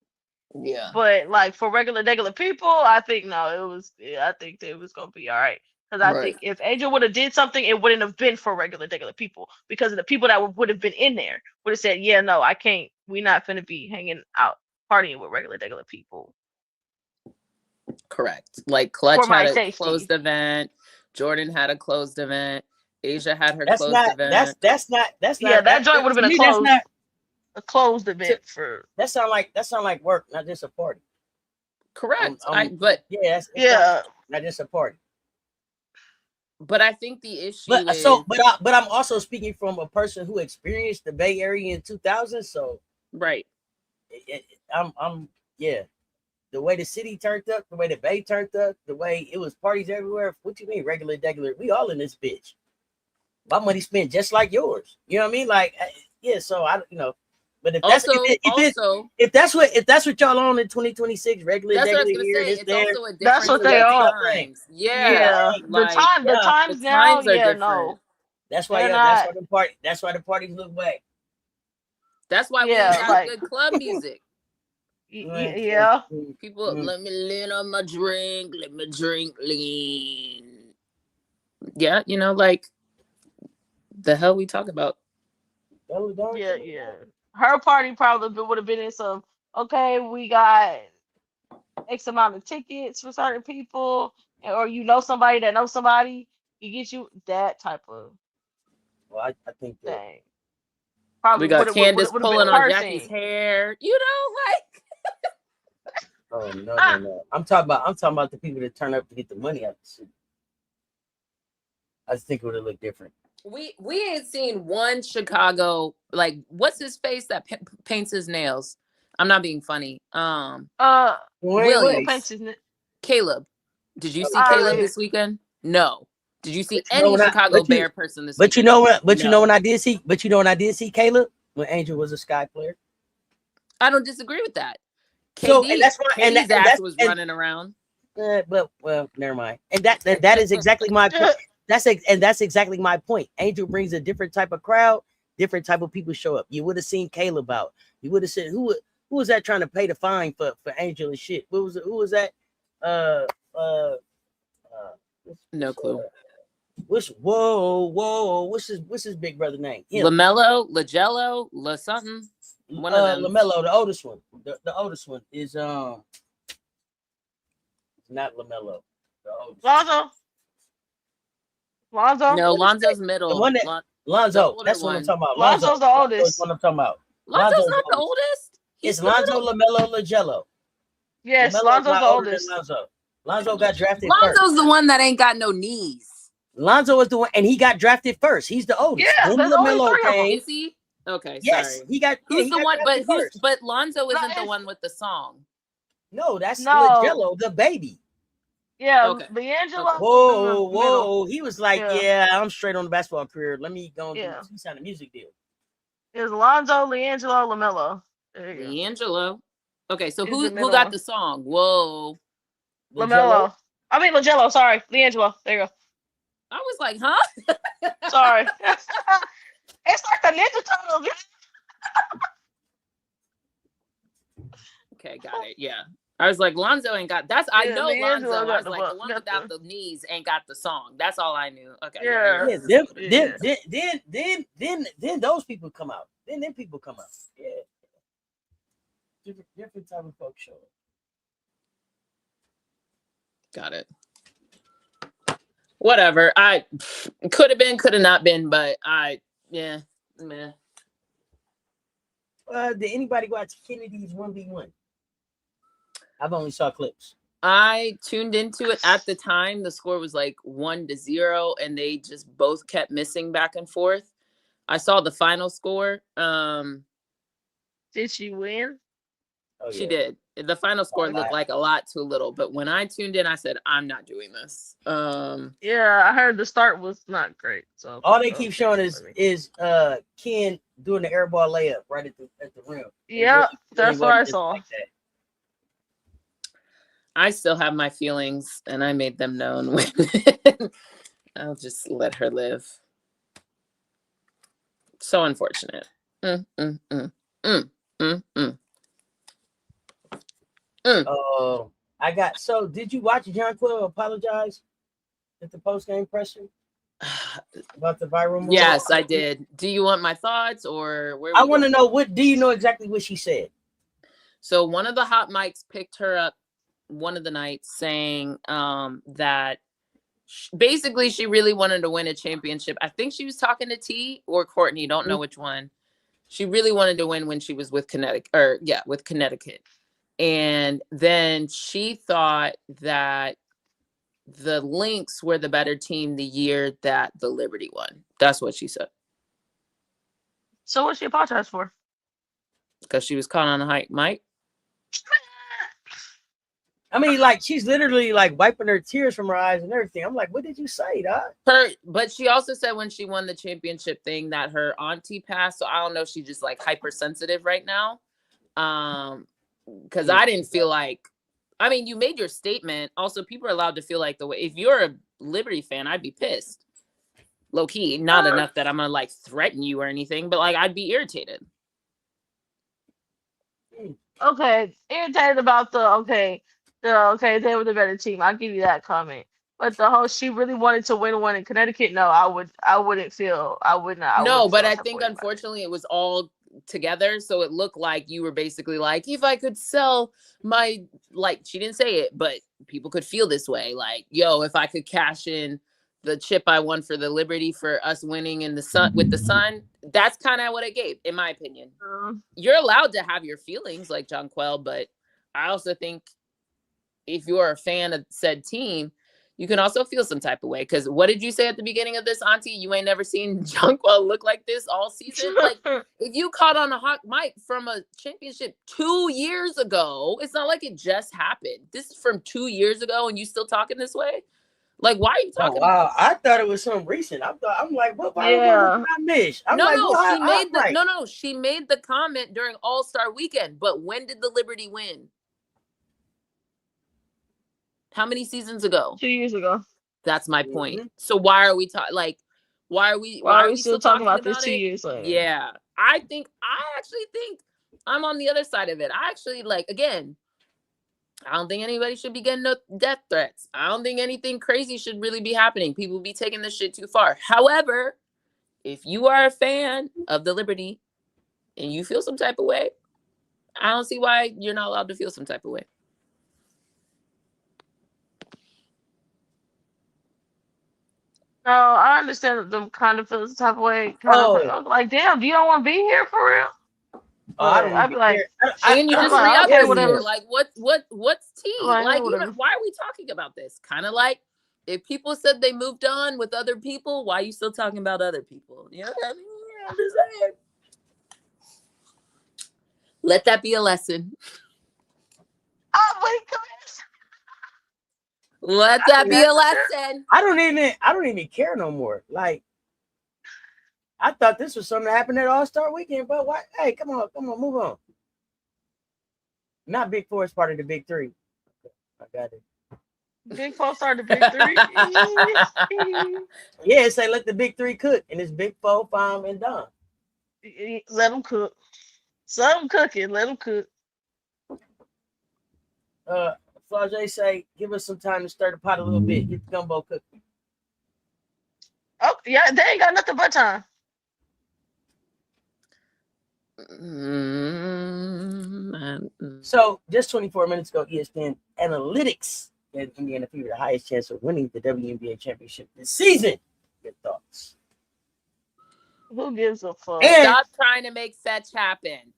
Yeah, but like for regular people, I think no, it was. Yeah, I think it was gonna be all right. Because I think if Angel would have did something, it wouldn't have been for regular people. Because of the people that would have been in there would have said, "Yeah, no, I can't. We're not finna be hanging out partying with regular people." Correct. Like Clutch had a closed event. Jordan had a closed event. Asia had her closed event. That's not. Yeah, that joint would have been a closed event for. That sound like work, not just a party. Correct. But not just a party. But I think the issue but I'm also speaking from a person who experienced the Bay Area in 2000. So right, I'm the way the city turned up, the way the Bay turned up, the way it was parties everywhere. What you mean regular? We all in this bitch. My money spent just like yours. You know what I mean? Like so But if that's if that's what y'all on in 2026, regular that's what I was gonna here, say. It's also a different That's what they are. times. Yeah. Like, The times now, are different. no. That's why that's why the parties look back. That's why we got good club music. Yeah. People, let me lean on my drink. Let me drink lean. Yeah, you know, like the hell we talk about. Yeah. Her party probably would have been in some. Okay, we got X amount of tickets for certain people, or somebody that knows somebody. You get you that type of. Well, I think that thing. Probably we got Candace pulling on Jackie's thing. hair. You know, like. Oh no. I'm talking about the people that turn up to get the money out the suit. I just think it would have looked different. We ain't seen one Chicago, like, what's his face that paints his nails? I'm not being funny. Williams. Caleb. Did you see Caleb this weekend? No. Did you see any Chicago Bear person this weekend? But you know what? But you know when I did see? But you know when I did see Caleb? When Angel was a Sky player? I don't disagree with that. So and that's why KD's ass was running around. But never mind. And that is exactly my point. That's exactly my point. Angel brings a different type of crowd, different type of people show up. You would have seen Caleb out. You would have said who was that trying to pay the fine for Angel and shit? Who was that? No clue. What's his big brother name? LaMelo, La something. One of them. LaMelo, the oldest one. The oldest one is not LaMelo. The oldest. Lonzo? No, Lonzo's middle. The one that Lonzo. That's what I'm talking about. Lonzo's the oldest. That's what I'm talking about. Lonzo's not the oldest. It's Lonzo, LaMelo, LaJello. Yes, LaMelo's Lonzo's the oldest. Lonzo got drafted Lonzo's first. the one that ain't got no knees. Lonzo is the one, and he got drafted first. He's the oldest. Yeah, then LaMelo came. Is he? Okay, yes, sorry. He got. Who's the one? But but Lonzo isn't the one with the song. No, that's LaJello, the baby. Yeah, okay. D'Angelo. Whoa. He was like, yeah, I'm straight on the basketball career. Let me go and he signed a music deal. It's Lonzo, LiAngelo, LaMelo. LiAngelo. Okay, so who got the song? Whoa. LaMelo. I mean LaJello, sorry. LiAngelo. There you go. I was like, huh? Sorry. It's like the Ninja Turtles. Okay, got it. Yeah. I was like, Lonzo ain't got I know Lonzo. I was like, the one without the knees ain't got the song. That's all I knew. Okay. Then those people come out. Then people come out. Yeah. Different type of folk show. Got it. Whatever. I could have been, could have not been, but meh. Did anybody go out to Kennedy's 1v1? I've only saw clips. I tuned into it at the time. The score was like 1-0, and they just both kept missing back and forth. I saw the final score. Did she win? Oh, yeah. She did. The final score looked like a lot too little, but when I tuned in, I said, I'm not doing this. Yeah, I heard the start was not great. So all they keep showing is Ken doing the airball layup right at the rim. Yeah, that's what I saw. Like I still have my feelings, and I made them known. I'll just let her live. So unfortunate. So did you watch John Quill apologize at the post-game presser about the viral moment? Yes, I did. Do you want my thoughts, or where? I want to know do you know exactly what she said? So one of the hot mics picked her up one of the nights saying that basically she really wanted to win a championship. I think she was talking to T or Courtney, don't know which one. She really wanted to win when she was with Connecticut. And then she thought that the Lynx were the better team the year that the Liberty won. That's what she said. So what she apologized for? Because she was caught on a hot mic. I mean, like she's literally like wiping her tears from her eyes and everything. I'm like, what did you say, dog? But she also said when she won the championship thing that her auntie passed. So I don't know if she's just like hypersensitive right now. Because I didn't feel like, I mean, you made your statement. Also, people are allowed to feel like the way. If you're a Liberty fan, I'd be pissed. Low key, not enough that I'm gonna like threaten you or anything, but like I'd be irritated. Okay, irritated about they were the better team. I'll give you that comment. But the whole she really wanted to win one in Connecticut. No, I wouldn't feel. I would not. No, but I feel think about it. unfortunately it was all together, so it looked like you were basically like, if I could sell my, like, she didn't say it, but people could feel this way, like, yo, if I could cash in the chip I won for the Liberty for us winning in the Sun with the Sun, that's kind of what it gave, in my opinion. You're allowed to have your feelings like Jonquel, but I also think if you're a fan of said team, you can also feel some type of way. Because what did you say at the beginning of this, Auntie? You ain't never seen Jonquel look like this all season. Like, if you caught on a hot mic from a championship 2 years ago, it's not like it just happened. This is from 2 years ago, and you still talking this way? Like, why are you talking? Oh, wow, I thought it was something recent. I'm like, what? I missed? She made the comment during All-Star Weekend. But when did the Liberty win? How many seasons ago? 2 years ago. That's my point. Mm-hmm. So why are we talking? Like, why are we still talking about this 2 years later? Yeah, I actually think I'm on the other side of it. I actually again. I don't think anybody should be getting no death threats. I don't think anything crazy should really be happening. People be taking this shit too far. However, if you are a fan of the Liberty and you feel some type of way, I don't see why you're not allowed to feel some type of way. No, I understand them kind of feel some type of way. Like, damn, do you don't want to be here for real? I'd be like, and you just re-up whatever. Like, what's tea? Like, why are we talking about this? Kind of like if people said they moved on with other people, why are you still talking about other people? You know what I mean? Yeah, I'm just saying. Let that be a lesson. Oh my gosh. Let that be a lesson. I don't even care no more. Like, I thought this was something that happened at All-Star Weekend, but why? Hey, come on, move on. Not Big Four is part of the Big Three. I got it. Big Four started the Big Three. Yeah, say let the Big Three cook, and it's Big Four, Fam, and Don. Let them cook. Some cooking. Let them cook. Flage say, give us some time to stir the pot a little bit. Get the gumbo cooking. Oh yeah, they ain't got nothing but time. So just 24 minutes ago, ESPN Analytics gave Indiana Fever the highest chance of winning the WNBA championship this season. Your thoughts? Who gives a fuck? Stop trying to make fetch happen.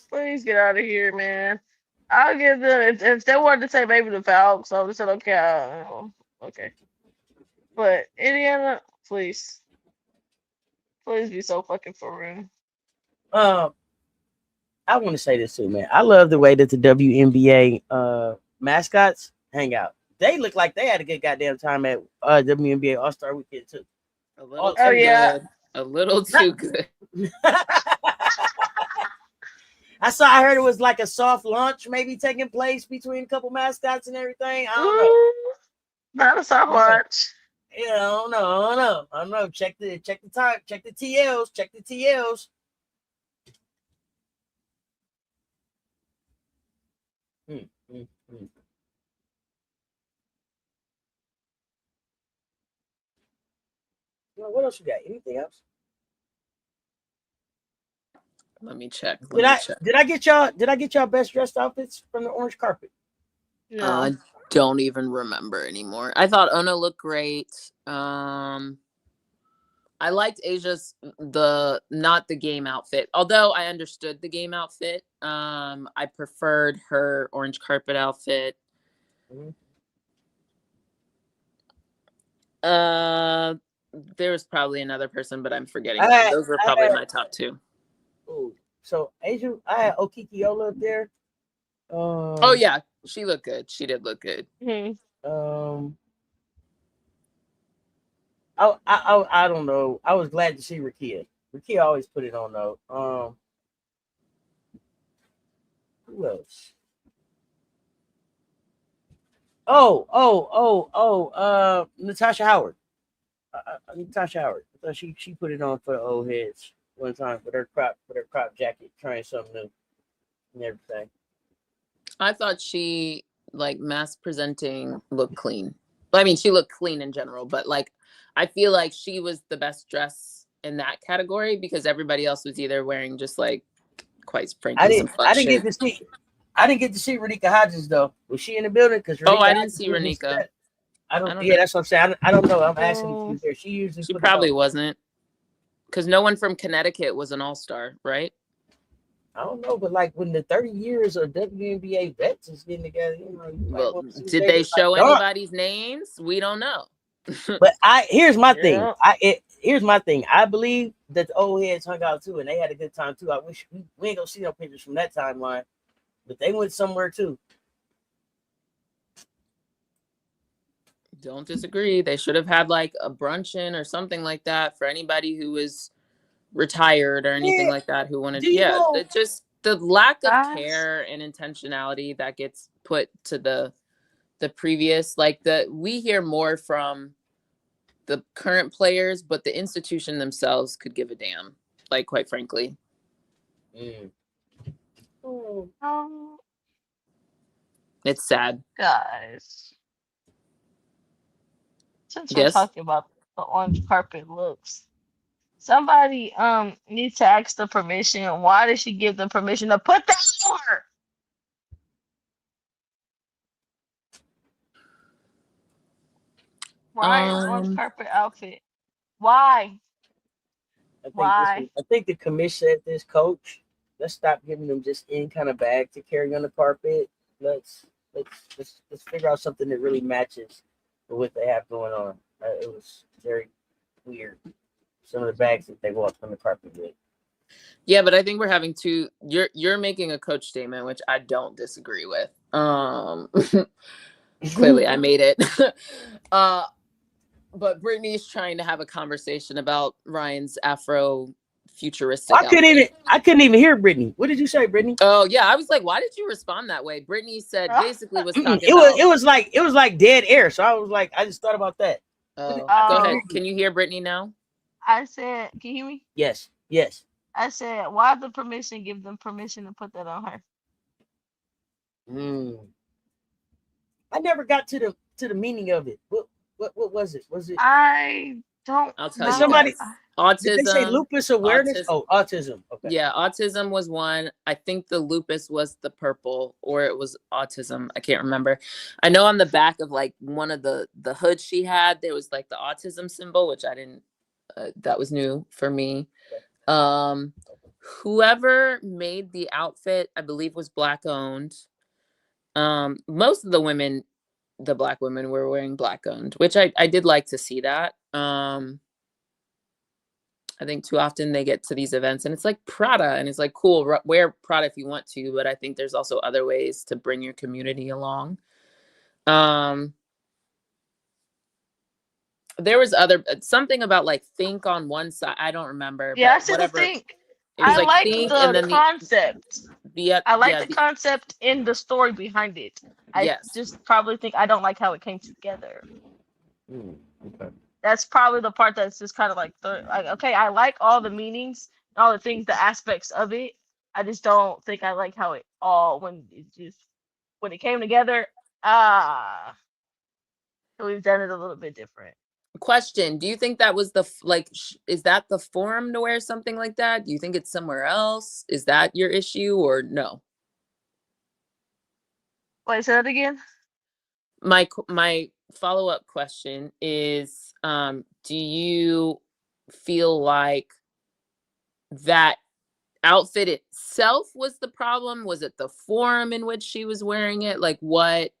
Please get out of here, man. I'll give them if they wanted to say maybe the Falcons, so they said okay, okay. But Indiana, please be so fucking for real. I want to say this too, man. I love the way that the WNBA mascots hang out. They look like they had a good goddamn time at WNBA All-Star Weekend too. A little too good. A little too good. I heard it was like a soft launch maybe taking place between a couple mascots and everything. I don't know. Not a soft launch. Yeah, I don't know. Check the time. Check the TLs. Check the TLs. What else you got? Anything else? Let me check. Did I get y'all best dressed outfits from the orange carpet? No. I don't even remember anymore. I thought Ona looked great. I liked Asia's not the game outfit, although I understood the game outfit. I preferred her orange carpet outfit. Mm-hmm. There was probably another person, but I'm forgetting. Those were probably my top two. Ooh, so Asia, I had Okikiola up there. Oh yeah, she looked good. She did look good. I don't know. I was glad to see Rakia. Rakia always put it on though. Who else? Natasha Howard. Natasha Howard. I thought she put it on for the old heads one time with her crop jacket, trying something new and everything. I thought she like mass presenting looked clean. I mean, she looked clean in general, but like I feel like she was the best dress in that category because everybody else was either wearing just like quite frankly some fuck shit. I didn't get to see Renika Hodges though. Was she in the building? Because I didn't see Renika. I don't know. That's what I'm saying. I don't know. I'm asking if she's there. She probably wasn't. Because no one from Connecticut was an all-star, right? I don't know, but like when the 30 years of WNBA vets is getting together, well, did they show anybody's names? We don't know. But here's my thing. Here's my thing. I believe that the old heads hung out too, and they had a good time too. I wish we ain't gonna see no pictures from that timeline, but they went somewhere too. Don't disagree. They should have had like a bruncheon or something like that for anybody who was retired or anything like that who wanted. Just the lack of care and intentionality that gets put to the previous. Like we hear more from the current players, but the institution themselves could give a damn. Like quite frankly. It's sad, guys. Since we're talking about the orange carpet looks, somebody needs to ask the permission. Why did she give them permission to put that on her? Why orange carpet outfit? Why? I think the Commish said this, coach. Let's stop giving them just any kind of bag to carry on the carpet. Let's figure out something that really matches with what they have going on. It was very weird. Some of the bags that they walked on the carpet with. Yeah, but I think we're having two. You're making a coach statement, which I don't disagree with. Clearly, I made it. But Brittany's trying to have a conversation about Ryan's Afro futuristic. I couldn't even hear Brittany. What did you say, Brittany? Oh yeah, I was like, why did you respond that way? Brittany said basically was talking. It was like dead air. So I was like, I just thought about that. Go ahead. Can you hear Brittany now? I said, can you hear me? Yes. I said, why the permission? Give them permission to put that on her. I never got to the meaning of it. What was it? I don't. I'll tell you. Somebody. Autism. Did they say lupus awareness? Autism. Okay. Yeah, autism was one. I think the lupus was the purple, or it was autism. I can't remember. I know on the back of like one of the hoods she had, there was like the autism symbol, which I didn't. That was new for me. Whoever made the outfit, I believe, was Black owned. Most of the women, the Black women, were wearing Black owned, which I did like to see that. I think too often they get to these events and it's like Prada and it's like, cool, wear Prada if you want to, but I think there's also other ways to bring your community along. There was something about like think on one side. I don't remember. Yeah, I said think. I like the concept. I like the concept in the story behind it. I just probably think I don't like how it came together. Okay. That's probably the part that's just kind of like okay, I like all the meanings, all the things, the aspects of it. I just don't think I like how it all when it came together. We've done it a little bit different. Question: do you think that was is that the forum to wear something like that? Do you think it's somewhere else? Is that your issue or no? Wait, say that again. My follow-up question is, do you feel like that outfit itself was the problem? Was it the forum in which she was wearing it? Like what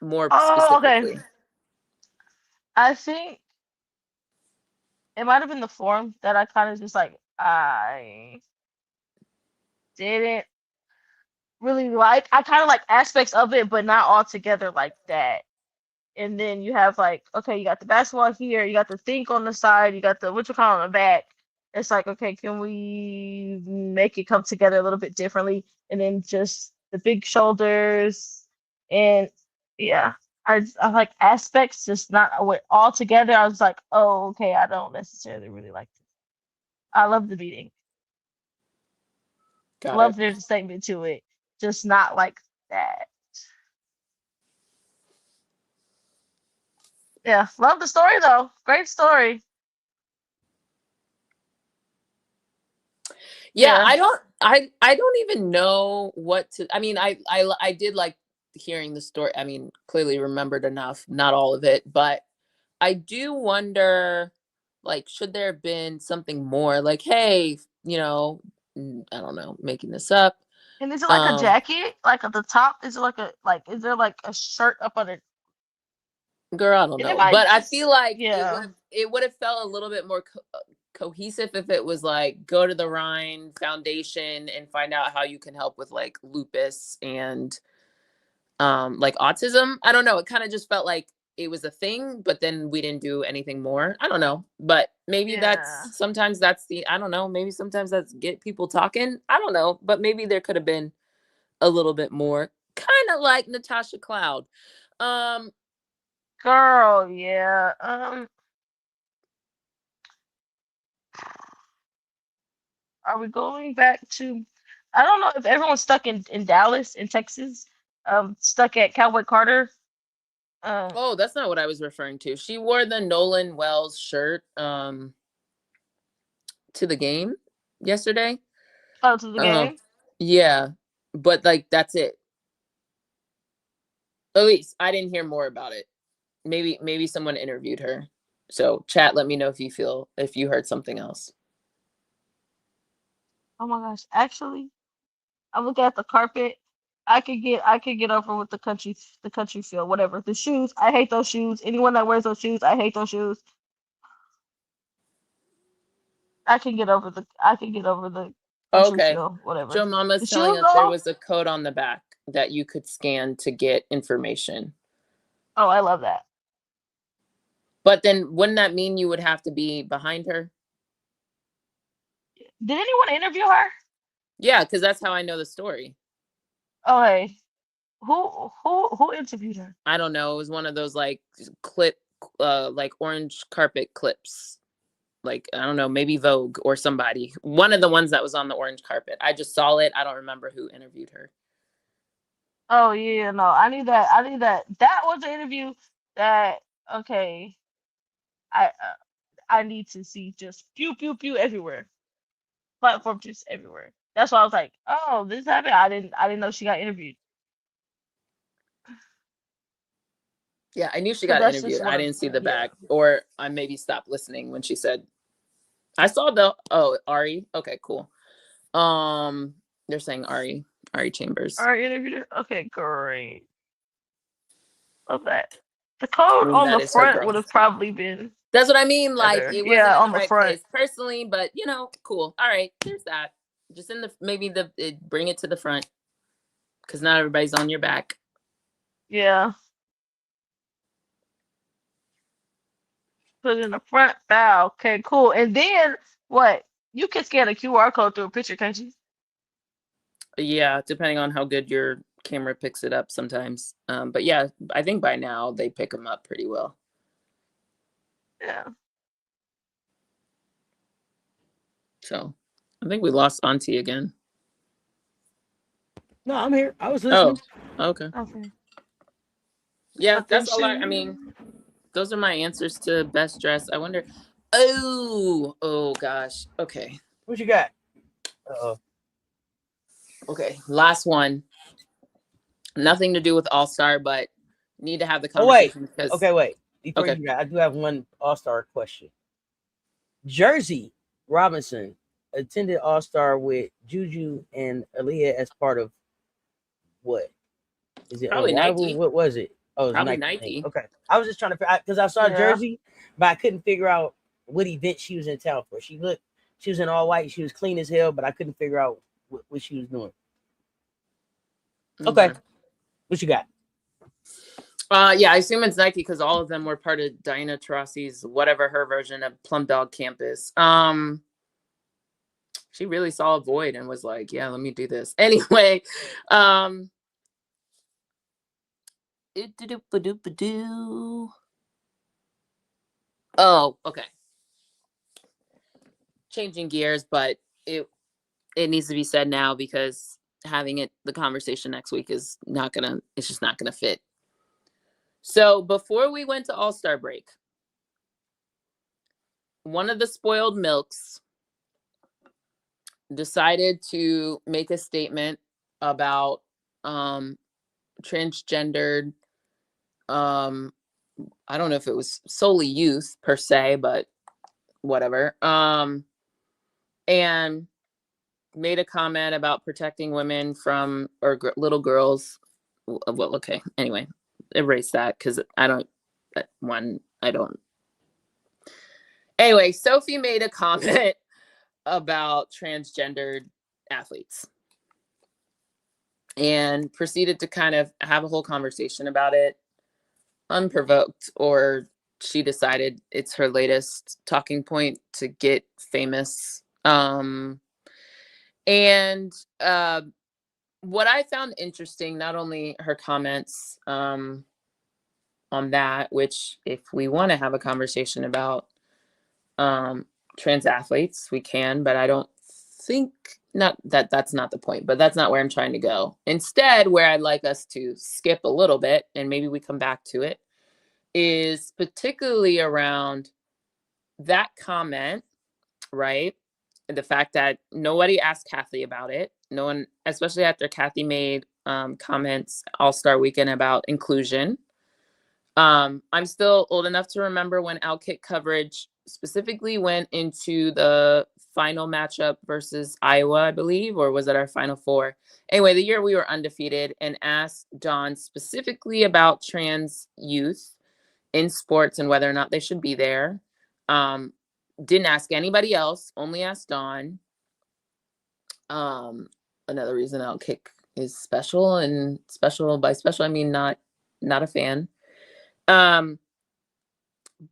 more specifically? Okay. I think it might have been the forum that I kind of just like I didn't really like. I kind of like aspects of it, but not all together like that. And then you have like, okay, you got the basketball here, you got the think on the side, you got the what you call on the back. It's like, okay, can we make it come together a little bit differently? And then just the big shoulders, and yeah, I like aspects, just not with all together. I was like, oh, okay, I don't necessarily really like this. I love the beating, Got love it. there's a statement to it, just not like that. Yeah, love the story though. Great story. Yeah, Yeah. I don't even know what to. I mean, I did like hearing the story. I mean, clearly remembered enough, not all of it, but I do wonder, like, should there have been something more? Like, hey, I don't know, making this up. And is it like a Um, jacket? Like at the top? Is it like is there like a shirt up under? Girl, I don't And it know, might but I just feel like yeah. it would have felt a little bit more cohesive if it was like go to the Rhine Foundation and find out how you can help with like lupus and like autism. I don't know. It kind of just felt like it was a thing, but then we didn't do anything more. I don't know, but maybe Yeah. sometimes that's I don't know. Maybe sometimes that's get people talking. I don't know, but maybe there could have been a little bit more, kind of like Natasha Cloud. Um, Girl, yeah. Are we going back to I don't know if everyone's stuck in Dallas, in Texas, stuck at Cowboy Carter. Um Oh, that's not what I was referring to. She wore the Nolan Wells shirt to the game yesterday. oh to the Um game. yeah, but like that's it. At least I didn't hear more about it. Maybe someone interviewed her. So chat, let me know if you heard something else. Oh my gosh. Actually, I'm looking at the carpet. I could get over with the country feel, whatever. The shoes, I hate those shoes. Anyone that wears those shoes, I hate those shoes. I can get over the country Okay. feel, whatever. Joe The Mama's telling shoes us there though, was a code on the back that you could scan to get information. oh I love that. But then wouldn't that mean you would have to be behind her? Did anyone interview her? Yeah, because that's how I know the story. Oh hey, who interviewed her? I don't know. It was one of those like like orange carpet clips. Like, I don't know, maybe Vogue or somebody. One of the ones that was on the orange carpet. I just saw it. I don't remember who interviewed her. Oh yeah, no, I need that. I need that. That was the interview that okay. I need to see just pew pew pew everywhere. Platform just everywhere. That's why I was like, oh, this happened. I didn't know she got interviewed. Yeah, I knew she Cause got that's just interviewed. one I of didn't see the yeah. back, or I maybe stopped listening when she said, I saw Ari. Okay, cool. They're saying Ari Chambers. Alright, interviewed her. Okay, great. Love that. The code And on that the is her front would girl. have probably been That's what I mean. Like, better. it wasn't Yeah, in on the the right front. place personally, but cool. All right, there's that. Just in the maybe bring it to the front because not everybody's on your back. Yeah. Put it in the front bow. Okay, cool. And then what? You can scan a QR code through a picture, can't you? Yeah, depending on how good your camera picks it up sometimes. But yeah, I think by now they pick them up pretty well. Yeah. So I think we lost Auntie again. No, I'm here. I was Oh, listening. okay. Okay. Yeah, But then that's all shoot. I mean, those are my answers to best dress. I wonder. Oh gosh. Okay. What you got? Uh-oh. Okay. Last one. Nothing to do with All-Star, but need to have the Oh wait. conversation because Okay, wait. Before okay. you got, I do have one All-Star question. Jersey Robinson attended All-Star with Juju and Aaliyah as part of what? Is it Probably Unrivaled? Nike. What was it? Oh, it was Probably Nike. Nike. Okay. I was just trying to figure out because I saw Yeah. Jersey, but I couldn't figure out what event she was in town for. She was in all white. She was clean as hell, but I couldn't figure out what she was doing. Okay. What you got? Yeah, I assume it's Nike because all of them were part of Diana Taurasi's whatever her version of Plum Dog Campus. She really saw a void and was like, yeah, let me do this. Anyway, oh, okay. Changing gears, but it needs to be said now because having the conversation next week is it's just not gonna fit. So before we went to All-Star break, one of the spoiled milks decided to make a statement about transgendered, I don't know if it was solely youth per se, but whatever. And made a comment about protecting women from, or little girls. Well, okay. Anyway, erase that because I don't. Anyway, Sophie made a comment about transgendered athletes and proceeded to kind of have a whole conversation about it, unprovoked, or she decided it's her latest talking point to get famous. And what I found interesting, not only her comments on that, which if we want to have a conversation about trans athletes, we can, but I don't think, not that that's not the point, but that's not where I'm trying to go. Instead, where I'd like us to skip a little bit, and maybe we come back to it, is particularly around that comment, right? The fact that nobody asked Cathy about it. No one, especially after Cathy made comments All-Star Weekend about inclusion. I'm still old enough to remember when Outkick coverage specifically went into the final matchup versus Iowa, I believe, or was it our Final Four? Anyway, the year we were undefeated, and asked Dawn specifically about trans youth in sports and whether or not they should be there. Didn't ask anybody else, only asked Dawn. Another reason Outkick is special, and special by special, I mean not a fan.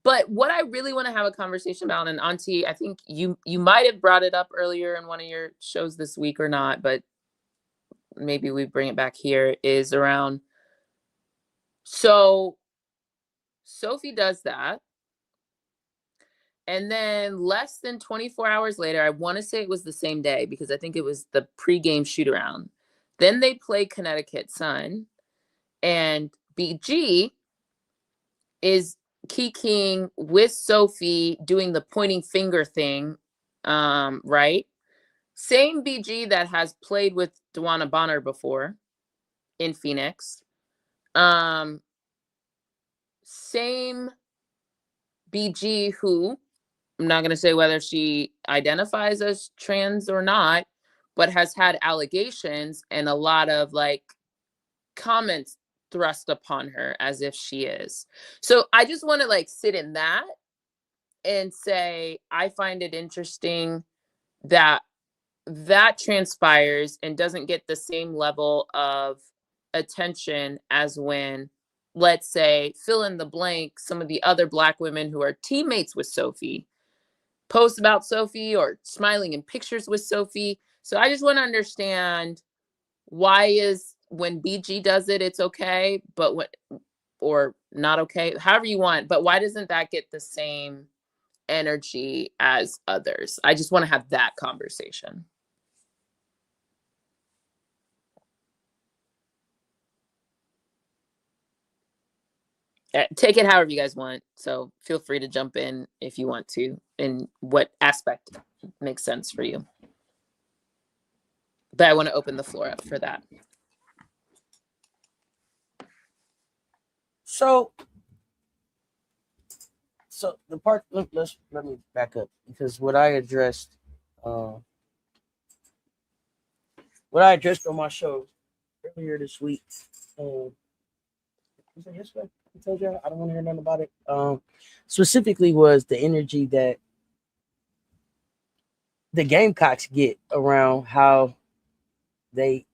But what I really want to have a conversation about, and Auntie, I think you might have brought it up earlier in one of your shows this week or not, but maybe we bring it back here, is around, so Sophie does that. And then less than 24 hours later, I want to say it was the same day because I think it was the pregame shoot around. Then they play Connecticut Sun, and BG is kikiing with Sophie doing the pointing finger thing, right? Same BG that has played with Dewana Bonner before in Phoenix. Same BG who, I'm not going to say whether she identifies as trans or not, but has had allegations and a lot of like comments thrust upon her as if she is. So I just want to like sit in that and say, I find it interesting that that transpires and doesn't get the same level of attention as when, let's say, fill in the blank, some of the other Black women who are teammates with Sophie post about Sophie or smiling in pictures with Sophie. So I just want to understand, why is when BG does it, it's okay, but what, or not okay, however you want, but why doesn't that get the same energy as others? I just want to have that conversation. Take it however you guys want. So feel free to jump in if you want to, in what aspect makes sense for you. But I want to open the floor up for that. So the part, let me back up, because what I addressed on my show earlier this week, was it yesterday? I told you I don't want to hear nothing about it. Specifically was the energy that the Gamecocks get around how they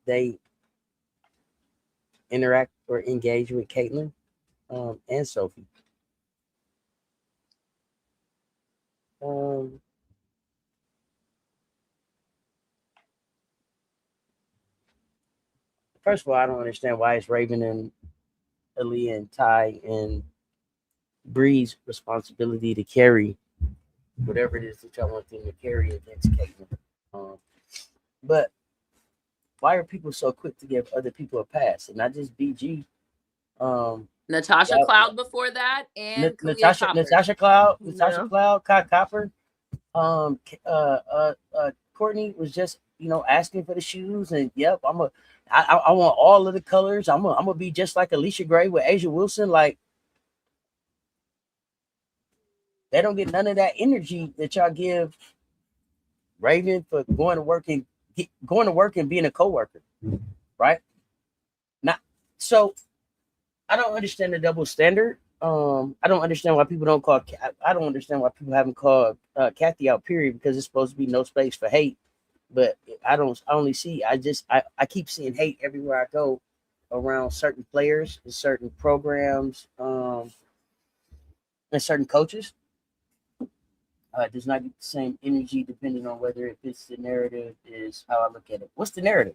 interact or engage with Caitlin and Sophie. First of all, I don't understand why it's Raven and Aaliyah and Ty and Bree's responsibility to carry whatever it is that y'all want them to carry against Caitlin. But why are people so quick to give other people a pass and not just BG? Natasha Cloud before that, and Natasha Cloud, Kai Copper. Courtney was just asking for the shoes, and yep, I want all of the colors. I'm gonna be just like Alicia Gray with Asia Wilson. Like, they don't get none of that energy that y'all give Raven for going to work and being a coworker, right? Not so. I don't understand the double standard. I don't understand why people don't call. I don't understand why people haven't called Cathy out. Period, because it's supposed to be no space for hate. But I only see. I keep seeing hate everywhere I go around certain players and certain programs and certain coaches. It does not get the same energy depending on whether it fits the narrative. Is how I look at it. What's the narrative?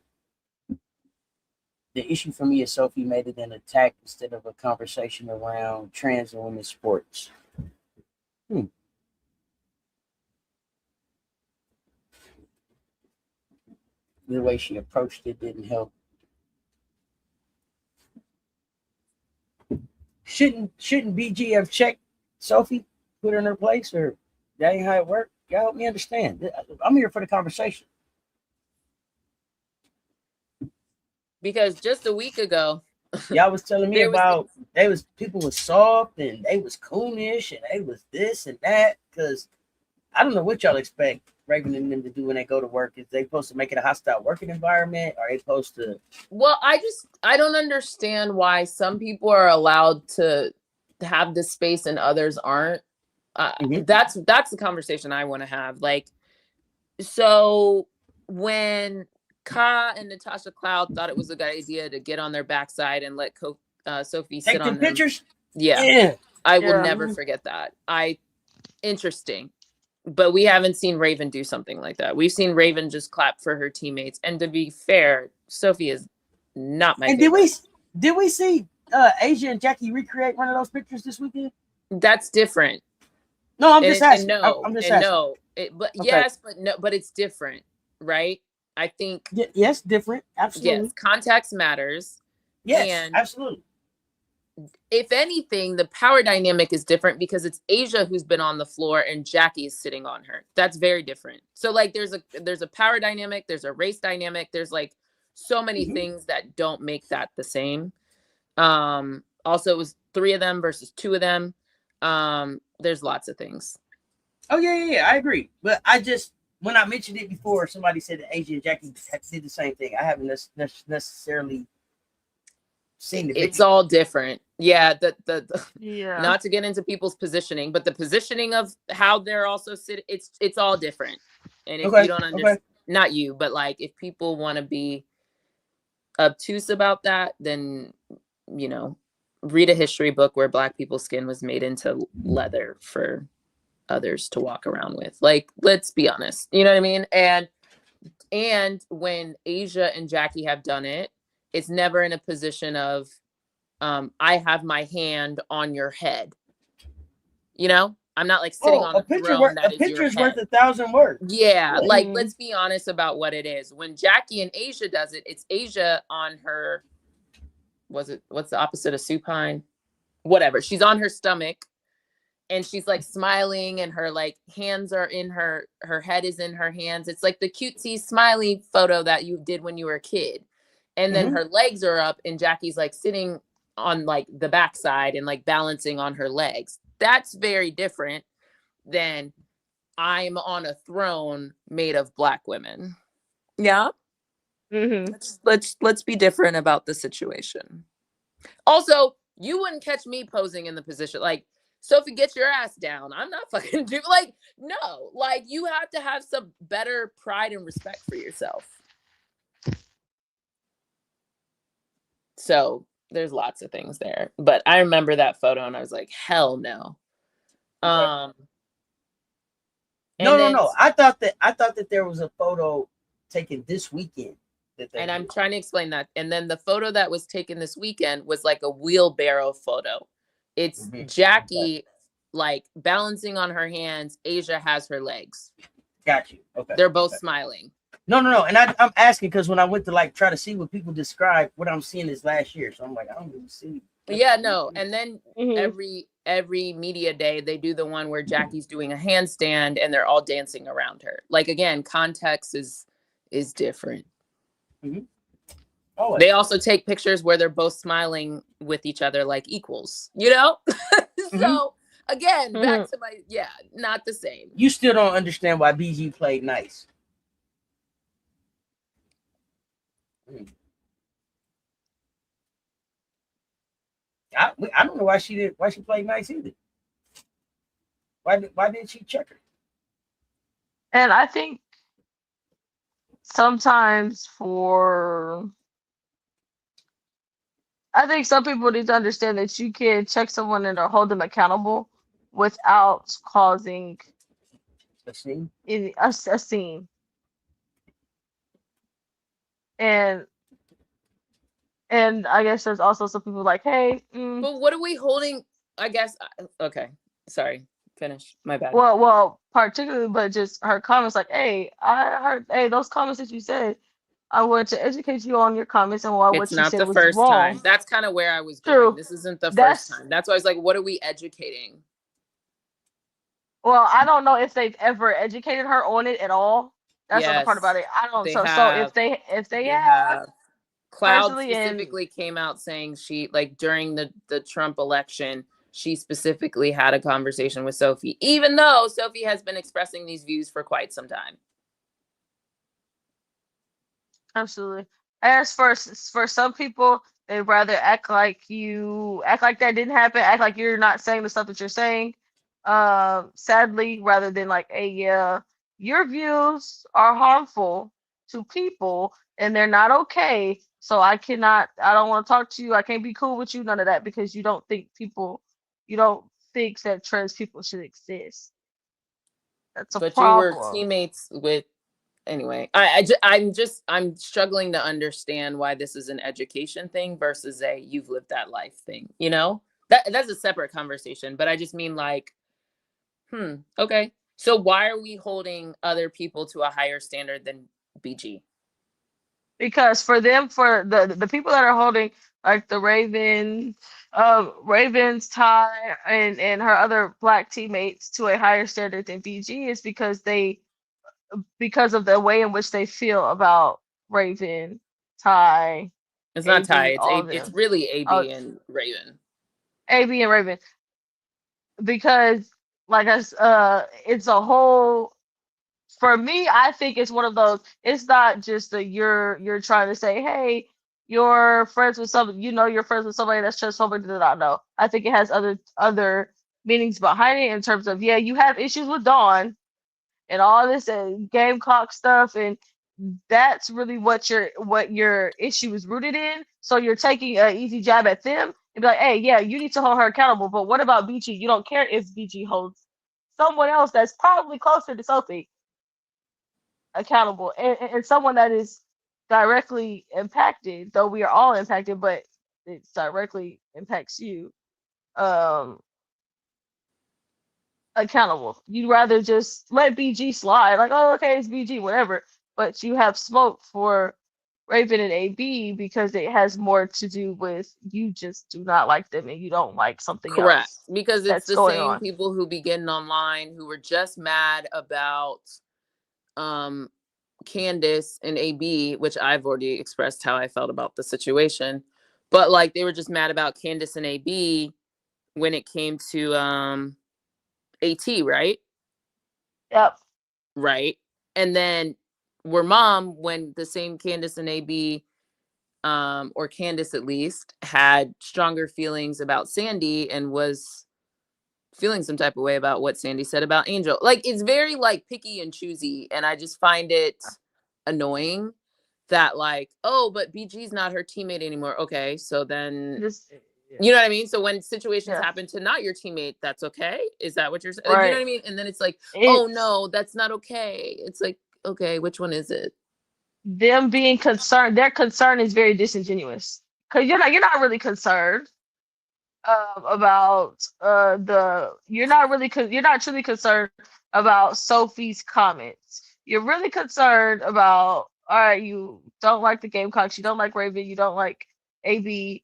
The issue for me is Sophie made it an attack instead of a conversation around trans and women's sports. The way she approached it didn't help. Shouldn't BG have checked Sophie, put her in her place, or that ain't how it worked? Y'all help me understand. I'm here for the conversation. Because just a week ago, y'all was telling me about people was soft and they was coonish and they was this and that. Because I don't know what y'all expect Raven and them to do when they go to work. Is they supposed to make it a hostile working environment? Are they supposed to? Well, I don't understand why some people are allowed to have this space and others aren't. That's the conversation I want to have. Like, so when Ka and Natasha Cloud thought it was a good idea to get on their backside and let Sophie sit on them. Pictures. Yeah. I will never forget that. Interesting. But we haven't seen Raven do something like that. We've seen Raven just clap for her teammates. And to be fair, Sophie is not my favorite. Did we see Asia and Jackie recreate one of those pictures this weekend? That's different. No, I'm just asking. Yes, but no, but it's different, right? I think yes, different. Absolutely. Yes, context matters. Yes, absolutely. If anything, the power dynamic is different because it's Asia who's been on the floor and Jackie is sitting on her. That's very different. So like there's a power dynamic, there's a race dynamic, there's like so many things that don't make that the same. Also it was 3 of them versus 2 of them. There's lots of things. Oh yeah, I agree. But when I mentioned it before, somebody said that Asia and Jackie did the same thing. I haven't necessarily seen it. It's all different. Yeah, not to get into people's positioning, but the positioning of how they're also sitting, it's all different. And if you don't understand, not you, but like if people want to be obtuse about that, then read a history book where Black people's skin was made into leather for others to walk around with. Like, let's be honest, you know what I mean? And when Asia and Jackie have done it, it's never in a position of I have my hand on your head. I'm not like sitting on a throne that is your head. Worth 1,000 words. Yeah, like let's be honest about what it is. When Jackie and Asia does it, it's Asia on her, what's the opposite of supine? Whatever. She's on her stomach. And she's like smiling and her like hands are in her head is in her hands. It's like the cutesy smiley photo that you did when you were a kid. And then her legs are up and Jackie's like sitting on like the backside and like balancing on her legs. That's very different than I'm on a throne made of Black women. Yeah. Let's be different about the situation. Also, you wouldn't catch me posing in the position like, Sophie, get your ass down. I'm not fucking no, like you have to have some better pride and respect for yourself. So there's lots of things there. But I remember that photo and I was like, hell no. No. And then, I thought that there was a photo taken this weekend. And I'm trying to explain that. And then the photo that was taken this weekend was like a wheelbarrow photo. It's Jackie like balancing on her hands. Asia has her legs. Got you. Okay. They're both smiling. No. And I'm asking because when I went to like try to see what people describe, what I'm seeing is last year. So I'm like, I don't really see. Yeah, no. And then every media day, they do the one where Jackie's doing a handstand and they're all dancing around her. Like, again, context is different. Oh, they also take pictures where they're both smiling with each other like equals, you know? So again, back to my, not the same. You still don't understand why BG played nice. I don't know why she played nice either. Why didn't she check her? And I think sometimes I think some people need to understand that you can check someone and or hold them accountable without causing a scene. A scene. And I guess there's also some people like, hey. But what are we holding? I guess. Okay. Sorry. Finish. My bad. Well, particularly, but just her comments like, hey, I heard, hey, those comments that you said, I wanted to educate you on your comments and what you said was wrong. It's not the first time. That's kind of where I was going. This isn't the first time. That's why I was like, what are we educating? Well, I don't know if they've ever educated her on it at all. That's the part about it. I don't. So if they have. Cloud specifically came out saying she, like, during the Trump election, she specifically had a conversation with Sophie, even though Sophie has been expressing these views for quite some time. Absolutely. As for some people, they'd rather act like that didn't happen, act like you're not saying the stuff that you're saying. Sadly, rather than like, hey, yeah, your views are harmful to people and they're not okay. So I don't want to talk to you. I can't be cool with you. None of that, because you don't think that trans people should exist. That's a problem. You were teammates with, anyway, I'm struggling to understand why this is an education thing versus a you've lived that life thing. You know, that's a separate conversation, but I just mean like, okay. So why are we holding other people to a higher standard than BG? Because for them, for the people that are holding like the Ravens, Ty, and her other Black teammates to a higher standard than BG is because of the way in which they feel about Raven, Ty. It's not Ty. It's really AB and Raven. AB and Raven. Because it's a whole. For me, I think it's one of those. It's not just that you're trying to say, hey, you're friends with somebody. You're friends with somebody that's just somebody that I know. I think it has other meanings behind it in terms of, you have issues with Dawn and all this Gamecock stuff, and that's really what your issue is rooted in. So you're taking an easy jab at them and be like, hey, yeah, you need to hold her accountable. But what about BG? You don't care if BG holds someone else that's probably closer to Sophie accountable, and someone that is directly impacted, though we are all impacted, but it directly impacts you, accountable. You'd rather just let BG slide, like, oh, okay, it's BG, whatever, but you have smoke for Raven and AB because it has more to do with you just do not like them and you don't like something else. Correct, because it's the same people who be getting online who were just mad about Candace and AB, which I've already expressed how I felt about the situation, but like they were just mad about Candace and AB when it came to AT, right? Yep. Right. And then we're mom when the same Candace and AB, or Candace at least, had stronger feelings about Sandy and was feeling some type of way about what Sandy said about Angel. Like, it's very like picky and choosy, and I just find it annoying that like, oh, but BG's not her teammate anymore. Okay, so then you know what I mean? So when situations happen to not your teammate, that's okay? Is that what you're saying? Like, you know what I mean? And then it's like, oh no, that's not okay. It's like, okay, which one is it? Them being concerned, their concern is very disingenuous. Because you're not really concerned about you're not truly concerned about Sophie's comments. You're really concerned about, all right, you don't like the Gamecocks, you don't like Raven, you don't like AB,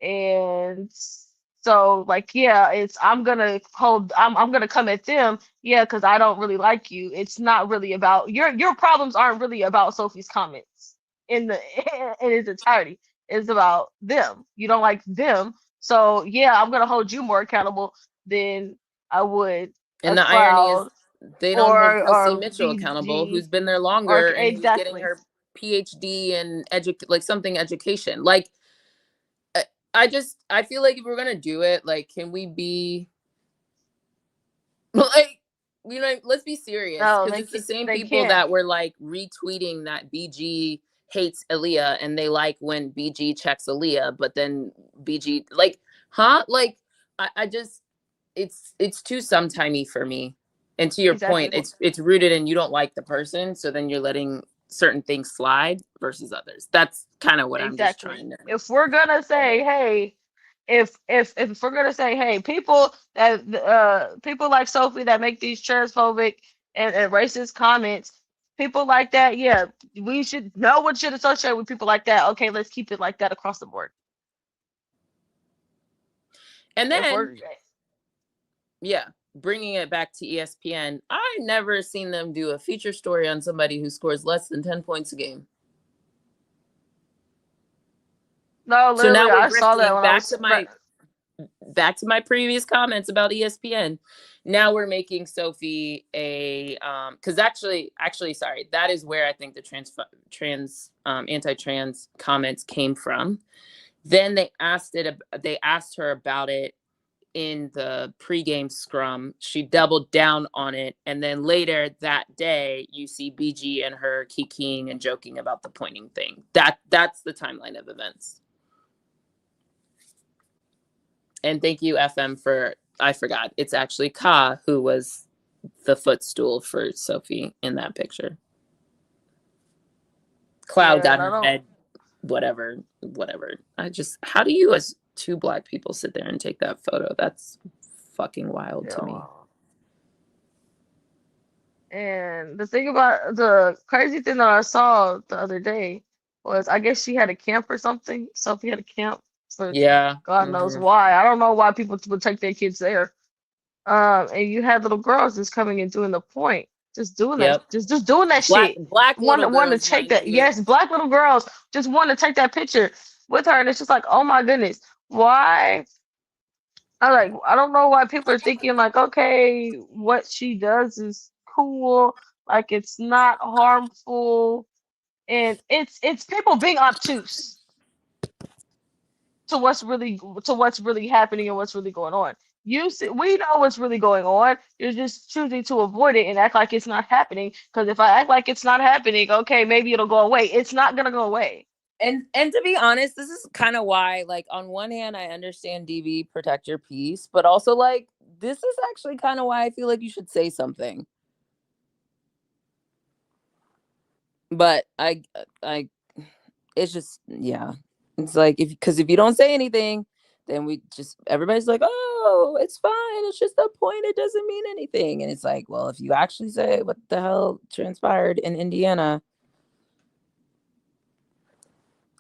and so like, yeah, I'm gonna come at them, yeah, because I don't really like you. It's not really about your problems aren't really about Sophie's comments in its entirety. It's about them. You don't like them. So yeah, I'm gonna hold you more accountable than I would. And the irony is they don't hold Kelsey Mitchell accountable, who's been there longer and who's getting her PhD and something education. Like, I feel like if we're gonna do it, like, can we be like, you know, let's be serious, because it's the same people that were like retweeting that BG hates Aaliyah and they like when BG checks Aaliyah, but then BG like, huh? Like, I just, it's too sometimey for me. And to your point, it's rooted in you don't like the person, so then you're letting certain things slide versus others. That's kind of what I'm just trying to. If we're gonna say, hey, if we're gonna say, hey, people like Sophie that make these transphobic and racist comments, people like that, yeah, we should know what should associate with people like that. Okay, let's keep it like that across the board. And then, yeah, bringing it back to ESPN, I never seen them do a feature story on somebody who scores less than 10 points a game. No, literally, so now I saw that back to my previous comments about ESPN. Now we're making Sophie a because actually, sorry, that is where I think the anti-trans comments came from. Then they asked her about it in the pregame scrum. She doubled down on it, and then later that day, you see BG and her kikiing and joking about the pointing thing. That's the timeline of events. And thank you, FM, I forgot. It's actually Ka who was the footstool for Sophie in that picture. Cloud got her head, whatever. How do you as two Black people sit there and take that photo? That's fucking wild to me. And the crazy thing that I saw the other day was, I guess she had a camp or something. Sophie had a camp. God knows why. I don't know why people would take their kids there. And you had little girls just coming and doing the point, just doing that, just doing that shit. Black want to take that. Yes, Black little girls just want to take that picture with her, and it's just like, oh my goodness, why? I don't know why people are thinking like, okay, what she does is cool, like it's not harmful, and it's people being obtuse to what's really happening and what's really going on. We know what's really going on. You're just choosing to avoid it and act like it's not happening. Because if I act like it's not happening, okay, maybe it'll go away. It's not gonna go away. And to be honest, this is kind of why, like, on one hand, I understand DV, protect your peace, but also, like, this is actually kind of why I feel like you should say something. But it's just, yeah. It's like, because if you don't say anything, then everybody's like, oh, it's fine. It's just a point. It doesn't mean anything. And it's like, well, if you actually say what the hell transpired in Indiana,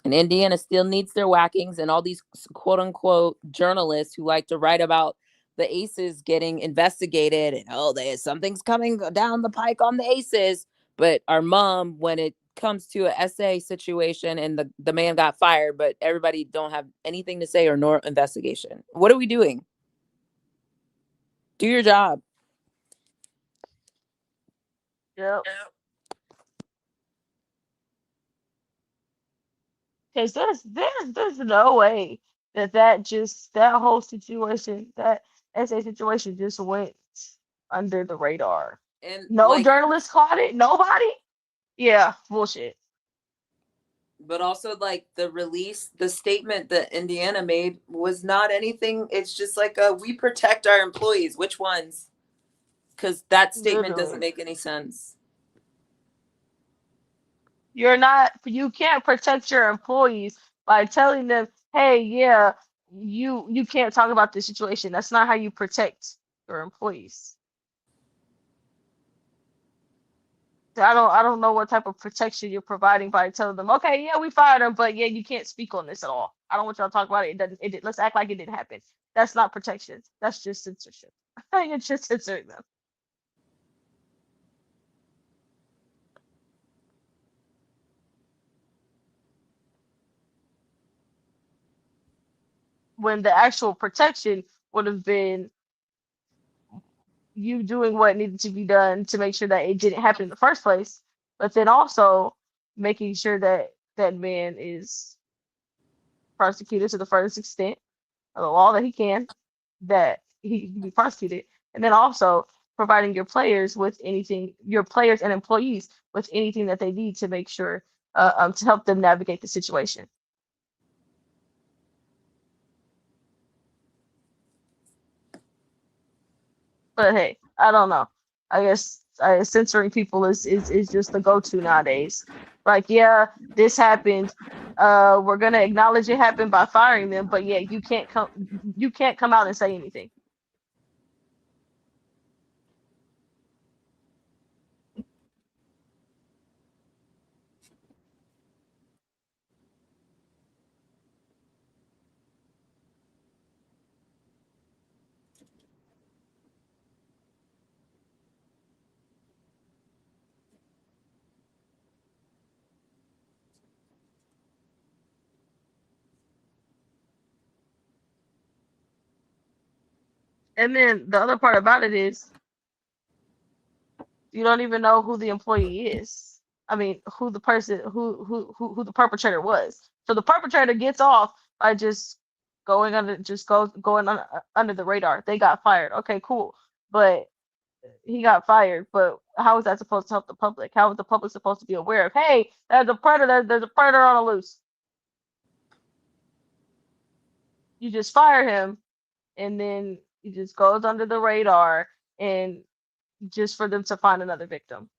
and Indiana still needs their whackings, and all these quote unquote journalists who like to write about the Aces getting investigated and, something's coming down the pike on the Aces. But our mom, when it comes to a essay situation and the man got fired, but everybody don't have anything to say or nor investigation. What are we doing? Do your job. Yep. Because there's no way that whole situation, that essay situation, just went under the radar. And no journalist caught it. Nobody. Yeah, bullshit. But also, like, the statement that Indiana made was not anything. It's just like we protect our employees. Which ones? Because that statement doesn't make any sense. You can't protect your employees by telling them, hey, yeah, you can't talk about this situation. That's not how you protect your employees. I don't know what type of protection you're providing by telling them, okay, yeah, we fired him, but yeah, you can't speak on this at all. I don't want y'all to talk about it. Let's act like it didn't happen. That's not protection. That's just censorship. You're just censoring them. When the actual protection would have been you doing what needed to be done to make sure that it didn't happen in the first place, but then also making sure that that man is prosecuted to the furthest extent of the law that he can, that he can be prosecuted, and then also providing your players and employees with anything that they need to make sure to help them navigate the situation. But hey, I don't know. I guess censoring people is just the go-to nowadays. Like, yeah, this happened. We're gonna acknowledge it happened by firing them, but yeah, you can't come out and say anything. And then the other part about it is you don't even know who the employee is. I mean, who the person who the perpetrator was. So the perpetrator gets off by just going under the radar. They got fired. Okay, cool. But he got fired. But how is that supposed to help the public? How is the public supposed to be aware of, hey, there's a predator, there's a predator on the loose? You just fire him and then he just goes under the radar and just for them to find another victim.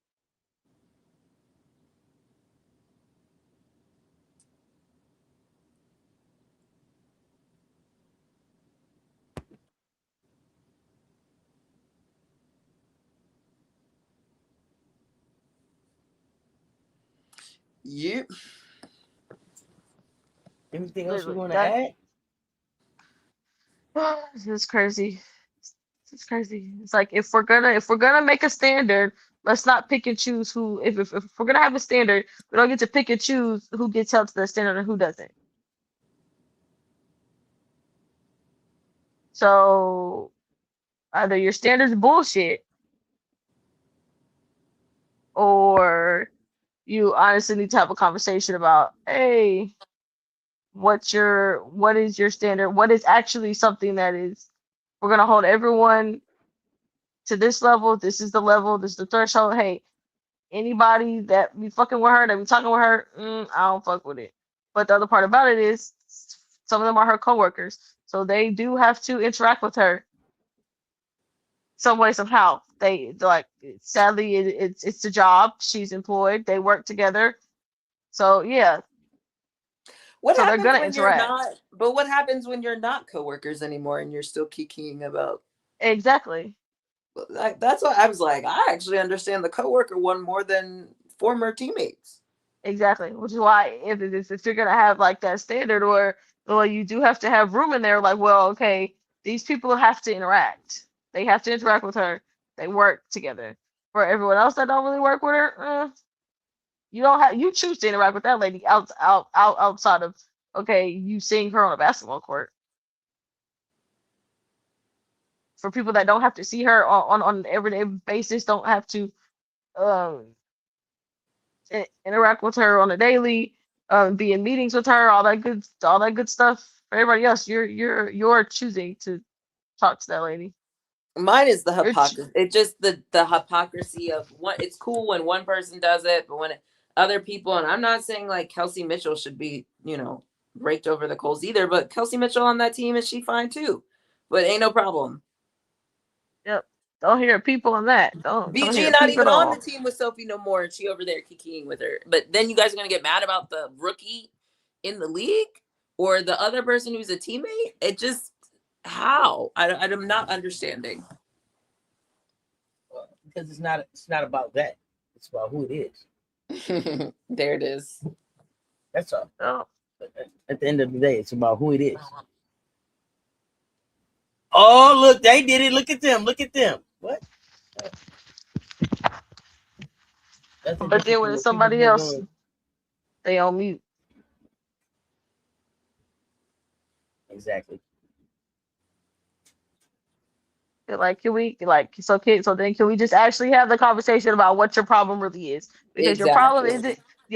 Yeah. Anything else you Literally, want to add? this is crazy. It's crazy. It's like if we're gonna make a standard, let's not pick and choose who. If we're gonna have a standard, we don't get to pick and choose who gets held to the standard and who doesn't. So either your standard's bullshit, or you honestly need to have a conversation about, hey, what is your standard? What is actually something that is we're gonna hold everyone to this level. This is the level. This is the threshold. Hey, anybody that be fucking with her, that be talking with her, I don't fuck with it. But the other part about it is some of them are her coworkers, so they do have to interact with her some way somehow. They like sadly it's the job. She's employed. They work together. So yeah. What So they're happens gonna when you're interact. not? But what happens when you're not coworkers anymore and you're still kikiing about? Exactly. That's what I was like. I actually understand the coworker one more than former teammates. Exactly. Which is why if you're gonna have like that standard or well, you do have to have room in there, like, well, okay, these people have to interact. They have to interact with her. They work together. For everyone else that don't really work with her, you choose to interact with that lady outside of okay, you seeing her on a basketball court. For people that don't have to see her on an everyday basis, don't have to um interact with her on a daily, be in meetings with her, all that good stuff. For everybody else, you're choosing to talk to that lady. Mine is the hypocrisy. It's just the hypocrisy of one. It's cool when one person does it, but when other people, and I'm not saying like Kelsey Mitchell should be, raked over the coals either, but Kelsey Mitchell on that team, is she fine too? But ain't no problem. Yep. Don't hear people on that. Don't BG hear not people even at on all. the team with Sophie no more, and she over there kikiing with her. But then you guys are gonna get mad about the rookie in the league or the other person who's a teammate? It just how? I'm not understanding. Because it's not about that. It's about who it is. There it is. That's all. Oh. At the end of the day, it's about who it is. Oh, look, they did it. Look at them. Look at them. What? But then when it's somebody else, they on mute. Exactly. Like, can we so then can we just actually have the conversation about what your problem really is? Because your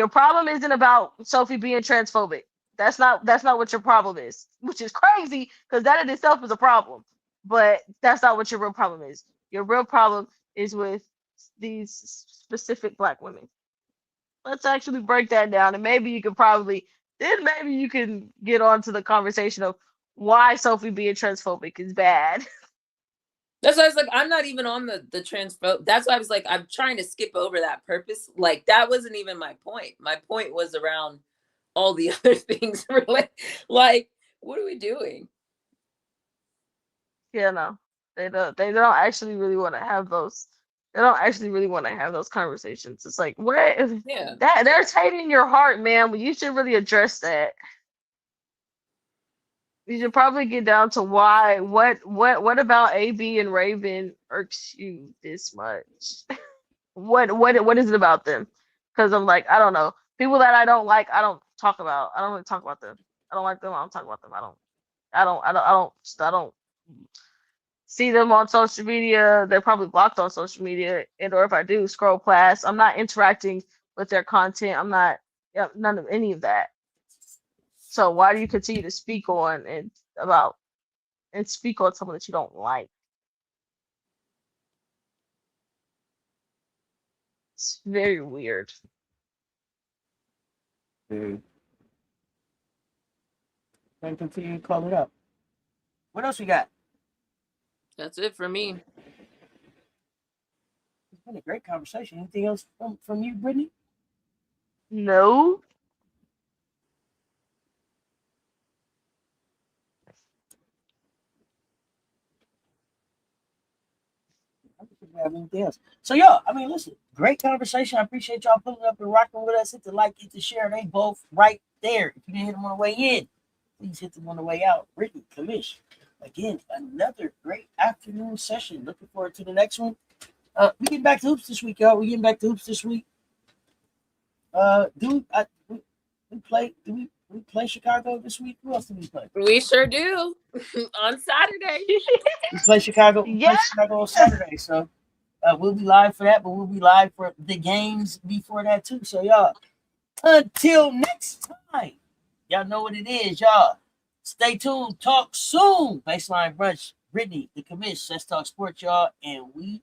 problem isn't about Sophie being transphobic. That's not what your problem is, which is crazy because that in itself is a problem. But that's not what your real problem is. Your real problem is with these specific Black women. Let's actually break that down, and maybe you can get on to the conversation of why Sophie being transphobic is bad. That's why I was like, I'm not even on the transphobe. That's why I was like, I'm trying to skip over that purpose. Like, that wasn't even my point. My point was around all the other things. Like, what are we doing? Yeah, no, they don't actually really want to have those. They don't actually really want to have those conversations. It's like, what? Yeah. That they're taking your heart, man. But you should really address that. You should probably get down to why. What about AB and Raven irks you this much? What is it about them? Because I'm like, I don't know. People that I don't like, I don't talk about. I don't really talk about them. I don't like them. I don't talk about them. I don't see them on social media. They're probably blocked on social media, and or if I do, scroll past. I'm not interacting with their content. I'm not none of any of that. So why do you continue to speak on speak on someone that you don't like? It's very weird. And continue to call it up. What else we got? That's it for me. It's been a great conversation. Anything else from you, Brittany? No. I don't think we have anything else. So, y'all, I mean, listen, great conversation. I appreciate y'all pulling up and rocking with us. Hit the like, hit the share. They both right there. If you didn't hit them on the way in, please hit them on the way out. Brittany, Commish. Again, another great afternoon session. Looking forward to the next one. We getting back to hoops this week, y'all. We getting back to hoops this week. We play Chicago this week? Who else do we play? We sure do. On Saturday. We play Chicago. Yeah. Play Chicago on Saturday. So we'll be live for that, but we'll be live for the games before that too. So y'all, until next time, y'all know what it is, y'all. Stay tuned. Talk soon. Baseline Brunch. Brittany, the Commish. Let's talk sports, y'all. And we